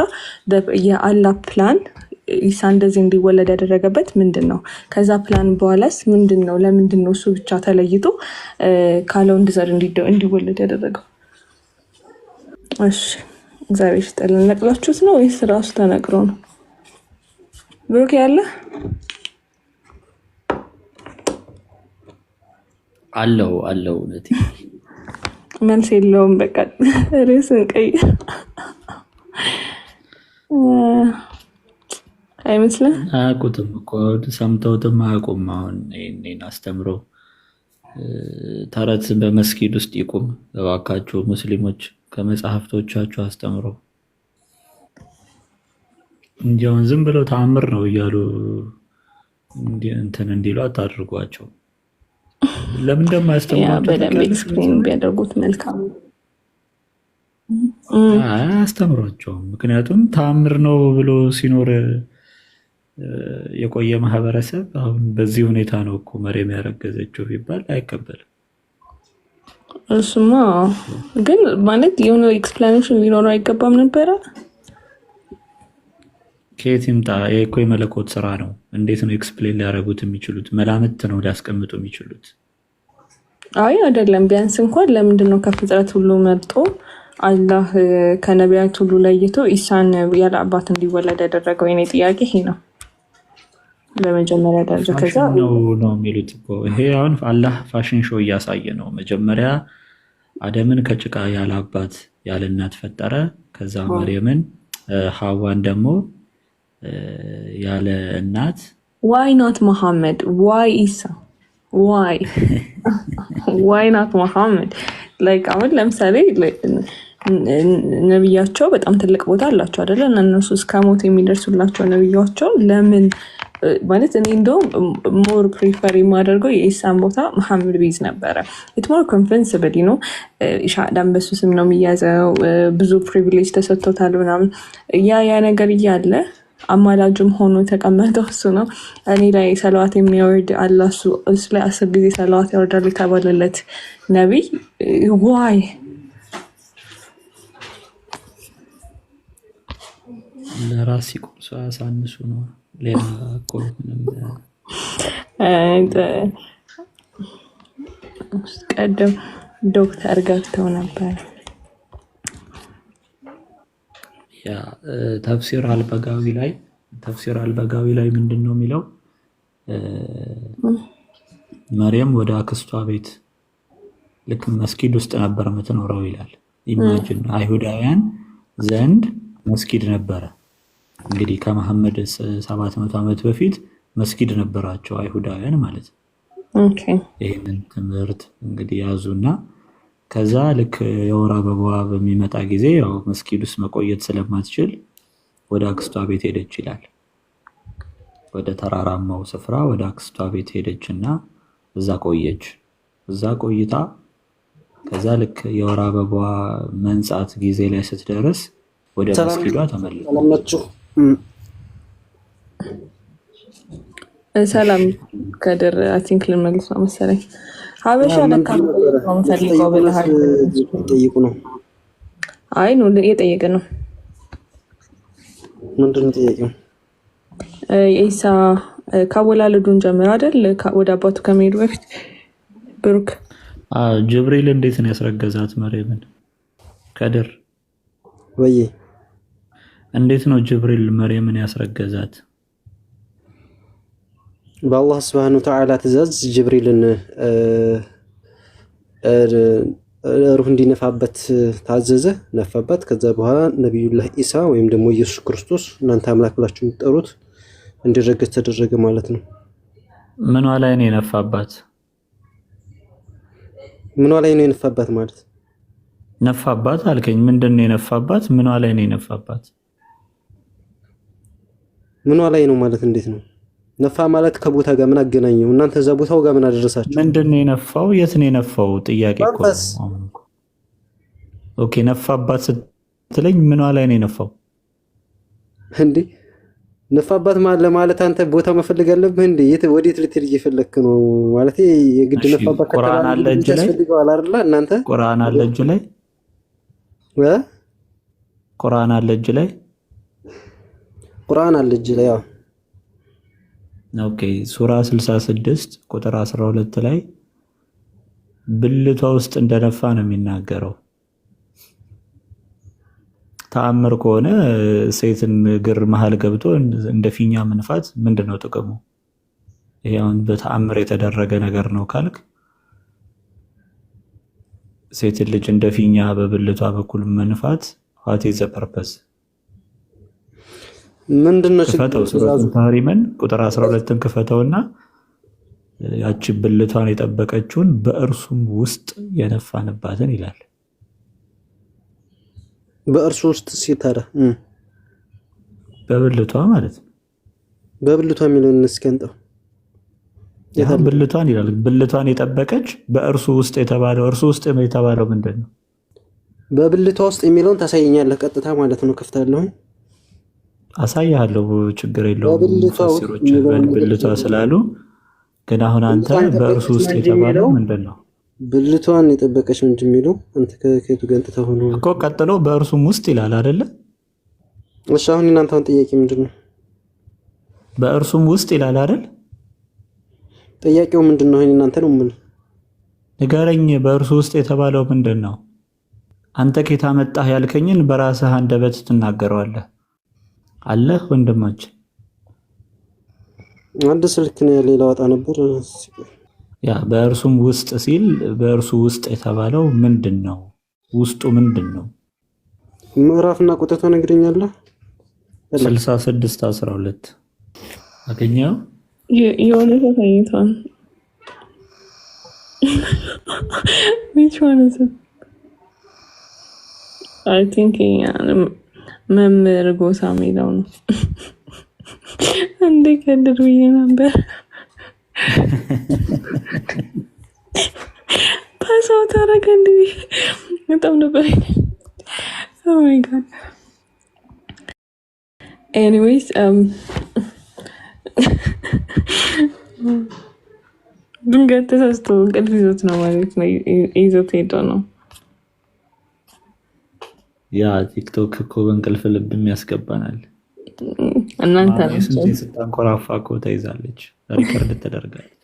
የአላህ ፕላን ኢሳ እንደዚህ እንዲወለድ ያደረገበት ምንድን ነው? ከዛ ፕላን በኋላስ ምንድን ነው? ለምንድን ነው እሱ ብቻ ተለይቶ ካለወንድ ዘር እንዲወለድ ያደረገው? እሺ እግዚአብሔር ይስጥልን። ነቅላችሁት ነው ወይስ ራሱ ተነቅሮ ነው? ብሩክ ያለ አለው መልስ የለውም። በቃ ርዕስን ቀይር አይመስልም? አያውቁትም እኮ ሰምተውትም አያውቁም። አሁን ይህንን አስተምሮ ተረት በመስጊድ ውስጥ ይቁም እባካችሁ ሙስሊሞች፣ ከመጽሐፍቶቻችሁ አስተምሮ እንጂ አሁን ዝም ብለው ተአምር ነው እያሉ እንትን እንዲሉ አታድርጓቸው። ለምን እንደማያስተምሯቸው በደንብ ኤክስፕሌን ቢያደርጉት መልካም። አያስተምሯቸውም። ምክንያቱም ተአምር ነው ብሎ ሲኖር የቆየ ማህበረሰብ አሁን በዚህ ሁኔታ ነው እኮ መሬም ያረገዘችው ቢባል አይቀበልም። እሱማ ግን ማለት የሆነ ኤክስፕላኔሽን ሊኖረው አይገባም ነበረ። ከየት ይምጣ? ይሄ እኮ የመለኮት ስራ ነው። እንዴት ነው ኤክስፕሌን ሊያደርጉት የሚችሉት? መላምት ነው ሊያስቀምጡ የሚችሉት። አይ አይደለም። ቢያንስ እንኳን ለምንድን ነው ከፍጥረት ሁሉ መርጦ አላህ ከነቢያት ሁሉ ለይቶ ኢሳን ያለ አባት እንዲወለድ ያደረገው? የኔ ጥያቄ ይሄ ነው በመጀመሪያ ደረጃ። ከዛ ነው የሚሉት እኮ ይሄ አሁን አላህ ፋሽን ሾው እያሳየ ነው። መጀመሪያ አደምን ከጭቃ ያለ አባት ያለ እናት ፈጠረ። ከዛ መርየምን ሐዋን ደግሞ ያለ እናት። ዋይ ኖት መሐመድ? ዋይ ኢሳ? ዋይ ናት መሐመድ? ላይክ አሁን ለምሳሌ ነብያቸው በጣም ትልቅ ቦታ አላቸው አይደለ? እነሱ እስከ ሞት የሚደርሱላቸው ነብያቸው ለምን ማለት እኔ እንደውም ሞር ፕሪፈር የማደርገው የኢሳን ቦታ መሐመድ ቢዝ ነበረ። ኢት ሞር ኮንቨንስብል ነው። ኢሻዳን በሱ ስም ነው የሚያዘው። ብዙ ፕሪቪሌጅ ተሰጥቶታል ምናምን። ያ ነገር እያለ አማላጅም ሆኖ የተቀመጠው እሱ ነው። እኔ ላይ ሰለዋት የሚያወርድ አላህ እሱ ላይ 10 ጊዜ ሰለዋት ያወርዳል የተባለለት ነቢይ ዋይ ለራስ ሲቆርሱ አሳንሱ ነው። ሌላ እኮ ምንም ቀደም ዶክተር ገብተው ነበር። ያ ተፍሲር አልበጋዊ ላይ ምንድን ነው የሚለው? መርየም ወደ አክስቷ ቤት ልክ መስጊድ ውስጥ ነበር የምትኖረው ይላል። ኢማጂን አይሁዳውያን ዘንድ መስጊድ ነበረ። እንግዲህ ከመሐመድ 700 ዓመት በፊት መስጊድ ነበራቸው አይሁዳውያን ማለት ነው። ኦኬ ይሄንን ትምህርት እንግዲህ ያዙና ከዛ ልክ የወር አበባዋ በሚመጣ ጊዜ ያው መስጊድ ውስጥ መቆየት ስለማትችል ወደ አክስቷ ቤት ሄደች ይላል። ወደ ተራራማው ስፍራ ወደ አክስቷ ቤት ሄደችና እዛ ቆየች። እዛ ቆይታ ከዛ ልክ የወር አበባዋ መንጻት ጊዜ ላይ ስትደርስ ወደ መስጊዷ ተመለሰች። ሰላም ከድር አይ ቲንክ ልመልስ ነው መሰለኝ። ሀበሻ ለካም ፈልገው ብለሃል ጠይቁ ነው። አይ ነው እየጠየቀ ነው። ምንድነው ጥያቄው? ኢሳ ካወላለዱን ጀምሮ አይደል ወደ አባቱ ከመሄዱ በፊት ብሩክ ጅብሪል እንዴት ነው ያስረገዛት መርየምን? ከድር ወይ እንዴት ነው ጅብሪል መርየምን ያስረገዛት? በአላህ Subhanahu Wa Ta'ala ትእዛዝ ጅብሪልን ሩህ እንዲነፋበት ታዘዘ። ነፋበት። ከዛ በኋላ ነብዩላህ ኢሳ ወይም ደግሞ ኢየሱስ ክርስቶስ እናንተ አምላክ ብላችሁ የምትጠሩት እንዲረገዝ ተደረገ ማለት ነው። ምኗ ላይ ነው የነፋባት? ምኗ ላይ ነው የነፋባት ማለት? ነፋባት አልከኝ። ምንድነው የነፋባት? ምኗ ላይ ነው የነፋባት? ምኗ ላይ ነው ማለት እንዴት ነው? ነፋ ማለት ከቦታ ጋር ምን አገናኘው? እናንተ እዛ ቦታው ጋር ምን አደረሳችሁ? ምንድነው የነፋው? የት ነው የነፋው? ጥያቄ እኮ ነው። ኦኬ ነፋባት ስትለኝ ምኗ ላይ ነው የነፋው? እንዴ ነፋባት ማለት አንተ ቦታ መፈልግ አለብህ እንዴ? ወዴት ልትሄድ እየፈለክ ነው? ማለት የግድ ነፋባት ቁርአን አለ እጅ ላይ ያስፈልገዋል አይደል? እናንተ ቁርአን አለ እጅ ላይ ቁርአን አለ እጅ ላይ ቁርአን አለ እጅ ላይ ያው ኦኬ ሱራ 66 ቁጥር 12 ላይ ብልቷ ውስጥ እንደነፋ ነው የሚናገረው። ተአምር ከሆነ ሴትን እግር መሃል ገብቶ እንደ ፊኛ መንፋት ምንድነው ጥቅሙ? ይሄ አሁን በተአምር የተደረገ ነገር ነው ካልክ ሴትን ልጅ እንደ ፊኛ በብልቷ በኩል መንፋት what is the purpose? ምንድነው ክፈተው ሱረቱል ታሪመን ቁጥር 12ን ክፈተውና ያቺ ብልቷን የጠበቀችውን በእርሱም ውስጥ የነፋንባትን ይላል። በእርሱ ውስጥ ሲታረ በብልቷ ማለት ነው። በብልቷ የሚለውን እስከንጠው ብልቷን ይላል። ብልቷን የጠበቀች በእርሱ ውስጥ የተባለው እርሱ ውስጥ የተባለው ምንድነው? በብልቷ ውስጥ የሚለውን ታሳየኛለህ ቀጥታ ማለት ነው። ከፍታለሁ አሳያለሁ፣ ችግር የለውም። ሙፈሲሮች በብልቷ ስላሉ ግን አሁን አንተ በእርሱ ውስጥ የተባለው ምንድነው? ብልቷን የጠበቀች ምንድን የሚለው አንተ ከከቱ ገንጥታ ሆኖ እኮ ቀጥሎ በእርሱም ውስጥ ይላል አይደለ? እሺ አሁን እናንተውን ጥያቄ ምንድነው? በእርሱም ውስጥ ይላል አይደል? ጥያቄው ምንድነው? ይሄን እናንተ ነው ምን ንገረኝ። በእርሱ ውስጥ የተባለው ምንድነው? አንተ ከየት አመጣህ ያልከኝን በራስህ አንደበት ትናገረዋለህ። አለህ ወንድማችን። አንድ ስልክ ነው ሌላ ወጣ ነበር። ያ በእርሱም ውስጥ ሲል በእርሱ ውስጥ የተባለው ምንድነው? ውስጡ ምንድነው? ምዕራፍና ቁጥር ተነግረኛለህ? 66:12 አገኘው። የሆነ ተኝቷል። which one is it? I think መምህር ጎሳ የሚለው ነው። እንዴ ከድር ብዬ ነበር ፓሳው ታረገ እንዴ በጣም ነበር። oh my god. anyways ድንገት ተሳስቶ እንቅልፍ ይዞት ነው ማለት ነው። ይዞት ሄዶ ነው። ያ ቲክቶክ እኮ በእንቅልፍ ልብም ያስገባናል። እናንተ ስታንኮራፋ እኮ ተይዛለች፣ ሪከርድ ተደርጋለች።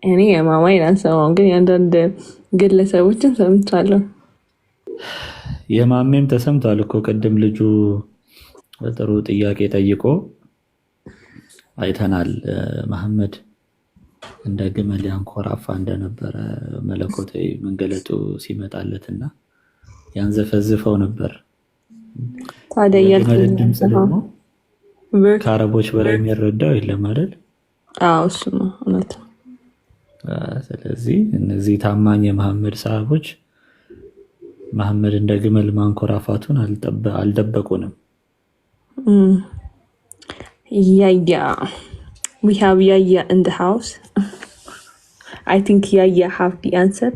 እኔ የማማዬን አልሰማሁም፣ ግን የአንዳንድ ግለሰቦችን ሰምቻለሁ። የማሜም ተሰምቷል እኮ ቅድም ልጁ በጥሩ ጥያቄ ጠይቆ አይተናል። መሐመድ እንደ ግመል ያንኮራፋ እንደነበረ መለኮታዊ መንገለጡ ሲመጣለትና ያንዘፈዝፈው ነበር። ታዲያ ድምፅ ደግሞ ከአረቦች በላይ የሚረዳው የለም አይደል? አዎ እሱ ነው እውነት። ስለዚህ እነዚህ ታማኝ የመሐመድ ሰሃቦች መሐመድ እንደ ግመል ማንኮራፋቱን አልደበቁንም። Yaya, we have Yaya in the house. I think Yaya have the answer.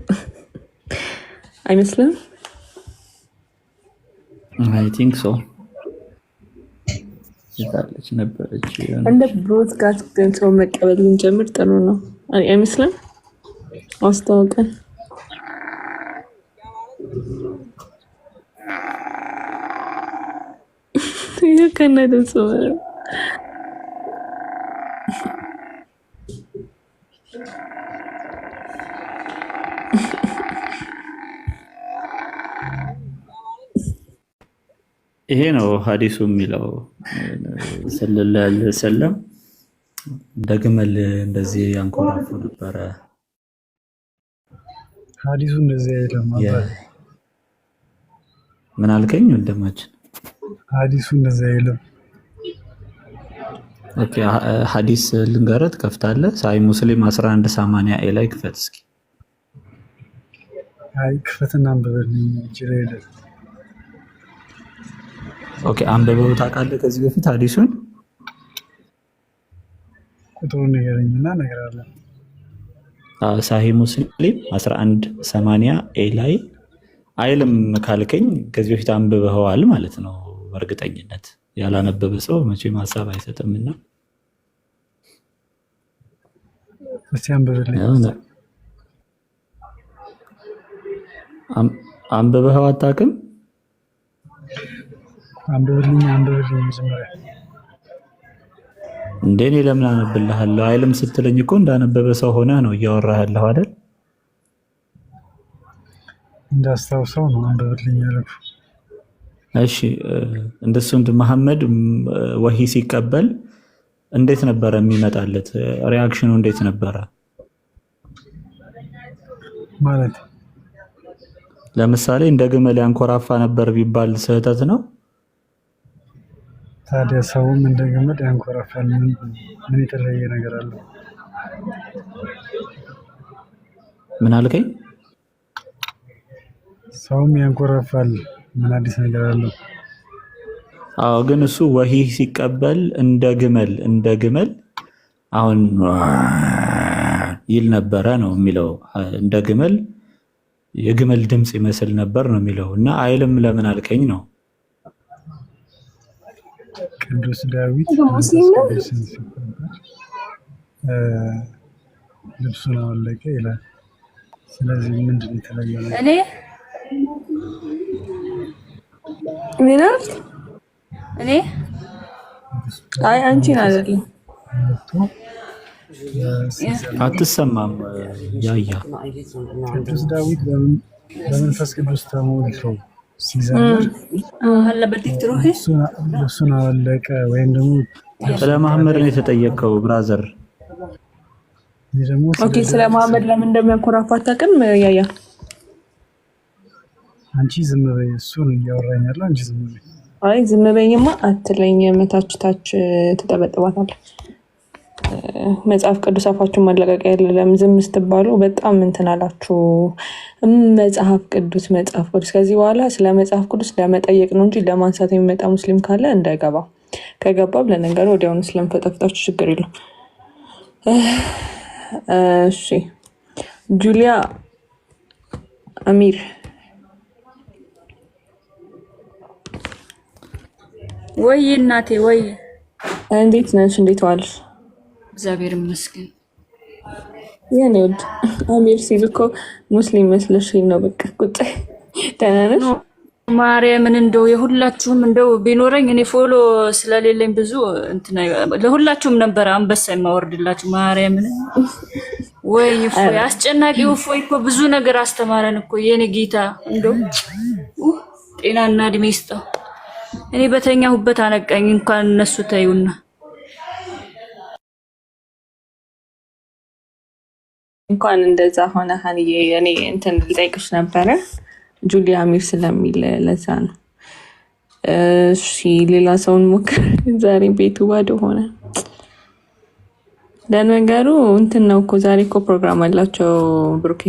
I Muslim? I think so. ይታለች ነበረች እንደ ብሮድካስት ግን ሰው መቀበል ብንጀምር ጥሩ ነው። አይ ሙስሊም አስተዋውቀን ይሄ ከነደሱ ይሄ ነው ሐዲሱ የሚለው ሰለላሁ ዐለይሂ ወሰለም ደግመል እንደዚህ ያንኮራፉ ነበረ። ሐዲሱ እንደዚህ አይደለም ማለት ምን አልከኝ ወንድማችን? ሐዲሱ እንደዚህ አይደለም። ኦኬ ሐዲስ ልንገረት ከፍታለህ። ሳይ ሙስሊም 1180 ላይ ክፈት እስኪ። አይ ክፈትና አንብበልኝ ይችላል። ኦኬ አንብበው ታውቃለህ ከዚህ በፊት ሐዲሱን? ቁጥሩን ንገረኝና እነግርሃለሁ። ሳሂህ ሙስሊም 1180 ላይ አይልም ካልከኝ ከዚህ በፊት አንብበኸዋል ማለት ነው። በእርግጠኝነት ያላነበበ ሰው መቼም ሀሳብ አይሰጥምና እስቲ አንብበልኝ። አንብበኸው አታውቅም? አንብበልኝ መጀመሪያ። እንደኔ ለምን አነብልሃለሁ? አይልም ስትለኝ እኮ እንዳነበበ ሰው ሆነህ ነው እያወራህ ያለኸው አይደል? እንዳስታውሰው ነው አንብበልኝ ያልኩህ። እሺ እንደሱ መሐመድ ወሂ ሲቀበል እንዴት ነበረ የሚመጣለት? ሪአክሽኑ እንዴት ነበረ? ማለት ለምሳሌ እንደ ግመል ያንኮራፋ ነበር ቢባል ስህተት ነው? ታዲያ ሰውም እንደ ግመል ያንኮራፋል። ምን የተለየ ነገር አለው? ምን አልከኝ? ሰውም ያንኮራፋል። ምን አዲስ ነገር አለው? አዎ ግን እሱ ወሂ ሲቀበል እንደ ግመል አሁን ይል ነበረ ነው የሚለው። እንደ ግመል የግመል ድምጽ ይመስል ነበር ነው የሚለው እና አይልም ለምን አልከኝ ነው። ቅዱስ ዳዊት ልብሱን አወለቀ ይላል። ስለዚህ ምንድን ነው የተለየ ነገር? እኔ አይ አንቺን አይደለም አትሰማም ያያ ቅዱስ ዳዊት በመንፈስ ቅዱስ ተሞልቶ ሲዘምር ልብሱን አወለቀ ወይም ደግሞ ስለ መሐመድ ነው የተጠየቀው ብራዘር። ኦኬ ስለ መሐመድ ለምን እንደሚያኮራፋ አታውቅም ያያ? አንቺ ዝም በይ፣ እሱ ነው እያወራኝ ያለው። አንቺ ዝም በይ። አይ ዝም በይማ አትለኝ፣ ታች ትጠበጥባታለህ። መጽሐፍ ቅዱስ አፋችሁን ማለቀቅ የለም። ዝም ስትባሉ በጣም እንትን አላችሁ። መጽሐፍ ቅዱስ ከዚህ በኋላ ስለ መጽሐፍ ቅዱስ ለመጠየቅ ነው እንጂ ለማንሳት የሚመጣ ሙስሊም ካለ እንዳይገባ። ከገባም ለነገሩ ወዲያውኑ ስለምፈጠፍጣችሁ ችግር የለም። እሺ ጁሊያ አሚር ወይ እናቴ ወይ እንዴት ነሽ? እንዴት ዋልሽ? እግዚአብሔር ይመስገን። የኔ ወድ አሚር ሲል እኮ ሙስሊም መስለሽኝ ነው። በቃ ቁጭ ደህና ነሽ? ማርያምን እንደው የሁላችሁም እንደው ቢኖረኝ እኔ ፎሎ ስለሌለኝ ብዙ እንትን ለሁላችሁም ነበር አንበሳ የማወርድላችሁ። ማርያምን ወይ እፎይ አስጨናቂው እፎይ እኮ ብዙ ነገር አስተማረን እኮ የኔ ጌታ። እንደው ጤናና እድሜ ይስጠው። እኔ በተኛሁበት አነቃኝ። እንኳን እነሱ ተዩና እንኳን እንደዛ ሆነ ሀንዬ። እኔ እንትን ልጠይቅሽ ነበረ ጁሊያ አሚር ስለሚል ለዛ ነው። እሺ ሌላ ሰውን ሞክር። ዛሬ ቤቱ ባዶ ሆነ። ለነገሩ እንትን ነው እኮ ዛሬ እኮ ፕሮግራም አላቸው ብሩኬ።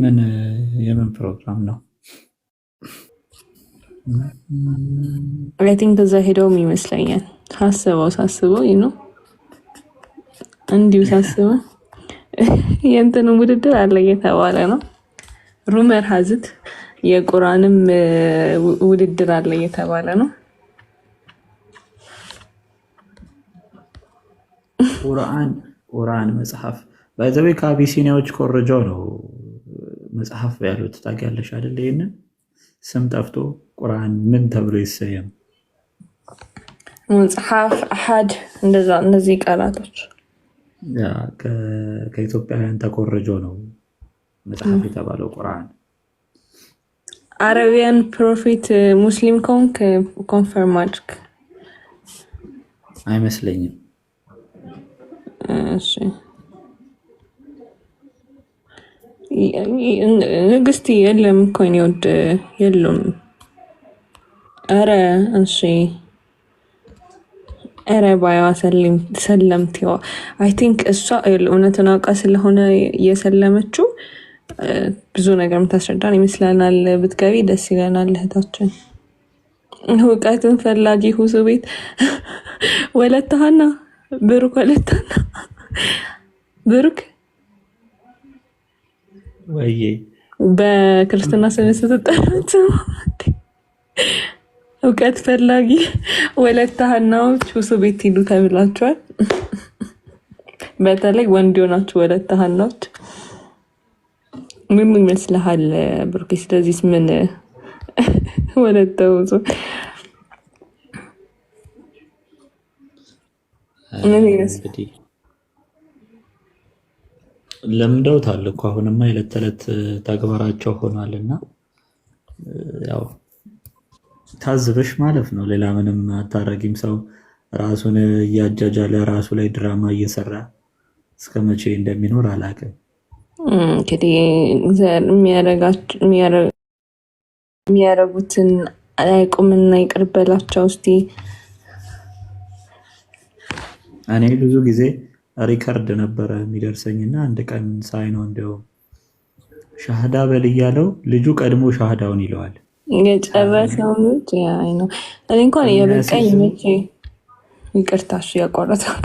ምን የምን ፕሮግራም ነው? አይ ቲንክ እዛ ሄደውም ይመስለኛል። ሳስበው ነው እንዲሁ ሳስበው የእንትኑ ውድድር አለ እየተባለ ነው። ሩመር ሀዝት የቁርአንም ውድድር አለ እየተባለ ነው። ቁርአን መጽሐፍ ባይዘዌ ከአቢሲኒያዎች ኮረጃው ነው መጽሐፍ ያሉት ታውቂያለሽ አይደል? ይሄንን ስም ጠፍቶ ቁርአን ምን ተብሎ ይሰየም? መጽሐፍ አሐድ እንደዛ እነዚህ ቃላቶች ከኢትዮጵያውያን ተኮረጆ ነው መጽሐፍ የተባለው ቁርአን። አረቢያን ፕሮፊት ሙስሊም ከሆንክ ኮንፈርም አድርግ። አይመስለኝም። እሺ ንግስቲ የለም እኮ እኔ ወድ የሉም። ኧረ እሺ ኧረ ባይዋ ሰለምቲዋ አይ ቲንክ እሷ እውነትን አውቃ ስለሆነ የሰለመችው ብዙ ነገር የምታስረዳን ይመስለናል። ብትገቢ ደስ ይለናል እህታችን። እውቀትን ፈላጊ ሁሱ ቤት ወለታሃና ብሩክ ወለታና ብሩክ ወይ በክርስትና ስም ስትጠራት እውቀት ፈላጊ ወለታሃናዎች ሁሱ ቤት ሂዱ ተብላችኋል። በተለይ ወንድ ሆናችሁ ወለታሃናዎች ምን ይመስልሃል ብሩክ? ስለዚህ ምን ወለታው ምን ይመስልህ? ለምደውታል እኮ አሁንማ የዕለት ተዕለት ተግባራቸው ሆኗልና ያው ታዝበሽ ማለፍ ነው። ሌላ ምንም አታረጊም። ሰው ራሱን እያጃጃለ ራሱ ላይ ድራማ እየሰራ እስከ መቼ እንደሚኖር አላውቅም። እንግዲህ የሚያረጉትን አያውቁምና ይቅር በላቸው እስቲ። እኔ ብዙ ጊዜ ሪከርድ ነበረ የሚደርሰኝና አንድ ቀን ሳይ ነው እንዲያውም ሻሃዳ በል እያለው ልጁ ቀድሞ ሻሃዳውን ይለዋል። የጨረሰው ልጅ አይ ነው። እኔ እንኳን የበቃኝ መቼ ይቅርታሽ ያቋረጠው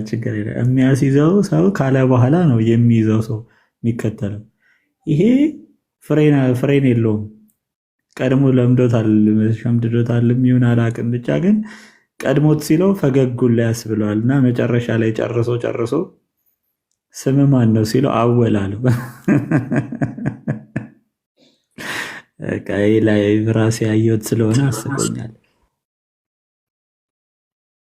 ችግር የለም። የሚያስይዘው ሰው ካለ በኋላ ነው የሚይዘው ሰው የሚከተለው። ይሄ ፍሬን የለውም። ቀድሞ ለምዶታል፣ ሸምድዶታል የሚሆን አላውቅም። ብቻ ግን ቀድሞት ሲለው ፈገጉን ላይ ያስብለዋል እና መጨረሻ ላይ ጨርሶ ስም ማን ነው ሲለው አወል አለው። ቀይ ላይ ራሴ ያየሁት ስለሆነ አስቆኛል።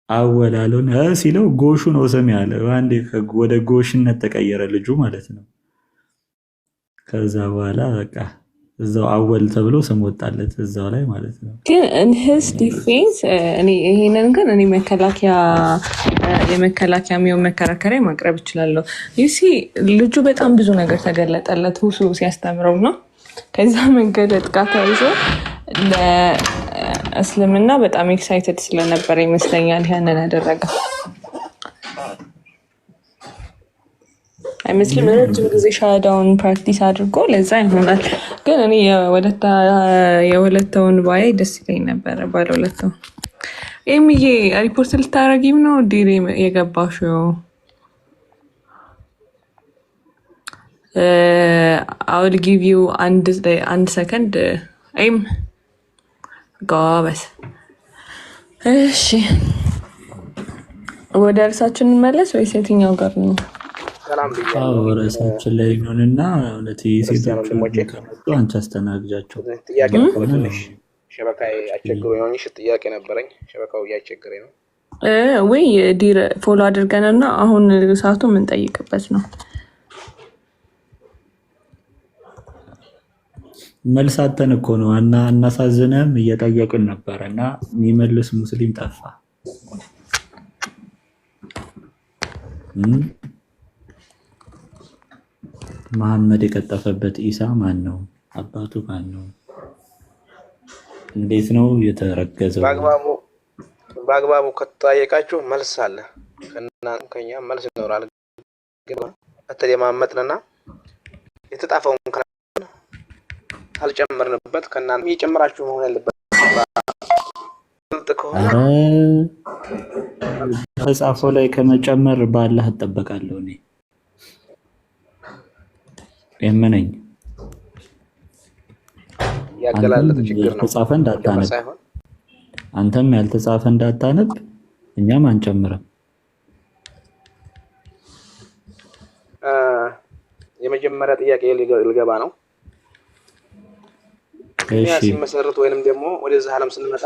አወላሉን ሲለው ጎሹ ነው ስም ያለ አንዴ ወደ ጎሽነት ተቀየረ ልጁ ማለት ነው። ከዛ በኋላ በቃ እዛው አወል ተብሎ ስም ወጣለት እዛው ላይ ማለት ነው። ግን in his defense እኔ ይሄንን ግን እኔ የመከላከያ መከራከሪያ ማቅረብ እችላለሁ። ዩሲ ልጁ በጣም ብዙ ነገር ተገለጠለት ሁሱ ሲያስተምረው ነው። ከዛ መንገድ ጋር ተይዞ ለእስልምና በጣም ኤክሳይትድ ስለነበረ ይመስለኛል ያንን ያደረገው። አይመስልም? ረጅም ጊዜ ሻዳውን ፕራክቲስ አድርጎ ለዛ ይሆናል። ግን እኔ የወለተውን ባይ ደስ ይለኝ ነበር። ባለወለተው ኤምዬ ሪፖርት ልታረጊም ነው ዲሬ የገባሽው? I will give you አንድ ሰከንድ አይም ጋበስ። እሺ ወደ እርሳችን እንመለስ ወይስ የትኛው ጋር ነው? ርዕሳችን ላይ ሆንና እውነት ሴቶች ከመጡ አንቺ አስተናግጃቸው። ሸበካዬ አስቸግሮኝ ነው። ጥያቄ ነበረኝ። ሸበካው እያስቸገረኝ ነው ወይ ዲር ፎሎ አድርገንና አሁን ሰዓቱ የምንጠይቅበት ነው። መልሳተን እኮ ነው እናሳዝነም እየጠየቅን ነበረ እና የሚመልስ ሙስሊም ጠፋ። መሐመድ የቀጠፈበት ኢሳ ማን ነው? አባቱ ማን ነው? እንዴት ነው የተረገዘው? በአግባቡ ከተጠያየቃችሁ መልስ አለ። ከኛ መልስ ይኖራል። ግን ከተደማመጥንና የተጣፈውን አልጨመርንበት ከእናንተ እየጨመራችሁ መሆን ያለበት ተጻፈው ላይ ከመጨመር ባላህ እጠበቃለሁ። እኔ የምነኝ ያገላለጥ ችግር ነው። ተጻፈ እንዳታነብ አንተም ያልተጻፈ እንዳታነብ እኛም አንጨምርም። የመጀመሪያ ጥያቄ ልገባ ነው። እኛ ሲመሰረት ወይንም ደግሞ ወደዚህ ዓለም ስንመጣ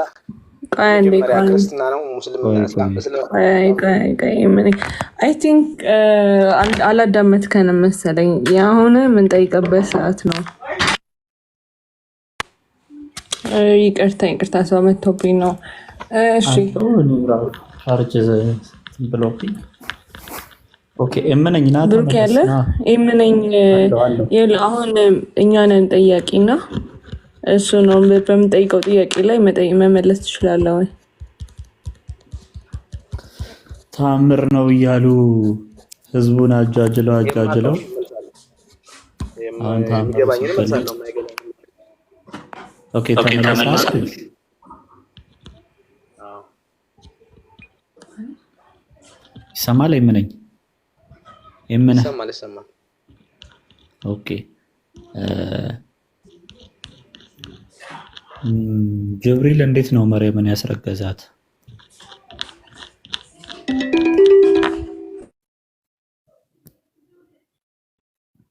ክርስትና ነው ሙስሊምና አይ ቲንክ አላዳመጥከንም መሰለኝ። የአሁን የምንጠይቅበት ሰዓት ነው። ይቅርታ ሰው መጥቶብኝ ነው። እሺ ኦኬ እምነኝ ናት ብሩክ ያለ እምነኝ አሁን እኛ ነን ጠያቂና እሱ ነው በምንጠይቀው ጥያቄ ላይ መመለስ ትችላለህ ወይ? ታምር ነው እያሉ ህዝቡን አጃጅለው አሁን ታምር ኦኬ ተመለስ። ይሰማል? የምነኝ ይሰማል። ኦኬ ጅብሪል እንዴት ነው መርየምን ያስረገዛት?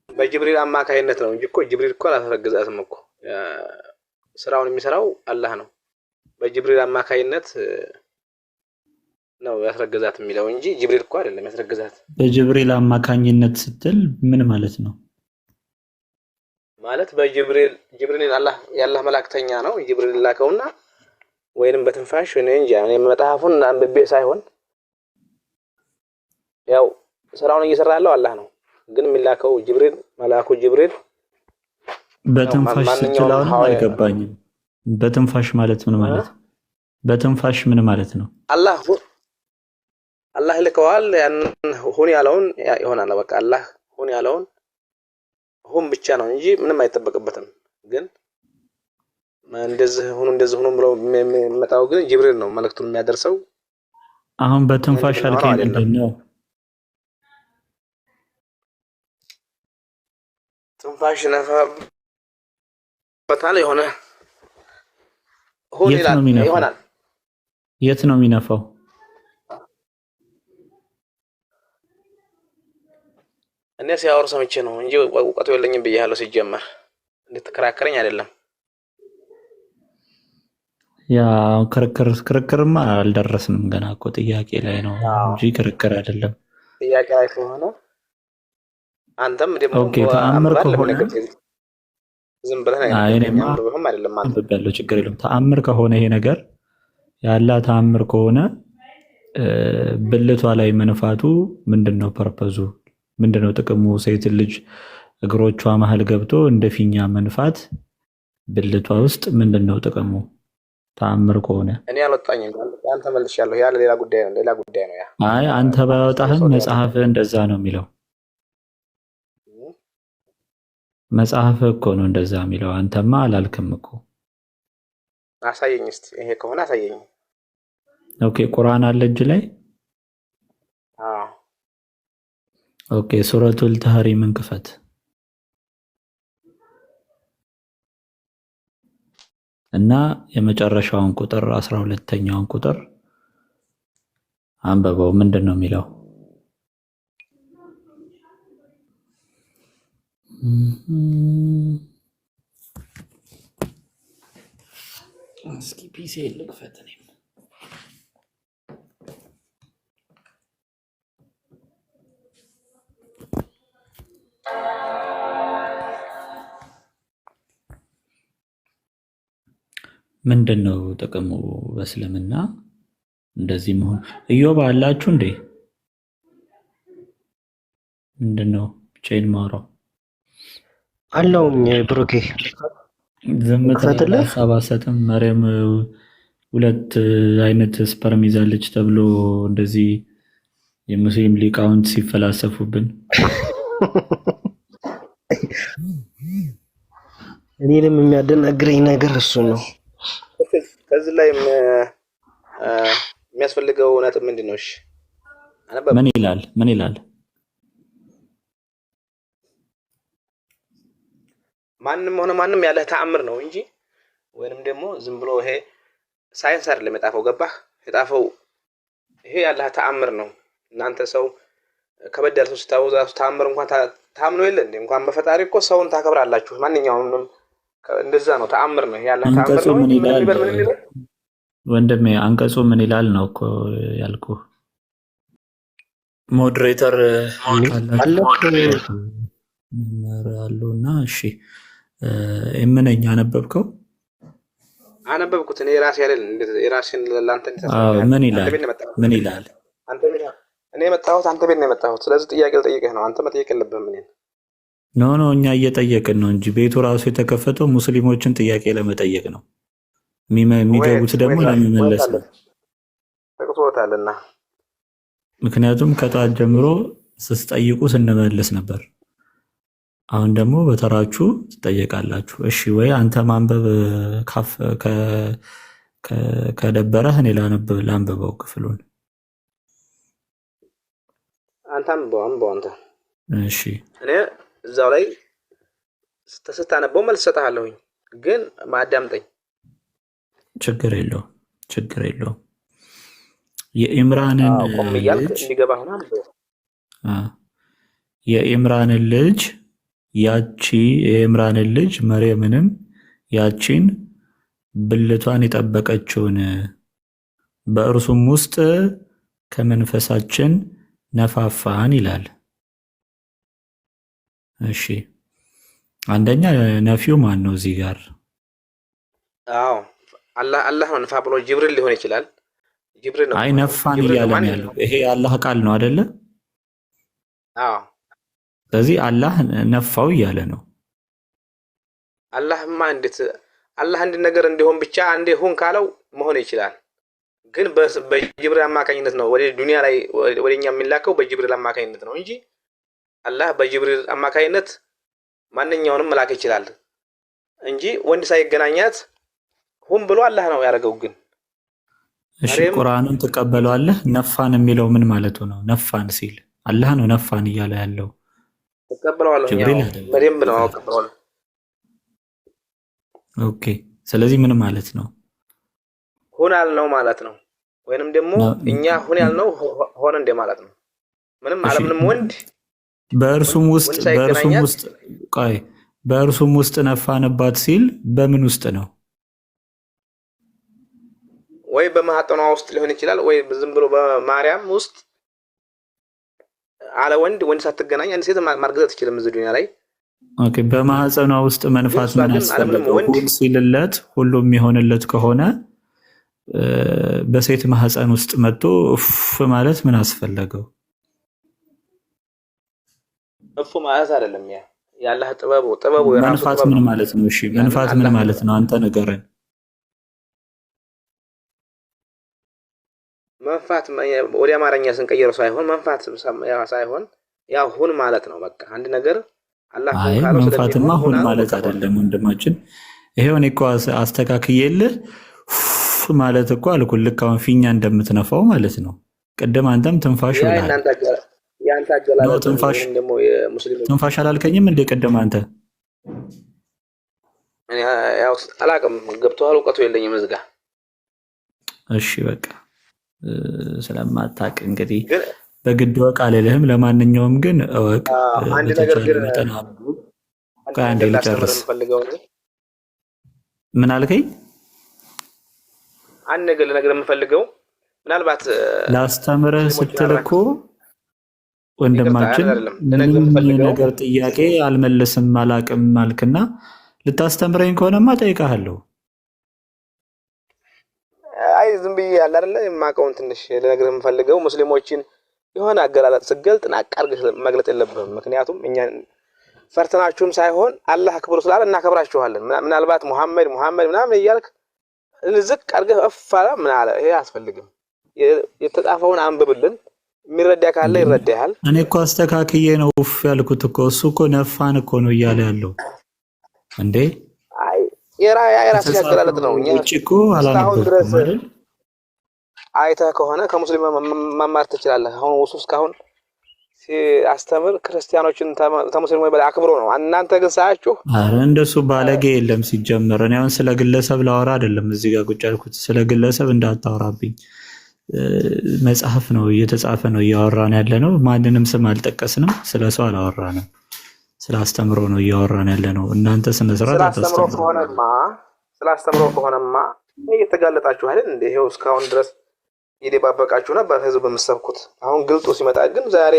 በጅብሪል አማካይነት ነው እንጂ እኮ ጅብሪል እኮ አላስረገዛትም እኮ። ስራውን የሚሰራው አላህ ነው። በጅብሪል አማካይነት ነው ያስረገዛት የሚለው እንጂ ጅብሪል እኮ አይደለም ያስረገዛት። በጅብሪል አማካኝነት ስትል ምን ማለት ነው? ማለት ጅብሪልን አላህ ያላህ መላእክተኛ ነው ጅብሪል ላከውና ወይንም በትንፋሽ እንጂ እኔ መጽሐፉን አንብቤ ሳይሆን ያው ስራውን እየሰራ ያለው አላህ ነው። ግን የሚላከው ጅብሪል መልአኩ ጅብሪል በትንፋሽ ስትለው አይገባኝም። በትንፋሽ ማለት ምን ማለት ነው? በትንፋሽ ምን ማለት ነው? አላህ ልከዋል። ያን ሁን ያለውን ይሆናል። በቃ አላህ ሁን ያለውን ሁን ብቻ ነው እንጂ ምንም አይጠበቅበትም። ግን እንደዚህ ሁኑ ብለው የሚመጣው ግን ጅብሪል ነው መልእክቱን የሚያደርሰው። አሁን በትንፋሽ አልከኝ እንደው ትንፋሽ ነፋበታል የሆነ ሁን ይሆናል። የት ነው የሚነፋው? እኔ ሲያወሩ ሰምቼ ነው እንጂ እውቀቱ የለኝም ብያለሁ። ሲጀመር እንድትከራከረኝ አይደለም። ያ ክርክርማ አልደረስንም ገና እኮ ጥያቄ ላይ ነው እንጂ ክርክር አይደለም። ጥያቄ ላይ ከሆነ አንተም ደግሞ ኦኬ ተአምር ከሆነ ዝም ብለህ ነው አይደለም ማለት ያለው ችግር የለም። ተአምር ከሆነ ይሄ ነገር ያላ ተአምር ከሆነ ብልቷ ላይ መንፋቱ ምንድነው ፐርፐዙ? ምንድነው ጥቅሙ? ሴት ልጅ እግሮቿ መሃል ገብቶ እንደ ፊኛ መንፋት ብልቷ ውስጥ ምንድነው ጥቅሙ? ተአምር ከሆነ እኔ አልወጣኝም። አንተ መልሻለሁ። ያ ሌላ ጉዳይ ነው። ያ አይ አንተ ባወጣህም መጽሐፍ እንደዛ ነው የሚለው። መጽሐፍ እኮ ነው እንደዛ የሚለው። አንተማ አላልክም እኮ። አሳየኝ እስቲ። ይሄ ከሆነ አሳየኝ። ኦኬ ቁርአን አለ እጅ ላይ? አዎ ኦኬ ሱረቱል ተህሪምን ክፈት እና የመጨረሻውን ቁጥር 12ኛውን ቁጥር አንበበው። ምንድነው የሚለው? እስኪ ፒሲ ልክፈት ነኝ። ምንድነው ጥቅሙ በእስልምና እንደዚህ መሆን? ኢዮብ አላችሁ እንዴ? ምንድነው ቼን ማውራው አለውኝ ብሩኬ ዝምታ ሰባሰጥም ማርያም ሁለት አይነት ስፐርም ይዛለች ተብሎ እንደዚህ የሙስሊም ሊቃውንት ሲፈላሰፉብን እኔንም የሚያደናግረኝ ነገር እሱ ነው። ከዚህ ላይ የሚያስፈልገው ነጥብ ምንድነው? እሺ ምን ይላል? ማንም ያለ ተአምር ነው እንጂ ወይንም ደግሞ ዝም ብሎ ይሄ ሳይንስ አይደለም የጣፈው። ገባህ? የጣፈው ይሄ ያለ ተአምር ነው። እናንተ ሰው ከበድ ያለ ሰው ስታወዛ ተአምር እንኳን ታምኖ የለ እንዴ? እንኳን በፈጣሪ እኮ ሰውን ታከብራላችሁ። ማንኛውንም እንደዛ ነው። ተአምር ነው ያለ ተአምር ነው። ምን ይላል ወንድሜ? አንቀጹ ምን ይላል ነው እኮ ያልኩህ። ሞዴሬተር አለውና እሺ እምነኛ አነበብከው? አነበብኩት እኔ ራሴ አይደል የራሴን ለላንተ ምን ይላል? እኔ የመጣሁት አንተ ቤት ነው የመጣሁት። ስለዚህ ጥያቄ ልጠይቅህ ነው። አንተ መጠየቅ የለብህም። ኖ እኛ እየጠየቅን ነው እንጂ ቤቱ ራሱ የተከፈተው ሙስሊሞችን ጥያቄ ለመጠየቅ ነው። የሚገቡት ደግሞ ለመመለስ ነው። ተቅቶታልና ምክንያቱም ከጠዋት ጀምሮ ስትጠይቁ ስንመልስ ነበር። አሁን ደግሞ በተራችሁ ትጠየቃላችሁ። እሺ ወይ አንተ ማንበብ ከደበረህ እኔ ላንብበው ክፍሉን። አንተ አንብበው አንተ። እሺ እኔ እዛው ላይ ስታነበው መልስ ሰጥሃለሁኝ፣ ግን ማዳምጠኝ። ችግር የለውም። የኢምራንን ልጅ የኢምራንን ልጅ መርየምንም ያቺን ብልቷን የጠበቀችውን በእርሱም ውስጥ ከመንፈሳችን ነፋፋን ይላል። እሺ አንደኛ ነፊው ማን ነው እዚህ ጋር? አዎ አላህ ነው። ነፋ ብሎ ጅብሪል ሊሆን ይችላል። ጅብሪል ነው። አይ ነፋን እያለ ነው ያለው። ይሄ የአላህ ቃል ነው አይደለ? አዎ ስለዚህ አላህ ነፋው እያለ ነው። አላህማ እንዴት አላህ አንድ ነገር እንዲሆን ብቻ አንዴ ሁን ካለው መሆን ይችላል። ግን በጅብሪል አማካኝነት ነው ወደ ዱንያ ላይ ወደኛ የሚላከው በጅብሪል አማካኝነት ነው እንጂ አላህ በጅብሪል አማካኝነት ማንኛውንም መላክ ይችላል እንጂ ወንድ ሳይገናኛት ሁን ብሎ አላህ ነው ያደረገው። ግን እሺ ቁርአኑን ተቀበለዋለህ? ነፋን የሚለው ምን ማለቱ ነው? ነፋን ሲል አላህ ነው ነፋን እያለ ያለው። ተቀበለዋለሁ በደንብ ነው ተቀበለዋለሁ። ኦኬ ስለዚህ ምን ማለት ነው? ሁን ያልነው ማለት ነው። ወይንም ደግሞ እኛ ሁን ያልነው ሆነ እንደ ማለት ነው። ምንም አለምንም ወንድ በእርሱም ውስጥ ነፋንባት ሲል በምን ውስጥ ነው? ወይ በማህፀኗ ውስጥ ሊሆን ይችላል ወይ ዝም ብሎ በማርያም ውስጥ አለ ወንድ ሳትገናኝ አንድ ሴት ማርገዝ አትችልም እዚህ ዱንያ ላይ። ኦኬ በማህፀኗ ውስጥ መንፋት ምን አስፈለገው? ሁሉ ሲልለት ሁሉም የሚሆንለት ከሆነ በሴት ማህፀን ውስጥ መጥቶ እፍ ማለት ምን አስፈለገው? እፉ ማለት አይደለም ያ ያላህ ጥበቡ የራሱ መንፋት ምን ማለት ነው? እሺ መንፋት ምን ማለት ነው? አንተ ንገረን። መንፋት ወደ አማርኛ ስንቀይረው ሳይሆን መንፋት ሳይሆን ያው ሁን ማለት ነው። በቃ አንድ ነገር አላህ ካለው መንፋትማ ሁን ማለት አይደለም ወንድማችን። ይሄው እኔ እኮ አስተካክዬልህ ማለት እኮ አልኩህ። ልክ አሁን ፊኛ እንደምትነፋው ማለት ነው። ቅድም አንተም ትንፋሽ ይላል ያንተ አገላለጽ ደግሞ የሙስሊም ትንፋሽ አላልከኝም እንደ ቅድም አንተ? ያው አላውቅም ገብቶሃል። እውቀቱ የለኝም እዚህ ጋር። እሺ በቃ ስለማታውቅ እንግዲህ በግድ ወቅ አልልህም። ለማንኛውም ግን እወቅ። አንድ ነገር ግን አንዴ ልጨርስ። ምን አልከኝ? አንድ ነገር ልነግርህ የምፈልገው ምናልባት ላስተምርህ ስትል እኮ ወንድማችን ምንም ነገር ጥያቄ አልመለስም አላውቅም አልክና ልታስተምረኝ ከሆነማ ጠይቃለሁ። አይ ዝም ብዬ ያለ አይደለ የማውቀውን ትንሽ ልነግርህ የምፈልገው ሙስሊሞችን የሆነ አገላለጥ ስገልጥ ናቃርግህ መግለጥ የለብህም። ምክንያቱም እኛ ፈርተናችሁም ሳይሆን አላህ አክብሩ ስላለ እናከብራችኋለን። ምናልባት ሙሐመድ ምናምን እያልክ ዝቅ አድርገህ እፋላ ምን አለ ይሄ አያስፈልግም። የተጻፈውን አንብብልን። የሚረዳ ካለ ይረዳሃል። እኔ እኮ አስተካክዬ ነው ኡፍ ያልኩት እኮ። እሱ እኮ ነፋን እኮ ነው እያለ ያለው እንዴ። አይ የራስ ያገላለጥ ነው። እኛ እኮ አላነበብኩም አይደል? አይተህ ከሆነ ከሙስሊም መማር ትችላለህ። አሁን ውስጥ እስካሁን ሲያስተምር ክርስቲያኖችን ከሙስሊሞች በላይ አክብሮ ነው። እናንተ ግን ሳያችሁ አረ እንደሱ ባለጌ የለም ሲጀመር። እኔ አሁን ስለ ግለሰብ ላወራ አይደለም እዚህ ጋር ቁጭ ያልኩት። ስለ ግለሰብ እንዳታወራብኝ። መጽሐፍ ነው እየተጻፈ ነው እያወራን ያለ ነው። ማንንም ስም አልጠቀስንም። ስለ ሰው አላወራንም። ስለ አስተምሮ ነው እያወራን ያለ ነው። እናንተ ስነ ስርዓት አታስተምሩ። ስለ አስተምሮ ከሆነማ እየተጋለጣችሁ አይደል እንዴ? ይሄው እስካሁን ድረስ ይደባበቃችሁ ነበር ህዝብ በመሰብኩት። አሁን ግልጡ ሲመጣ ግን ዛሬ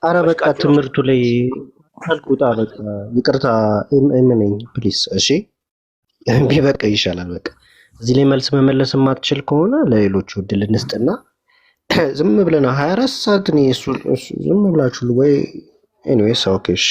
አረ በቃ ትምህርቱ ላይ አልቁጣ። በቃ ይቅርታ እምነኝ ፕሊስ። እሺ ቢበቃ ይሻላል። በቃ እዚህ ላይ መልስ መመለስ የማትችል ከሆነ ለሌሎቹ እድል እንስጥና ዝም ብለና 24 ሰዓት ነው እሱ ዝም ብላችሁ ወይ ኤኒዌይስ ኦኬ እሺ